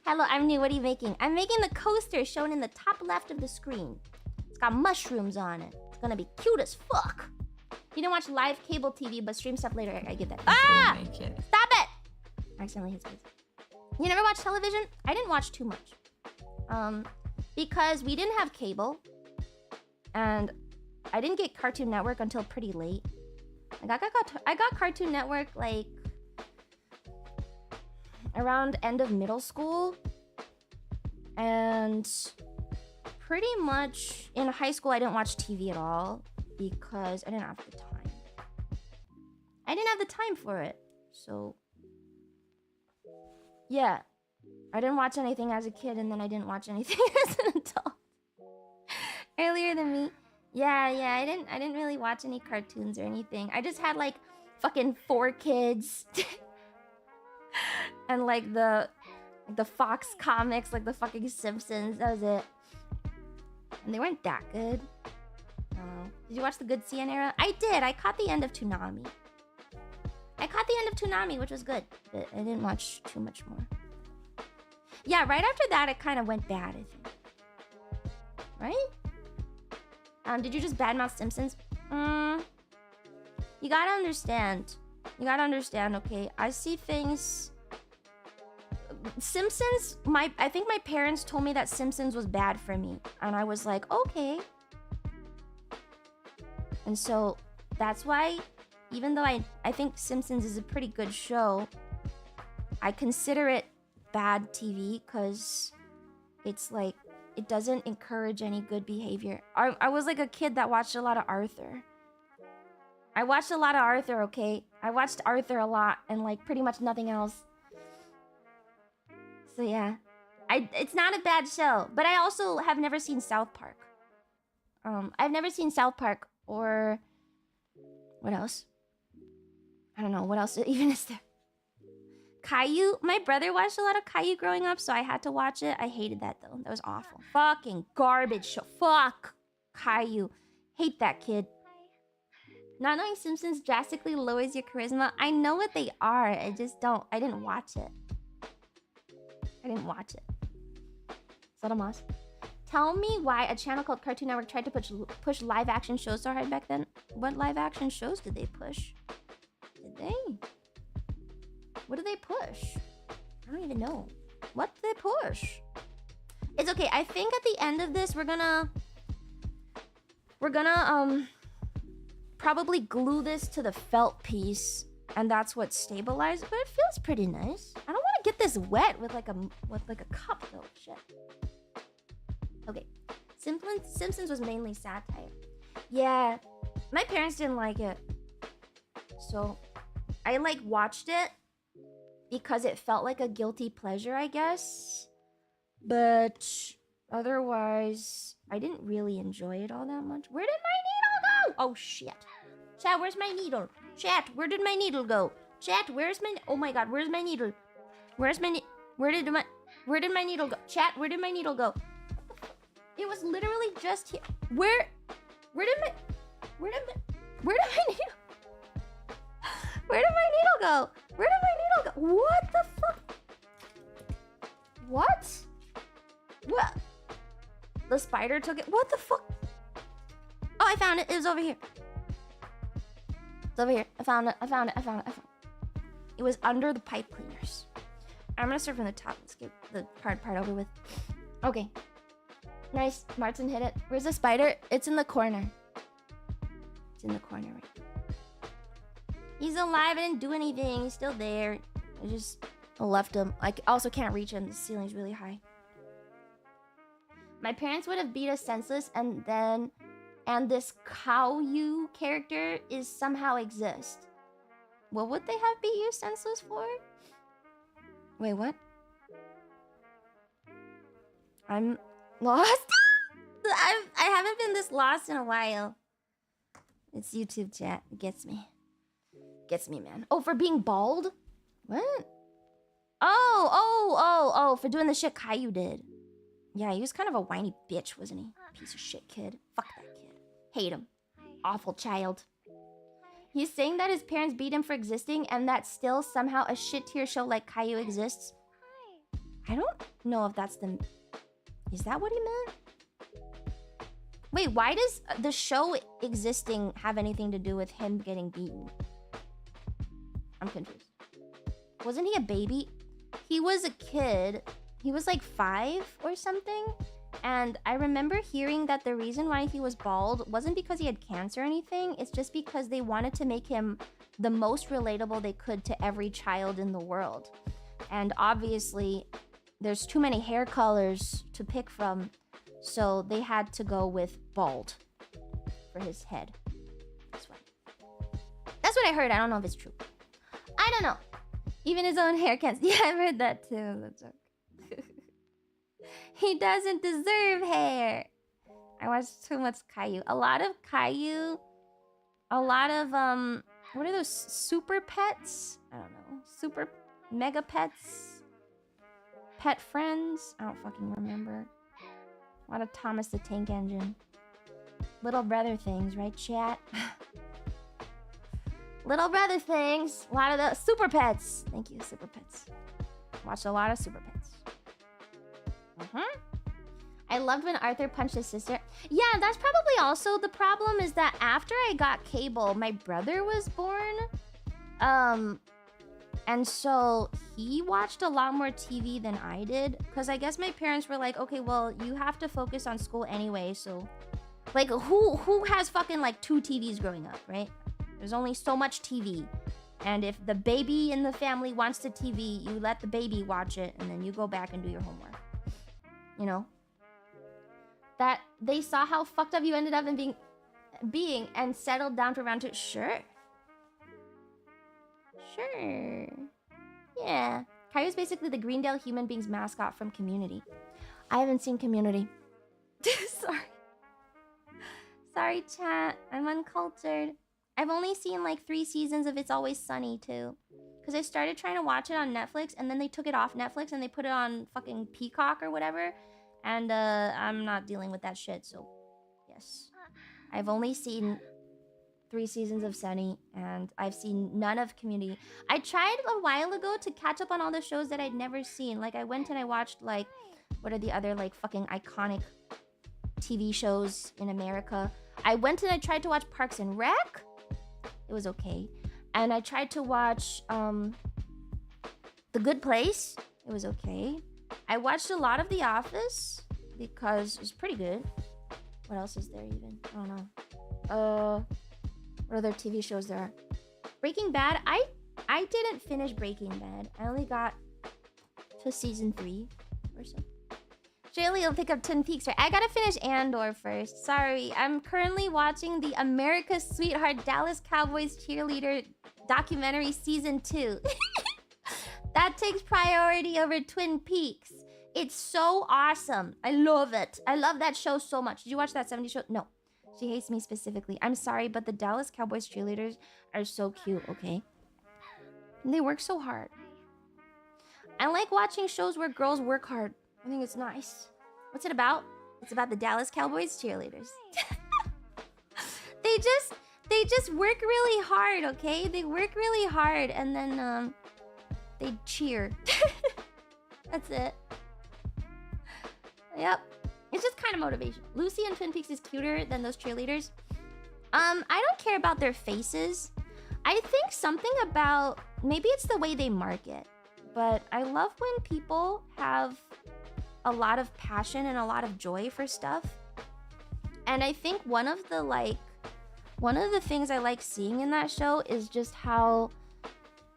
S2: Hello, I'm new. What are you making? I'm making the coaster shown in the top left of the screen. It's got mushrooms on it. It's gonna be cute as fuck. You don't watch live cable TV, but stream stuff later. I get that. Ah! Stop it! Accidentally hit space. You never watch television? I didn't watch too much. Because we didn't have cable. And I didn't get Cartoon Network until pretty late. I got Cartoon Network like around end of middle school. And pretty much in high school I didn't watch TV at all because I didn't have the time. I didn't have the time for it. So yeah, I didn't watch anything as a kid, and then I didn't watch anything as an adult. Earlier than me. Yeah, I didn't really watch any cartoons or anything. I just had like fucking 4 kids. And like the Fox comics, like the fucking Simpsons. That was it. And they weren't that good. I don't know. Did you watch the Good CN era? I did. I caught the end of Toonami. Which was good. But I didn't watch too much more. Yeah, right after that, it kind of went bad, I think. Right? Did you just badmouth Simpsons? You gotta understand. Okay? I see things... Simpsons, I think my parents told me that Simpsons was bad for me. And I was like, okay. And so, that's why, even though I think Simpsons is a pretty good show, I consider it bad TV because it's like, it doesn't encourage any good behavior. I was like a kid that watched a lot of Arthur. I watched a lot of Arthur, okay? I watched Arthur a lot and like pretty much nothing else. So yeah. It's not a bad show, but I also have never seen South Park. I've never seen South Park or... What else? I don't know, what else even is there? Caillou? My brother watched a lot of Caillou growing up, so I had to watch it. I hated that though. That was awful. Fucking garbage show. Fuck Caillou. Hate that kid. Not knowing Simpsons drastically lowers your charisma. I know what they are. I just don't. I didn't watch it. Sodomos. Tell me why a channel called Cartoon Network tried to push live action shows so hard back then. What live action shows did they push? Did they? What did they push? I don't even know. What did they push? It's okay. I think at the end of this, we're gonna probably glue this to the felt piece, and that's what stabilizes. But it feels pretty nice. I don't want to get this wet with like a cup though. Shit. Okay. Simpsons was mainly satire. Yeah, my parents didn't like it, so I like watched it because it felt like a guilty pleasure, I guess. But otherwise, I didn't really enjoy it all that much. Where did my needle go? Oh shit. Chat, where's my needle? Chat, where did my needle go? Chat, where's my... Oh my god, where's my needle? Where did my needle go? Chat, where did my needle go? It was literally just here. Where did my needle... Where did my needle go? Where did my needle go? What the fuck? What? What? The spider took it? What the fuck? Oh, I found it. It was over here. It's over here. I found it. It was under the pipe cleaners. I'm gonna start from the top. Let's get the part over with. Okay. Nice. Martin hit it. Where's the spider? It's in the corner. It's in the corner right there. He's alive. I didn't do anything. He's still there. I just left him. I also can't reach him. The ceiling's really high. My parents would have beat us senseless, and this Caillou character is somehow exist. What would they have beat you senseless for? Wait, what? I'm lost. I haven't been this lost in a while. It's YouTube chat. It gets me. Gets me, man. Oh, for being bald? What? Oh, for doing the shit Caillou did. Yeah, he was kind of a whiny bitch, wasn't he? Piece of shit kid. Fuck that kid. Hate him. Awful child. He's saying that his parents beat him for existing and that still somehow a shit tier show like Caillou exists. I don't know if that's the... Is that what he meant? Wait, why does the show existing have anything to do with him getting beaten? I'm confused. Wasn't he a baby? He was a kid. He was like 5 or something. And I remember hearing that the reason why he was bald wasn't because he had cancer or anything. It's just because they wanted to make him the most relatable they could to every child in the world. And obviously, there's too many hair colors to pick from. So they had to go with bald for his head. That's That's what I heard. I don't know if it's true. I don't know. Even his own hair can't. Yeah, I've heard that too. That's a joke. He doesn't deserve hair. I watched too much Caillou. A lot of Caillou. A lot of what are those super pets? I don't know. Super mega pets. Pet friends. I don't fucking remember. A lot of Thomas the Tank Engine. Little brother things, right, chat? Little brother things. A lot of the super pets. Thank you, super pets. Watched a lot of super pets. I loved when Arthur punched his sister. Yeah, that's probably also the problem, is that after I got cable, my brother was born. And so he watched a lot more TV than I did. Because I guess my parents were like, okay, well, you have to focus on school anyway. So, like, who has fucking, like, 2 TVs growing up, right? There's only so much TV. And if the baby in the family wants the TV, you let the baby watch it. And then you go back and do your homework. You know? That they saw how fucked up you ended up in being and settled down for round 2. Sure. Sure. Yeah. Caillou's basically the Greendale human beings mascot from Community. I haven't seen Community. Sorry. Sorry, chat. I'm uncultured. I've only seen like 3 seasons of It's Always Sunny too. Because I started trying to watch it on Netflix and then they took it off Netflix and they put it on fucking Peacock or whatever. And I'm not dealing with that shit, so yes. I've only seen 3 seasons of Sunny, and I've seen none of Community. I tried a while ago to catch up on all the shows that I'd never seen. Like, I went and I watched, like, what are the other, like, fucking iconic TV shows in America? I went and I tried to watch Parks and Rec. It was okay. And I tried to watch, The Good Place. It was okay. I watched a lot of The Office because it was pretty good. What else is there even? I don't know. What other TV shows there are? Breaking Bad. I didn't finish Breaking Bad. I only got to season 3 or so. Jaylee will pick up Twin Peaks, right? I gotta finish Andor first. Sorry. I'm currently watching the America's Sweetheart Dallas Cowboys cheerleader documentary season 2. That takes priority over Twin Peaks. It's so awesome. I love it. I love that show so much. Did you watch that 70s show? No. She hates me specifically. I'm sorry, but the Dallas Cowboys cheerleaders are so cute, okay? And they work so hard. I like watching shows where girls work hard. I think it's nice. What's it about? It's about the Dallas Cowboys cheerleaders. They just work really hard, okay? They work really hard and then they cheer. That's it. Yep. It's just kind of motivation. Lucy in Twin Peaks is cuter than those cheerleaders. I don't care about their faces. I think something about... Maybe it's the way they market. But I love when people have a lot of passion and a lot of joy for stuff. And I think one of the things I like seeing in that show is just how...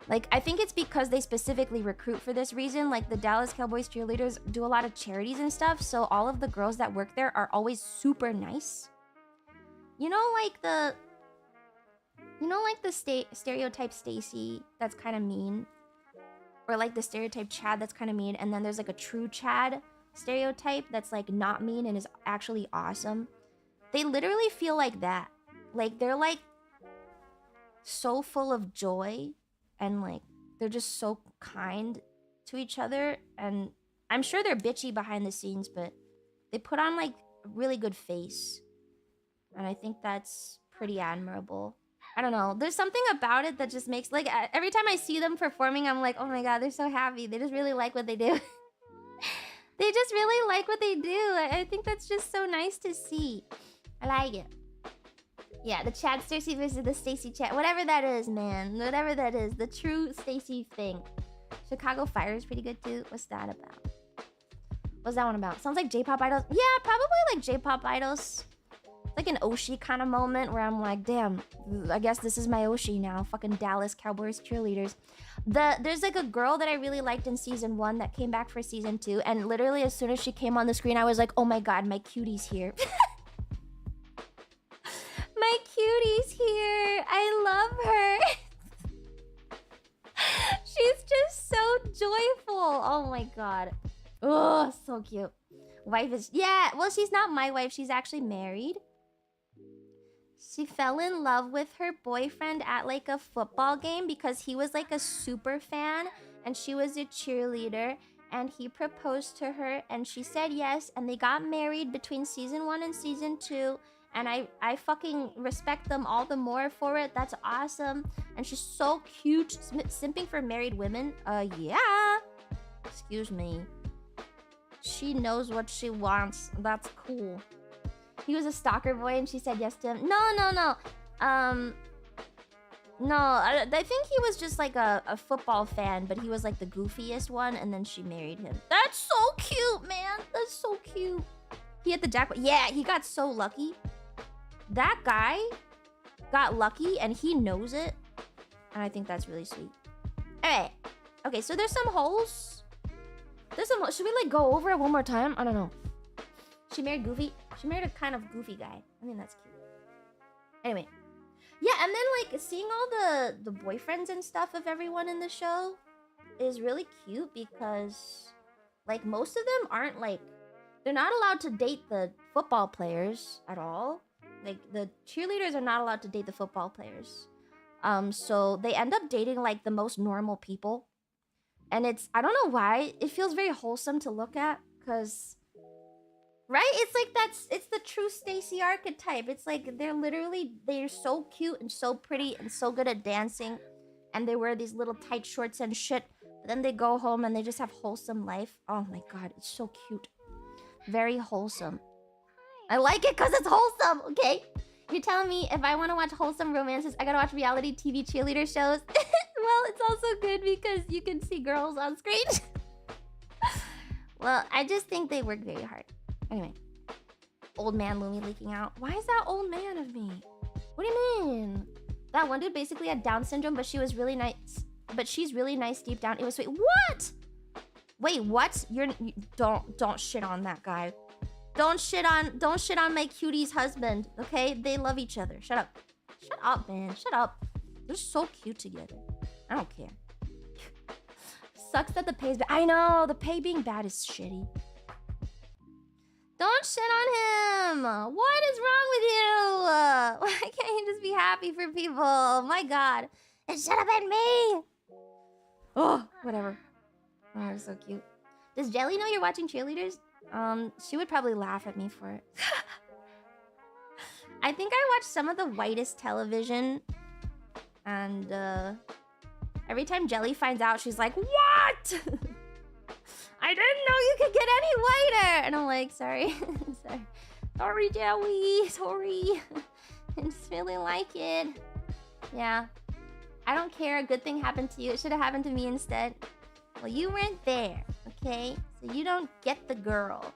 S2: Like, I think it's because they specifically recruit for this reason. Like, the Dallas Cowboys cheerleaders do a lot of charities and stuff, so all of the girls that work there are always super nice. You know, like the stereotype Stacy that's kind of mean? Or, like, the stereotype Chad that's kind of mean, and then there's, like, a true Chad stereotype that's, like, not mean and is actually awesome. They literally feel like that. Like, they're, like, so full of joy. And, like, they're just so kind to each other. And I'm sure they're bitchy behind the scenes, but they put on, like, a really good face. And I think that's pretty admirable. I don't know. There's something about it that just makes, like, every time I see them performing, I'm like, oh my god, they're so happy. They just really like what they do. They just really like what they do. I think that's just so nice to see. I like it. Yeah, the Chad Stacy versus the Stacy Chad. Whatever that is, man. Whatever that is. The true Stacy thing. Chicago Fire is pretty good, too. What's that about? What's that one about? Sounds like J-pop idols. Yeah, probably like J-pop idols. Like an Oshi kind of moment where I'm like, damn, I guess this is my Oshi now. Fucking Dallas Cowboys cheerleaders. There's like a girl that I really liked in season 1 that came back for season 2. And literally as soon as she came on the screen, I was like, oh my god, my cutie's here. My cuties here. I love her. She's just so joyful. Oh my god. Oh, so cute. Wife is... Yeah, well, she's not my wife. She's actually married. She fell in love with her boyfriend at like a football game because he was like a super fan and she was a cheerleader. And he proposed to her and she said yes. And they got married between season 1 and season 2. And I fucking respect them all the more for it. That's awesome. And she's so cute. Simping for married women? Yeah. Excuse me. She knows what she wants. That's cool. He was a stalker boy and she said yes to him. No. No, I think he was just like a football fan, but he was like the goofiest one, and then she married him. That's so cute, man. That's so cute. He had the jackpot. Yeah, he got so lucky. That guy got lucky, and he knows it. And I think that's really sweet. Alright. Okay, so there's some holes. Should we like go over it one more time? I don't know. She married Goofy. She married a kind of goofy guy. I mean, that's cute. Anyway. Yeah, and then like seeing all the boyfriends and stuff of everyone in the show is really cute because like most of them aren't like, they're not allowed to date the football players at all. Like the cheerleaders are not allowed to date the football players. So they end up dating like the most normal people. And it's, I don't know why, it feels very wholesome to look at because... Right? It's like it's the true Stacy archetype. It's like they're so cute and so pretty and so good at dancing. And they wear these little tight shorts and shit. But then they go home and they just have wholesome life. Oh my god, it's so cute. Very wholesome. I like it because it's wholesome, okay? You're telling me if I want to watch wholesome romances, I gotta watch reality TV cheerleader shows? Well, it's also good because you can see girls on screen. Well, I just think they work very hard. Anyway, old man Lumi leaking out. Why is that old man of me? What do you mean? That one dude basically had Down syndrome, but she was really nice. But she's really nice deep down. It was sweet. What? Wait, what? Don't shit on that guy. Don't shit on my cutie's husband. Okay, they love each other. Shut up. Shut up, man. Shut up. They're so cute together. I don't care. Sucks that the pay's bad. I know the pay being bad is shitty. Don't shit on him! What is wrong with you? Why can't you just be happy for people? My god. It should have been me! Oh, whatever. Oh, they're so cute. Does Jelly know you're watching cheerleaders? She would probably laugh at me for it. I think I watched some of the whitest television. And, every time Jelly finds out, she's like, what?! I didn't know you could get any whiter! And I'm like, sorry. Sorry, Jelly. Sorry. I just really like it. Yeah. I don't care. A good thing happened to you. It should have happened to me instead. Well, you weren't there, okay? So you don't get the girl.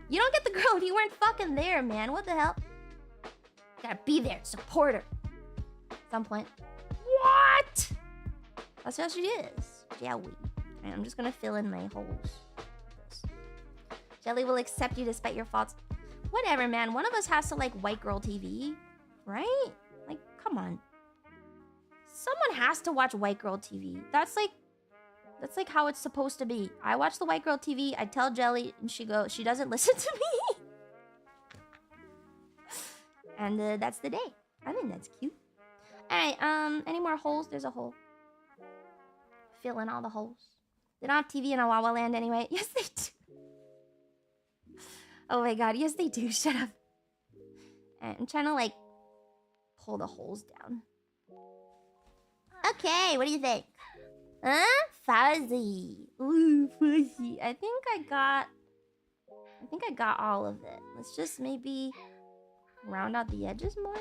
S2: You don't get the girl if you weren't fucking there, man. What the hell? You gotta be there. Support her. At some point. What? That's how she is. Jelly. I'm just gonna fill in my holes. Jelly will accept you despite your faults. Whatever, man. One of us has to like white girl TV, right? Like, come on. Someone has to watch white girl TV. That's like how it's supposed to be. I watch the white girl TV. I tell Jelly, and she doesn't listen to me. And that's the day. I think that's cute. All right. Any more holes? There's a hole. Fill in all the holes. They don't have TV in Awawa Land anyway. Yes, they do. Oh my god. Yes, they do. Shut up. I'm trying to, like, pull the holes down. Okay, what do you think? Huh? Fuzzy. Ooh, fuzzy. I think I got all of it. Let's just maybe round out the edges more.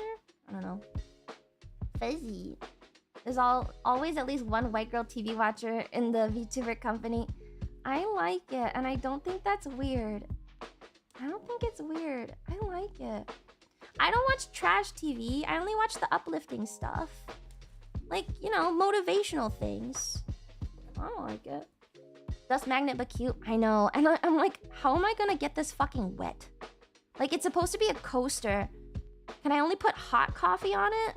S2: I don't know. Fuzzy. There's always at least one white girl TV watcher in the VTuber company. I like it, and I don't think that's weird. I don't think it's weird. I like it. I don't watch trash TV. I only watch the uplifting stuff. Like, you know, motivational things. I don't like it. Dust magnet, but cute. I know. And I'm like, how am I gonna get this fucking wet? Like, it's supposed to be a coaster. Can I only put hot coffee on it?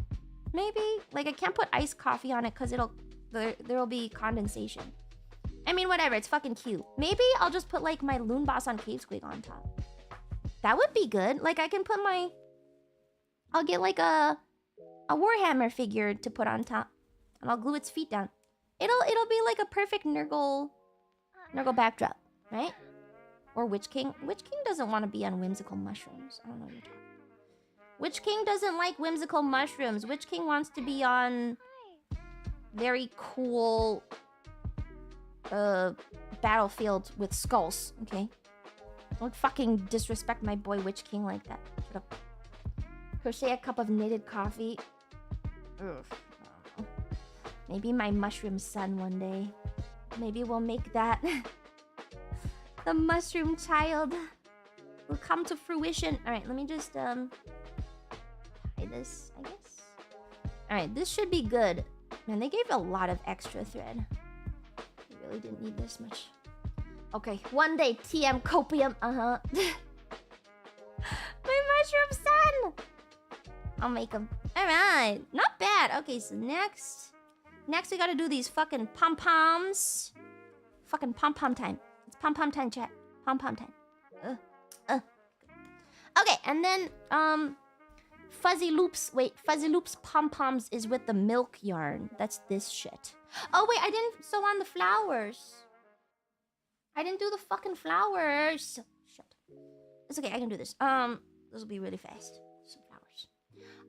S2: Maybe? Like, I can't put iced coffee on it because there'll be condensation. I mean, whatever. It's fucking cute. Maybe I'll just put, like, my Loon Boss on Cave Squig on top. That would be good. Like, I can put my... I'll get, like, a Warhammer figure to put on top. And I'll glue its feet down. It'll be, like, a perfect Nurgle backdrop. Right? Or Witch King. Witch King doesn't want to be on whimsical mushrooms. I don't know what you're talking about. Witch King doesn't like whimsical mushrooms. Witch King wants to be on very cool battlefield with skulls, okay? Don't fucking disrespect my boy Witch King like that. Shut up. Crochet a cup of knitted coffee. Ugh, I don't know. Maybe my mushroom son one day. Maybe we'll make that the mushroom child will come to fruition. Alright, let me just tie this, I guess. Alright, this should be good. Man, they gave a lot of extra thread. I really didn't need this much. Okay, one day TM copium. My mushroom son! I'll make him. Alright, not bad. Okay, so next we gotta do these fucking pom-poms. Fucking pom-pom time. It's pom-pom time, chat. Pom-pom time. Okay, and then, Fuzzy Loops. Wait, Fuzzy Loops pom-poms is with the milk yarn. That's this shit. Oh, wait, I didn't sew on the flowers. I didn't do the fucking flowers. Shit. It's okay, I can do this. This will be really fast. Some flowers.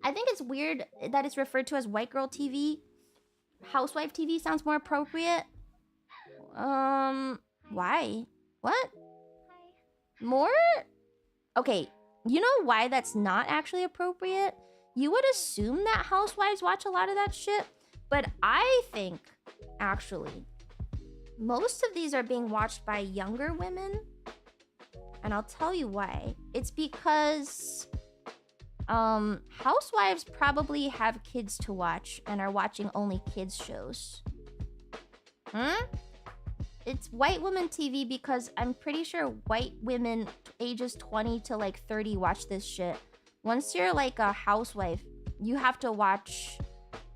S2: I think it's weird that it's referred to as white girl TV. Housewife TV sounds more appropriate. Why? What? More? Okay, you know why that's not actually appropriate? You would assume that housewives watch a lot of that shit, but I think, actually, most of these are being watched by younger women. And I'll tell you why. It's because housewives probably have kids to watch and are watching only kids shows. It's white woman TV because I'm pretty sure white women ages 20 to like 30 watch this shit. Once you're like a housewife, you have to watch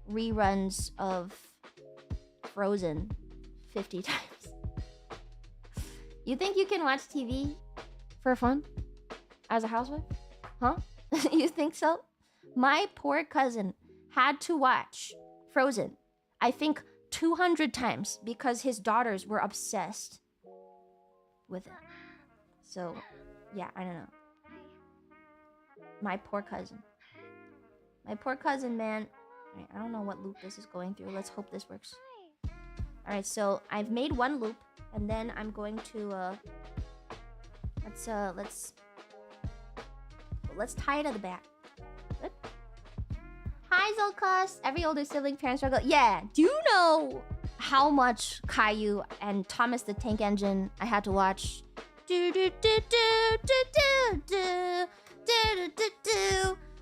S2: reruns of Frozen 50 times. You think you can watch TV for fun as a housewife? Huh? You think so? My poor cousin had to watch Frozen, I think 200 times because his daughters were obsessed with it. So, yeah, I don't know. My poor cousin. My poor cousin, man. Right, I don't know what loop this is going through. Let's hope this works. Alright, so I've made one loop, and then I'm going to, let's tie it at the back. Good. Hi, Zolkos. Every older sibling parent struggle. Yeah, do you know how much Caillou and Thomas the Tank Engine I had to watch?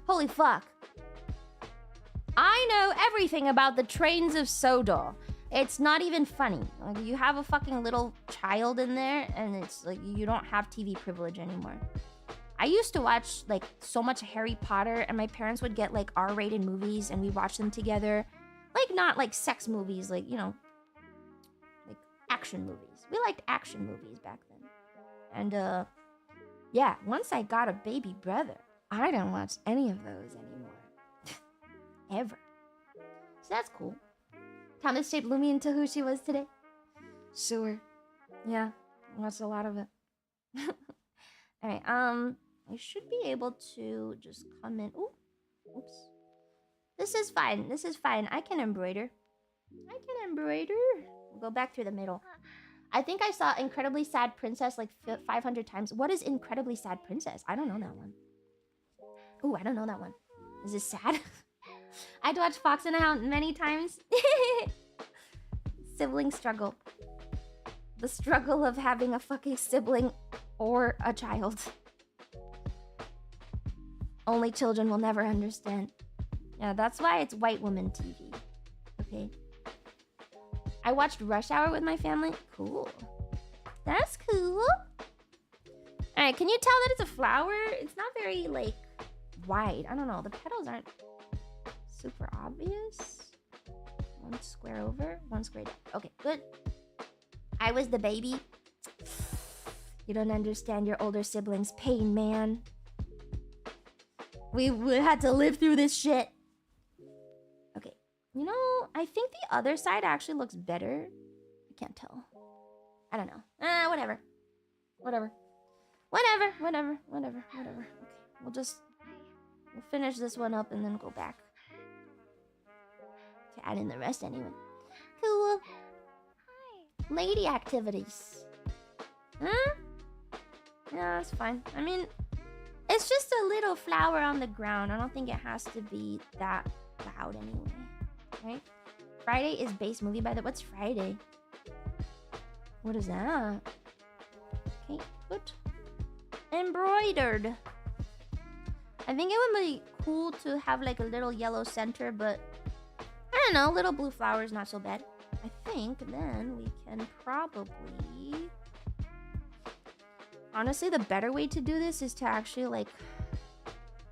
S2: Holy fuck. I know everything about the trains of Sodor. It's not even funny. Like, you have a fucking little child in there, and it's like you don't have TV privilege anymore. I used to watch like so much Harry Potter, and my parents would get like R-rated movies, and we watch them together. Like, not like sex movies, like, you know, like action movies. We liked action movies back then. And yeah, once I got a baby brother, I don't watch any of those anymore. Ever. So that's cool. Thomas shaped Lumi into who she was today. Sure. Yeah, I watched a lot of it. Alright, I should be able to just come in. Ooh, oops. This is fine. This is fine. I can embroider. I can embroider. We'll go back through the middle. I think I saw Incredibly Sad Princess like 500 times. What is Incredibly Sad Princess? I don't know that one. Ooh, I don't know that one. Is this sad? I'd watch Fox and the Hound many times. Sibling struggle. The struggle of having a fucking sibling or a child. Only children will never understand. Yeah, that's why it's white woman TV. Okay. I watched Rush Hour with my family. Cool. That's cool. Alright, can you tell that it's a flower? It's not very, like, wide. I don't know. The petals aren't super obvious. One square over, one square down. Okay, good. I was the baby. You don't understand your older siblings' pain, man. We had to live through this shit. Okay. You know, I think the other side actually looks better. I can't tell. I don't know. Whatever. Whatever. Okay. We'll finish this one up and then go back to add in the rest anyway. Cool. Lady activities. Huh? Yeah, that's fine. I mean, it's just a little flower on the ground. I don't think it has to be that loud anyway. Right? Friday is base movie by the... What's Friday? What is that? Okay, good. Embroidered. I think it would be cool to have like a little yellow center, but I don't know, little blue flowers, not so bad. I think then we can probably... Honestly, the better way to do this is to actually like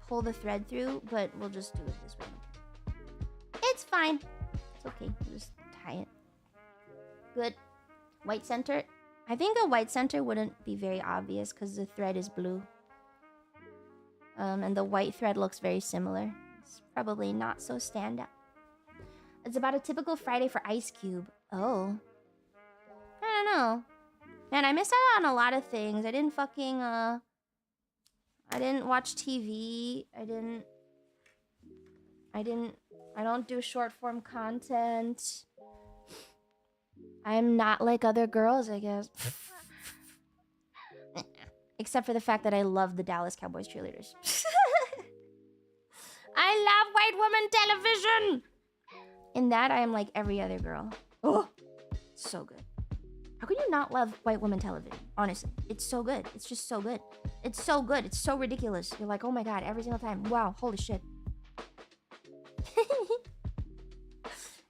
S2: pull the thread through, but we'll just do it this way. It's fine. It's okay. We'll just tie it. Good. White center. I think a white center wouldn't be very obvious because the thread is blue. And the white thread looks very similar. It's probably not so standout. It's about a typical Friday for Ice Cube. Oh. I don't know. Man, I missed out on a lot of things. I didn't fucking, I didn't watch TV. I don't do short form content. I'm not like other girls, I guess. Except for the fact that I love the Dallas Cowboys cheerleaders. I love white woman television! In that, I am like every other girl. Oh, so good. How can you not love white woman television? Honestly, it's so good. It's just so good. It's so good. It's so ridiculous. You're like, oh my god, every single time. Wow, holy shit.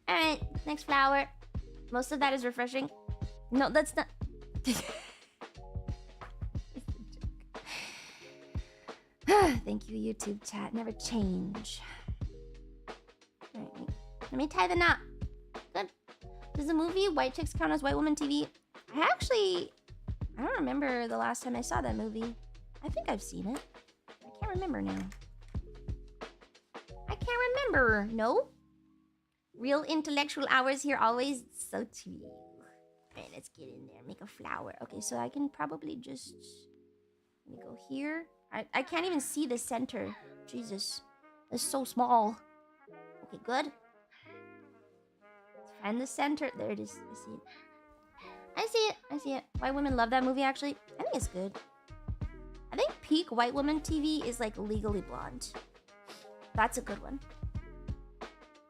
S2: Alright, next flower. Most of that is refreshing. No, that's not... Thank you, YouTube chat. Never change. Alright, let me tie the knot. Good. Does the movie White Chicks count as white woman TV? I don't remember the last time I saw that movie. I think I've seen it. I can't remember now. I can't remember. No? Real intellectual hours here always. So true. Alright, let's get in there. Make a flower. Okay, so I can probably just... Let me go here. I can't even see the center. Jesus. It's so small. Okay, good. Let's find the center. There it is. I see it. I see it. I see it. White women love that movie, actually. I think it's good. I think peak white woman TV is like Legally Blonde. That's a good one.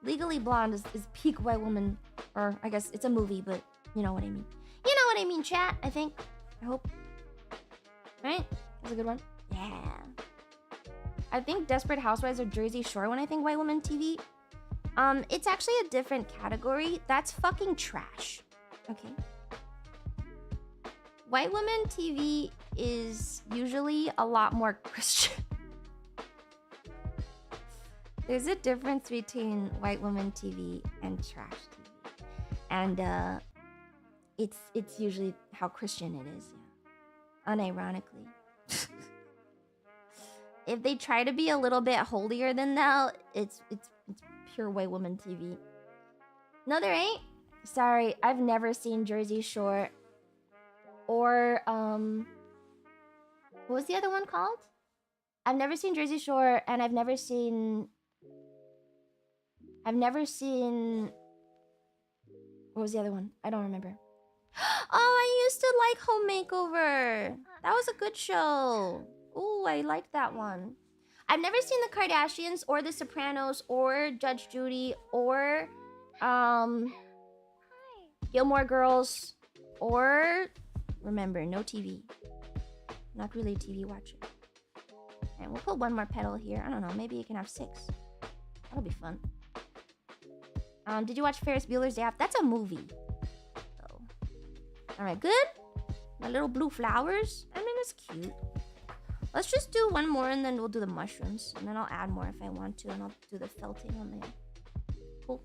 S2: Legally Blonde is peak white woman. Or I guess it's a movie, but you know what I mean. You know what I mean, chat, I think. I hope. Right? That's a good one. Yeah. I think Desperate Housewives or Jersey Shore when I think white woman TV. It's actually a different category. That's fucking trash. Okay. White woman TV is usually a lot more Christian. There's a difference between white woman TV and trash TV. And it's usually how Christian it is, yeah. Unironically. If they try to be a little bit holier than that, it's pure white woman TV. No, there ain't. Sorry, I've never seen Jersey Shore. Or what was the other one called? I've never seen Jersey Shore, and I've never seen what was the other one? I don't remember. Oh, I used to like Home Makeover. That was a good show. Ooh, I liked that one. I've never seen The Kardashians or The Sopranos or Judge Judy or Gilmore Girls or remember, no TV. Not really a TV watcher. And we'll put one more petal here. I don't know, maybe you can have 6. That'll be fun. Did you watch Ferris Bueller's Day Off? That's a movie. Oh. Alright, good. My little blue flowers. I mean, it's cute. Let's just do one more and then we'll do the mushrooms. And then I'll add more if I want to. And I'll do the felting on there. Cool.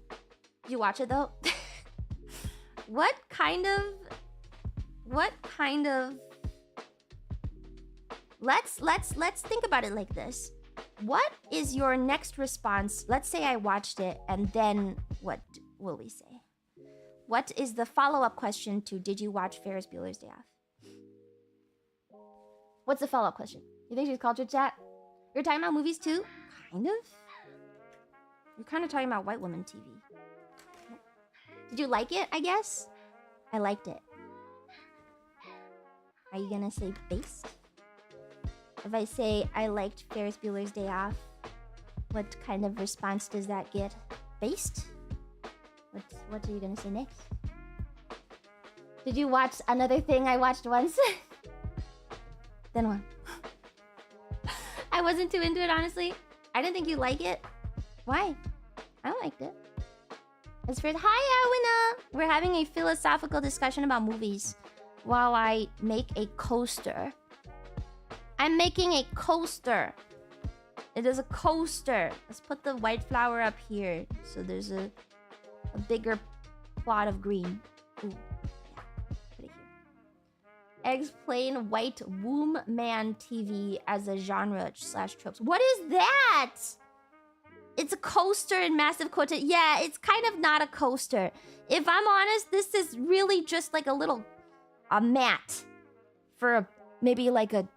S2: Did you watch it though? What kind of... Let's think about it like this. What is your next response? Let's say I watched it, and then what will we say? What is the follow-up question to did you watch Ferris Bueller's Day Off? What's the follow-up question? You think she's culture chat? You're talking about movies too? Kind of? You're kind of talking about white woman TV. Did you like it, I guess? I liked it. Are you gonna say based? If I say I liked Ferris Bueller's Day Off, what kind of response does that get? Based? What are you gonna say next? Did you watch another thing I watched once? Then what? I wasn't too into it, honestly. I didn't think you'd like it. Why? I liked it. As for hi, Awina! We're having a philosophical discussion about movies while I make a coaster. I'm making a coaster. It is a coaster. Let's put the white flower up here so there's a bigger plot of green. Ooh, yeah, put it here. Explain white womb man TV as a genre / tropes. What is that? It's a coaster in massive quota. Yeah, it's kind of not a coaster. If I'm honest, this is really just like a mat for maybe like a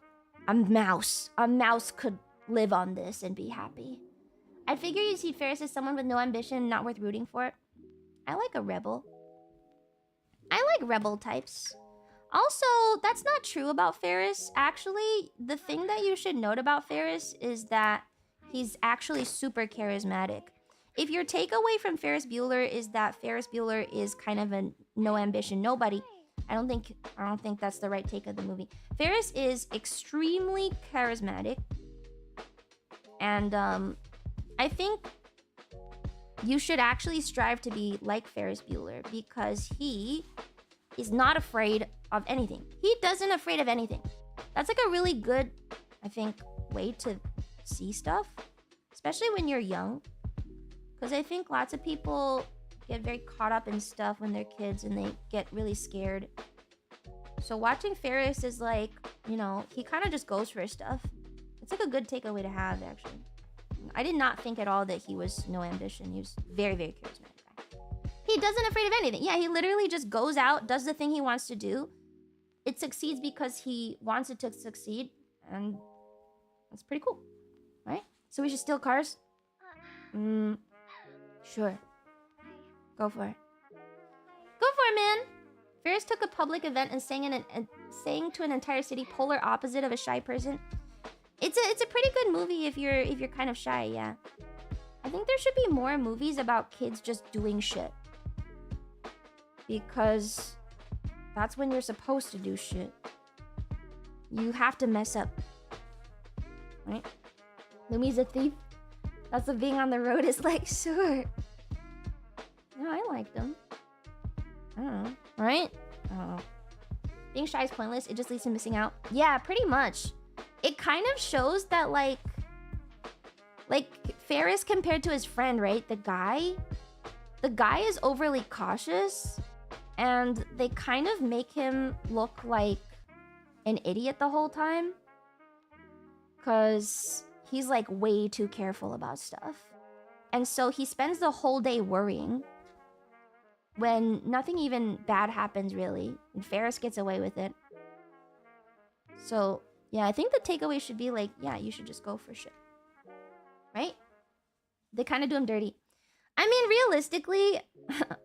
S2: mouse. A mouse could live on this and be happy. I figure you see Ferris as someone with no ambition, not worth rooting for. I like a rebel. I like rebel types. Also, that's not true about Ferris. Actually, the thing that you should note about Ferris is that he's actually super charismatic. If your takeaway from Ferris Bueller is that Ferris Bueller is kind of a no ambition nobody, I don't think that's the right take of the movie. Ferris is extremely charismatic. And I think you should actually strive to be like Ferris Bueller because he is not afraid of anything. He doesn't afraid of anything. That's like a really good, I think, way to see stuff, especially when you're young. Because I think lots of people get very caught up in stuff when they're kids and they get really scared. So watching Ferris is like, you know, he kind of just goes for stuff. It's like a good takeaway to have, actually. I did not think at all that he was no ambition. He was very, very charismatic guy. He doesn't afraid of anything. Yeah, he literally just goes out, does the thing he wants to do. It succeeds because he wants it to succeed. And that's pretty cool, right? So we should steal cars? Sure. Go for it. Go for it, man! Ferris took a public event and sang to an entire city, polar opposite of a shy person. It's a pretty good movie if you're kind of shy, yeah. I think there should be more movies about kids just doing shit. Because that's when you're supposed to do shit. You have to mess up. Right? Lumi's a thief. That's what being on the road is like, sure. No, I liked them. I don't know. Right? I don't know. Being shy is pointless. It just leads to missing out. Yeah, pretty much. It kind of shows that, like Ferris compared to his friend, right? The guy is overly cautious, and they kind of make him look like an idiot the whole time. Because he's, like, way too careful about stuff. And so he spends the whole day worrying when nothing even bad happens, really. And Ferris gets away with it. So, yeah, I think the takeaway should be like, yeah, you should just go for shit. Right? They kind of do him dirty. I mean, realistically,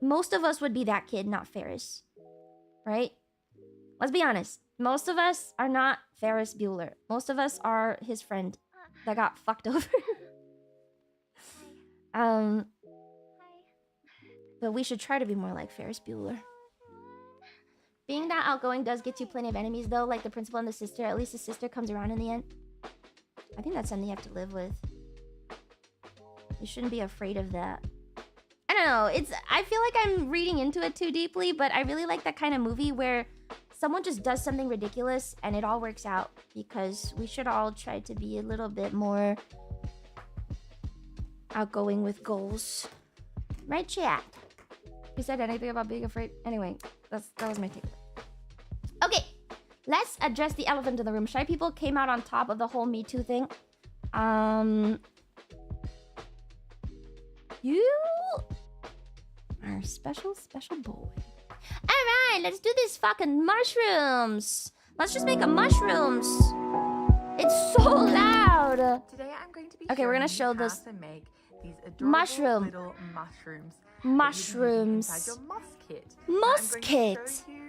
S2: most of us would be that kid, not Ferris. Right? Let's be honest. Most of us are not Ferris Bueller. Most of us are his friend that got fucked over. But we should try to be more like Ferris Bueller. Being that outgoing does get you plenty of enemies, though, like the principal and the sister. At least the sister comes around in the end. I think that's something you have to live with. You shouldn't be afraid of that. I don't know. I feel like I'm reading into it too deeply, but I really like that kind of movie where someone just does something ridiculous and it all works out, because we should all try to be a little bit more outgoing with goals. Right, chat? Who said anything about being afraid? Anyway, that was my take. Okay, let's address the elephant in the room. Shy people came out on top of the whole Me Too thing. You are a special boy. Alright, let's do these fucking mushrooms. Let's just make a mushrooms. It's so loud.
S4: Today I'm going to be
S2: Okay, we're gonna
S4: showing
S2: show
S4: you
S2: this
S4: how to make these adorable
S2: mushroom.
S4: little mushrooms.
S2: Mushrooms.
S4: Inside your moss kit.
S2: Moss
S4: I'm going
S2: kit.
S4: to show you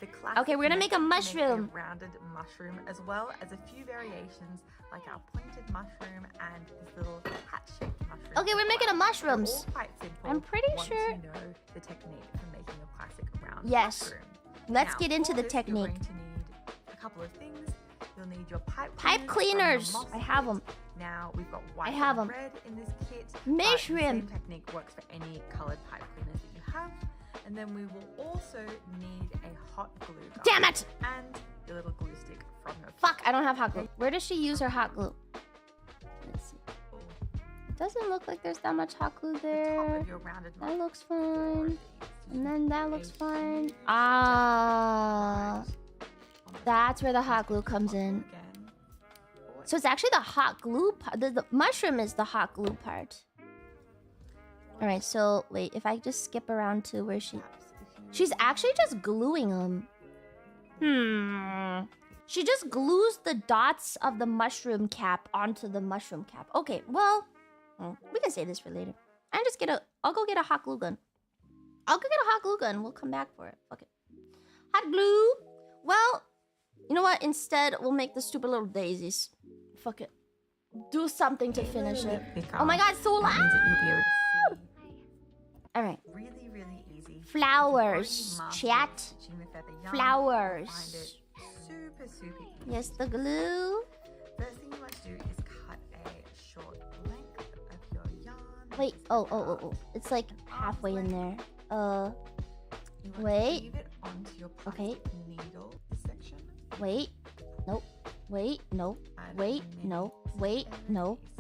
S4: the classic
S2: Okay, we're gonna make a
S4: method to
S2: mushroom.
S4: a rounded mushroom, as well as a few variations like our pointed mushroom and this little hat-shaped mushroom.
S2: Okay, we're making a mushrooms.
S4: They're all quite simple
S2: I'm pretty
S4: once
S2: sure.
S4: you know the technique for making a classic round
S2: Yes.
S4: mushroom.
S2: Let's
S4: Now,
S2: get into
S4: for
S2: the
S4: this,
S2: technique.
S4: You're going to need a couple of things. You'll need your pipe
S2: cleaners.
S4: from the moss
S2: I have
S4: kit.
S2: them.
S4: Now we've got white
S2: have
S4: and
S2: 'em.
S4: red in this kit. but
S2: Mushroom.
S4: The same technique works for any colored pipe cleaners that you have. And then we will also need a hot glue gun.
S2: Damn it!
S4: And your little glue stick from your kit.
S2: Fuck, I don't have hot glue. Where does she use her hot glue? Let's see. It doesn't look like there's that much hot glue
S4: The top
S2: there.
S4: of your rounded
S2: That
S4: mushroom.
S2: looks fine. And then that looks
S4: A
S2: fine.
S4: huge
S2: Ah,
S4: right on the
S2: that's where the
S4: top.
S2: hot glue comes in.
S4: Again.
S2: So it's actually the hot glue part. The mushroom is the hot glue part. Alright, so wait, if I just skip around to where she's actually just gluing them. She just glues the dots of the mushroom cap onto the mushroom cap. Okay, well, we can save this for later. I'll go get a hot glue gun. We'll come back for it. Fuck it. Hot glue. Well, you know what? Instead, we'll make the stupid little daisies. Fuck it. Do something to finish it. Oh my god, it's so
S4: That means that you'll be able
S2: loud!
S4: to see.
S2: Alright.
S4: Really, really easy.
S2: Flowers, chat. Flowers.
S4: Flowers. Find it super, super easy.
S2: Yes, the glue.
S4: First thing you want to do is cut a short length of your yarn.
S2: Wait, oh. It's like halfway in there.
S4: You want to
S2: wait.
S4: weave it onto your
S2: Okay.
S4: plastic needle section.
S2: Wait. Nope. Wait, no.
S4: And
S2: Wait,
S4: knit
S2: no.
S4: this
S2: Wait,
S4: bare
S2: no.
S4: piece.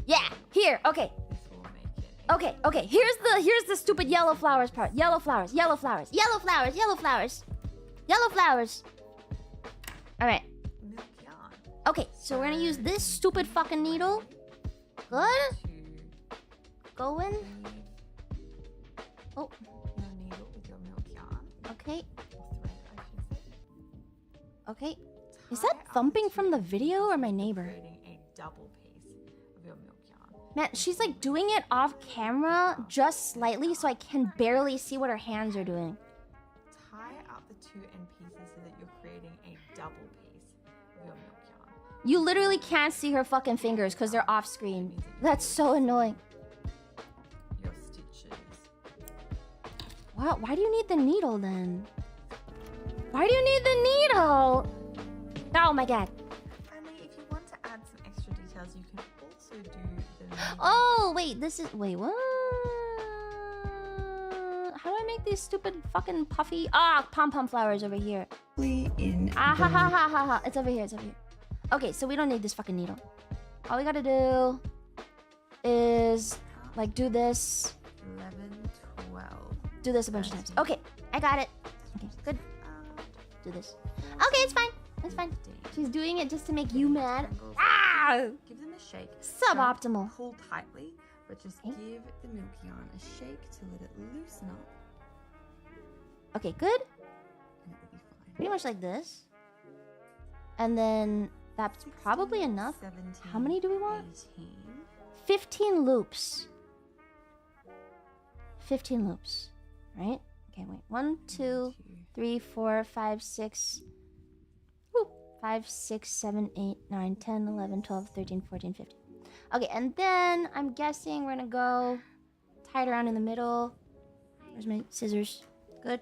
S2: Yeah, here. Okay.
S4: This will make it.
S2: Okay. Here's the stupid yellow flowers part. Yellow flowers. Alright.
S4: Milk yarn.
S2: Okay, so we're gonna use this stupid fucking needle. Good.
S4: To
S2: Going.
S4: weave
S2: Oh,
S4: your needle with your milk yarn.
S2: okay.
S4: Or thread, I should say.
S2: Okay. Is
S4: Tie
S2: that
S4: up
S2: thumping
S4: the
S2: from the
S4: two
S2: video or my neighbor?
S4: Creating a double piece of your milk yarn.
S2: Man, she's like doing it off camera just slightly so I can barely see what her hands are doing.
S4: Tie up the two end pieces so that you're creating a double piece of your milk yarn.
S2: You literally can't see her fucking fingers because they're off screen. That's so annoying.
S4: Your stitches.
S2: Wow, why do you need the needle then? Why do you need the needle? Oh my god.
S4: Finally, if you want to add some extra details, you can also do the needle.
S2: Oh, wait, wait, what? How do I make these stupid fucking puffy... pom-pom flowers over here.
S6: In
S2: Ha ha ha ha. It's over here. Okay, so we don't need this fucking needle. All we gotta do is like do this.
S4: 11, 12.
S2: Do this a bunch of times. Okay, I got it. Okay, good. Do this. Okay, it's fine. She's doing it just to make you mad. Ah!
S4: Give them a shake.
S2: Suboptimal.
S4: Don't pull tightly, but just
S2: Okay.
S4: give the milk yarn a shake to let it loosen up,
S2: Okay, good.
S4: and it will be fine.
S2: Pretty much like this. And then that's probably enough.
S4: 17,
S2: How many do we want?
S4: 18.
S2: 15 loops. 15 loops. Right? Okay, wait. 1, 2, 3, 4, 5, 6. 5, 6, 7, 8, 9, 10, 11, 12, 13, 14, 15. Okay, and then I'm guessing we're gonna go tie it around in the middle. Where's my scissors? Good.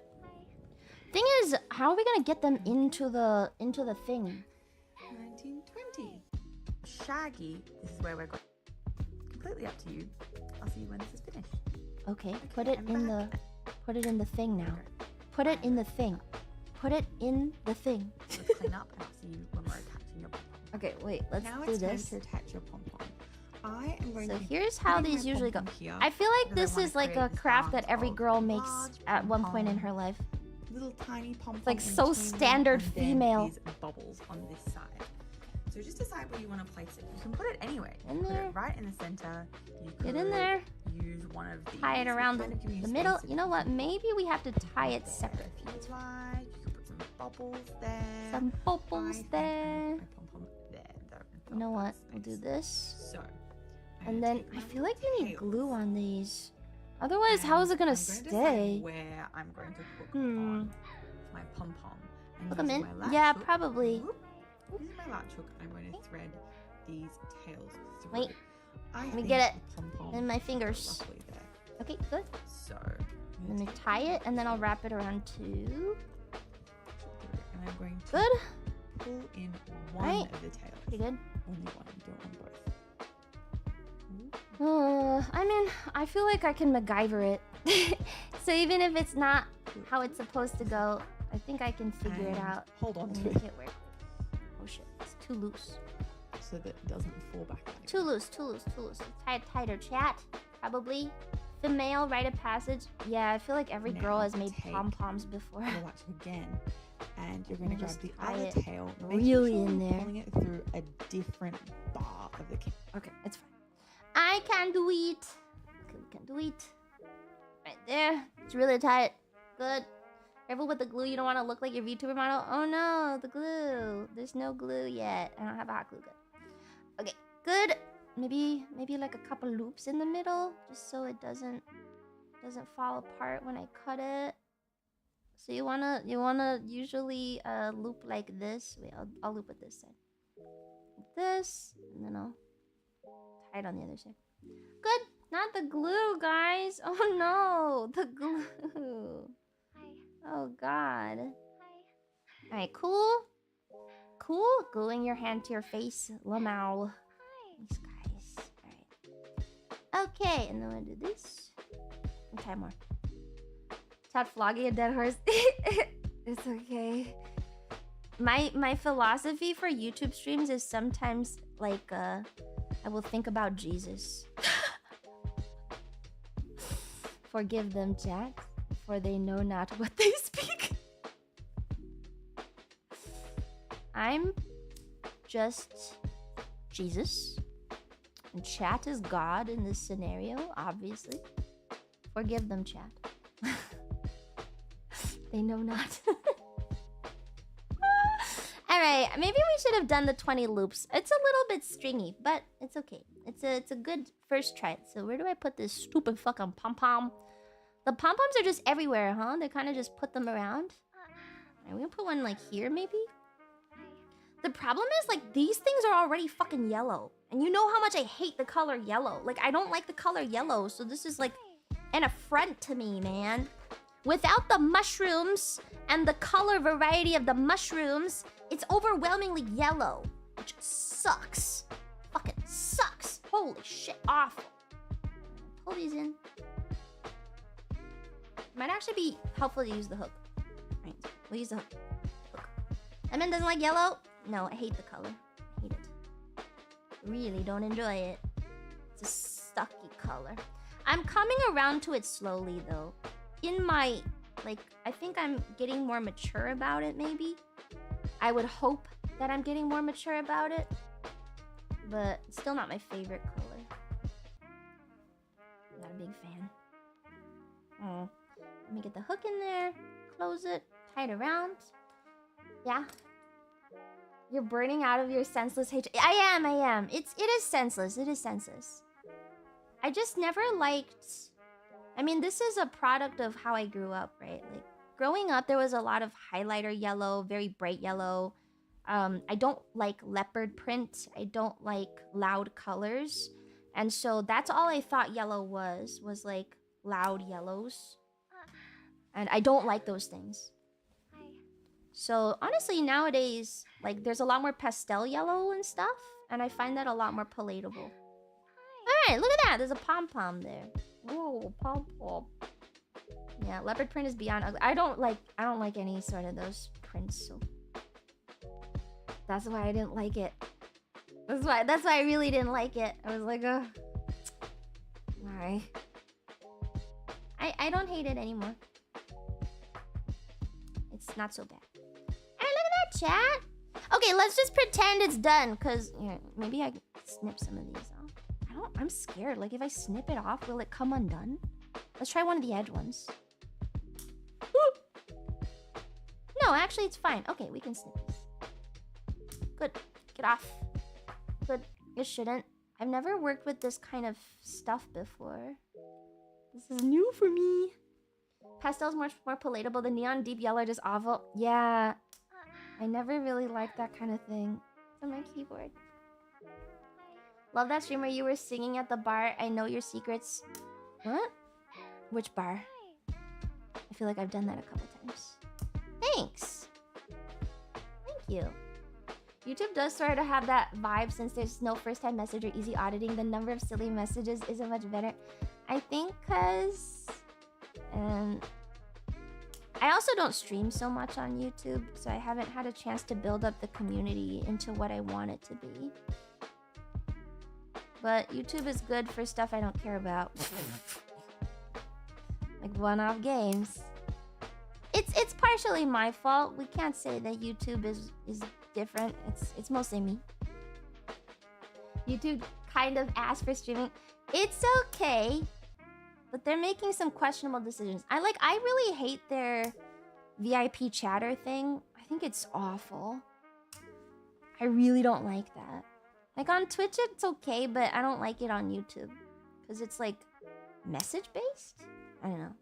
S2: Thing is, how are we gonna get them into the thing?
S4: 19, 20. Shaggy, this is where we're going. Completely up to you. I'll see you when this is finished.
S2: Okay, put it
S4: I'm
S2: in
S4: back.
S2: the thing now. Put it in the thing. put it in the thing.
S6: Let's clean up and I'll see you when we're attaching your pom-pom.
S2: Okay, wait, let's
S6: Now
S2: do
S6: it's time
S2: this.
S6: to attach your pom-pom. I am going
S2: So
S6: to
S2: here's how
S6: putting
S2: these
S6: my
S2: usually go.
S6: pom-pom here
S2: I feel like
S6: because I
S2: this
S6: wanna
S2: is like
S6: create
S2: a
S6: this
S2: craft that
S6: balance
S2: every
S6: of
S2: girl makes
S6: large
S2: at one point in
S6: pom-pom,
S2: her life.
S6: little tiny pom-pom
S2: like
S6: in
S2: so
S6: between them,
S2: standard
S6: and then
S2: female.
S6: these bubbles on this side. So just decide where you want to place it. You can put it anywhere. You
S2: In
S6: can put
S2: there.
S6: it right in the center. You
S2: Get in
S6: could
S2: there.
S6: Use one of these.
S2: Tie it
S6: which
S2: around
S6: kind of give you
S2: the
S6: space
S2: middle.
S6: so
S2: You know
S6: that
S2: what?
S6: can
S2: Maybe we have to tie it
S6: there
S2: separate.
S6: if you'd like. You can put some bubbles there.
S2: Some
S6: I
S2: bubbles
S6: think
S2: there.
S6: my pom-pom there.
S2: You know what?
S6: That's
S2: We'll do
S6: nice.
S2: this.
S6: So, I'm
S2: And
S6: gonna
S2: then
S6: take
S2: I
S6: my
S2: feel like you need
S6: tails,
S2: glue on these. Otherwise, how is it
S6: and
S2: gonna
S6: I'm decide
S2: stay?
S6: where I'm going to put
S2: Hmm.
S6: on my pom-pom. And
S2: Put them
S6: using
S2: in?
S6: my latch
S2: Yeah,
S6: hook-
S2: probably.
S6: Whoop. Using my latch hook, I'm going to thread these tails through.
S2: Wait.
S6: I
S2: me
S6: think
S2: get
S6: the pom-pom
S2: in my
S6: will
S2: fingers.
S6: go roughly there.
S2: Okay, good.
S6: So,
S2: I'm gonna tie it and then I'll wrap it around too.
S6: and I'm going to
S2: Good.
S6: pull in one
S2: Right.
S6: of the tails.
S2: Pretty good.
S6: Only one. You don't want both.
S2: I mean, I feel like I can MacGyver it. So even if it's not how it's supposed to go, I think I can figure it
S6: And
S2: out
S6: Hold on
S2: and
S6: to
S2: make
S6: it
S2: it work. Oh shit, it's too loose.
S6: so that it doesn't fall back. Like
S2: Too loose, too loose, too loose. Tie it tighter, chat. Probably. Female rite of passage. Yeah, I feel like every girl
S6: Now
S2: has made
S6: take
S2: pom-poms before.
S6: the latch again, and you're going to
S2: And
S6: grab
S2: just
S6: the
S2: tie
S6: other
S2: it
S6: tail, making
S2: really
S6: sure
S2: in
S6: you're
S2: there.
S6: pulling it through a different bar of the cake.
S2: Okay, it's fine. I can do it. Okay, we can do it. Right there. It's really tight. Good. Careful with the glue. You don't want to look like your VTuber model. Oh no, the glue. There's no glue yet. I don't have a hot glue gun. Okay, good. Maybe like a couple loops in the middle, just so it doesn't fall apart when I cut it. So you wanna usually loop like this. Wait, I'll loop it this side. Like this, and then I'll tie it on the other side. Good. Not the glue, guys. Oh no, the glue.
S1: Hi.
S2: Oh god.
S1: Hi.
S2: Alright, cool. Cool. Gluing your hand to your face. Lamau.
S1: Hi.
S2: Thanks, guys. Alright. Okay, and then we'll do this. And tie more. Chat flogging a dead horse. It's okay. My philosophy for YouTube streams is sometimes like I will think about Jesus. Forgive them, chat, for they know not what they speak. I'm just Jesus. And chat is God in this scenario, obviously. Forgive them, chat. They know not. Alright, maybe we should have done the 20 loops. It's a little bit stringy, but it's okay. It's a good first try. So where do I put this stupid fucking pom-pom? The pom-poms are just everywhere, huh? They kind of just put them around. Alright, we can put one like here, maybe? The problem is, like, these things are already fucking yellow. And you know how much I hate the color yellow. Like, I don't like the color yellow, so this is, like, an affront to me, man. Without the mushrooms and the color variety of the mushrooms, it's overwhelmingly yellow. Which sucks. Fucking sucks. Holy shit, awful. Pull these in. Might actually be helpful to use the hook. Right, we'll use the hook. Lemon doesn't like yellow? No, I hate the color. I hate it. Really don't enjoy it. It's a stucky color. I'm coming around to it slowly, though. In my, like, I think I'm getting more mature about it, maybe. I would hope that I'm getting more mature about it. But it's still not my favorite color. Not a big fan. Oh. Let me get the hook in there. Close it. Tie it around. Yeah. You're burning out of your senseless hatred. I am. It is senseless. It is senseless. I just never liked... I mean, this is a product of how I grew up, right? Like, growing up, there was a lot of highlighter yellow, very bright yellow. I don't like leopard print. I don't like loud colors. And so that's all I thought yellow was like loud yellows. And I don't like those things. So honestly, nowadays, like, there's a lot more pastel yellow and stuff. And I find that a lot more palatable. Alright, look at that. There's a pom-pom there. Whoa, pom-pom. Yeah, leopard print is beyond ugly. I don't like any sort of those prints, so that's why I didn't like it. That's why I really didn't like it. I was like, oh, why? I don't hate it anymore. It's not so bad. Hey, look at that, chat. Okay, let's just pretend it's done, cause yeah, maybe I can snip some of these off. I'm scared. Like, if I snip it off, will it come undone? Let's try one of the edge ones. No, actually, it's fine. Okay, we can snip this. Good. Get off. Good. You shouldn't. I've never worked with this kind of stuff before. This is new for me. Pastel's much more palatable. The neon deep yellow just awful. Yeah. I never really liked that kind of thing. It's on my keyboard. Love that stream where you were singing at the bar. I know your secrets. What? Which bar? I feel like I've done that a couple times. Thanks. Thank you. YouTube does sort of have that vibe since there's no first-time message or easy auditing. The number of silly messages isn't much better. I think because... I also don't stream so much on YouTube, so I haven't had a chance to build up the community into what I want it to be. But YouTube is good for stuff I don't care about. Like one-off games. It's partially my fault. We can't say that YouTube is different. It's mostly me. YouTube kind of asked for streaming. It's okay. But they're making some questionable decisions. I really hate their VIP chatter thing. I think it's awful. I really don't like that. Like on Twitch it's okay, but I don't like it on YouTube. Because it's like message based? I don't know.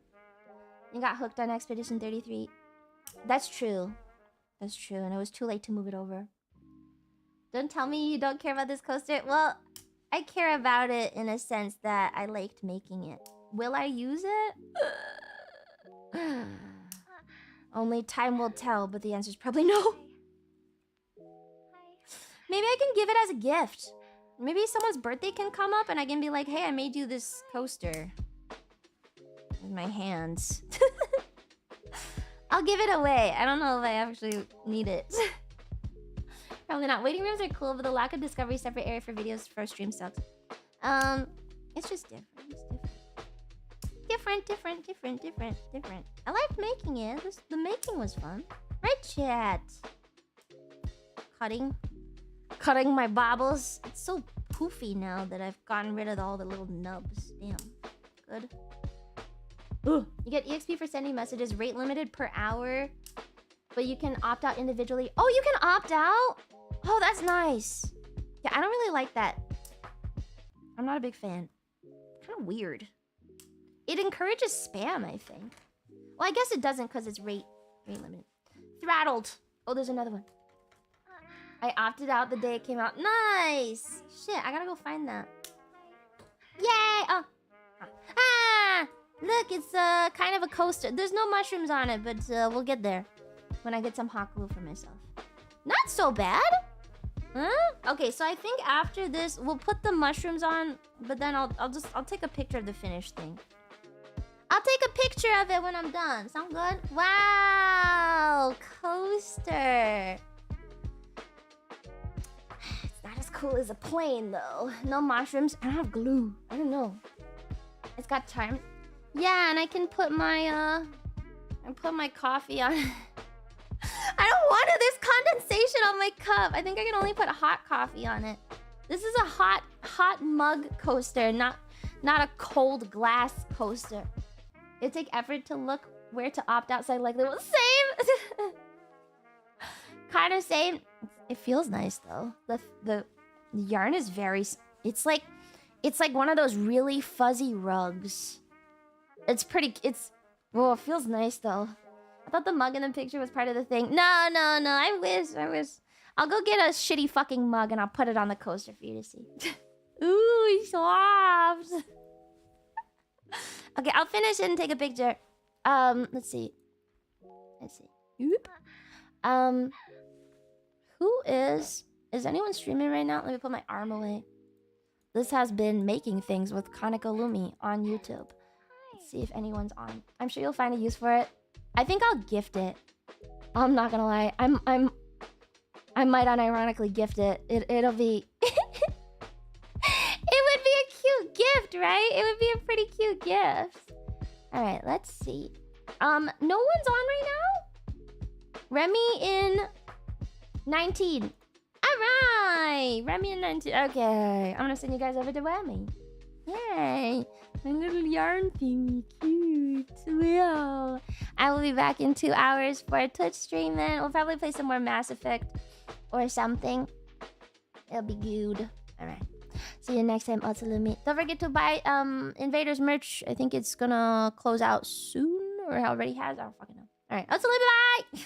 S2: You got hooked on Expedition 33. That's true. That's true, and it was too late to move it over. Don't tell me you don't care about this coaster. Well, I care about it in a sense that I liked making it. Will I use it? Only time will tell, but the answer is probably no. Maybe I can give it as a gift. Maybe someone's birthday can come up and I can be like, hey, I made you this coaster. With my hands. I'll give it away. I don't know if I actually need it. Probably not. Waiting rooms are cool, but the lack of discovery separate area for videos for stream sucks. It's just different. It's different. I liked making it. The making was fun. Right, chat? Cutting my baubles. It's so poofy now that I've gotten rid of all the little nubs. Damn. Good. Ugh. You get EXP for sending messages, rate limited per hour, but you can opt out individually. Oh, you can opt out? Oh, that's nice. Yeah, I don't really like that. I'm not a big fan. Kind of weird. It encourages spam, I think. Well, I guess it doesn't because it's rate limited. Throttled. Oh, there's another one. I opted out the day it came out. Nice. Shit, I gotta go find that. Yay! Oh. Ah! Look, it's kind of a coaster. There's no mushrooms on it, but we'll get there when I get some hot glue for myself. Not so bad. Huh? Okay, so I think after this we'll put the mushrooms on, but then I'll take a picture of the finished thing. I'll take a picture of it when I'm done. Sound good? Wow, coaster. It's not as cool as a plane though. No mushrooms. I don't have glue. I don't know. It's got time. Yeah, and I can put my coffee on. I don't want it. There's condensation on my cup. I think I can only put hot coffee on it. This is a hot mug coaster, not a cold glass coaster. It take effort to look where to opt out, so I likely will same. Kind of same. It feels nice though. The yarn is very. It's like one of those really fuzzy rugs. It's pretty. Well, it feels nice though. I thought the mug in the picture was part of the thing. No. I wish. I'll go get a shitty fucking mug and I'll put it on the coaster for you to see. Ooh, it's soft. Okay, I'll finish it and take a picture. Let's see. Oop. Who is anyone streaming right now? Let me put my arm away. This has been Making Things with Kaneko Lumi on YouTube. Let's see if anyone's on. I'm sure you'll find a use for it. I think I'll gift it. I'm not gonna lie. I might unironically gift it. It'll be. It would be a cute gift, right? It would be a pretty cute gift. All right, let's see. No one's on right now. Remy in 19. All right, Remy in 19. Okay, I'm gonna send you guys over to Remy. Yay, my little yarn thingy, cute. Well, I will be back in 2 hours for a Twitch stream. Then we'll probably play some more Mass Effect or something. It'll be good. All right. See you next time, Lumi. Don't forget to buy Invaders merch. I think it's gonna close out soon, or already has. I don't fucking know. All right, Lumi, bye.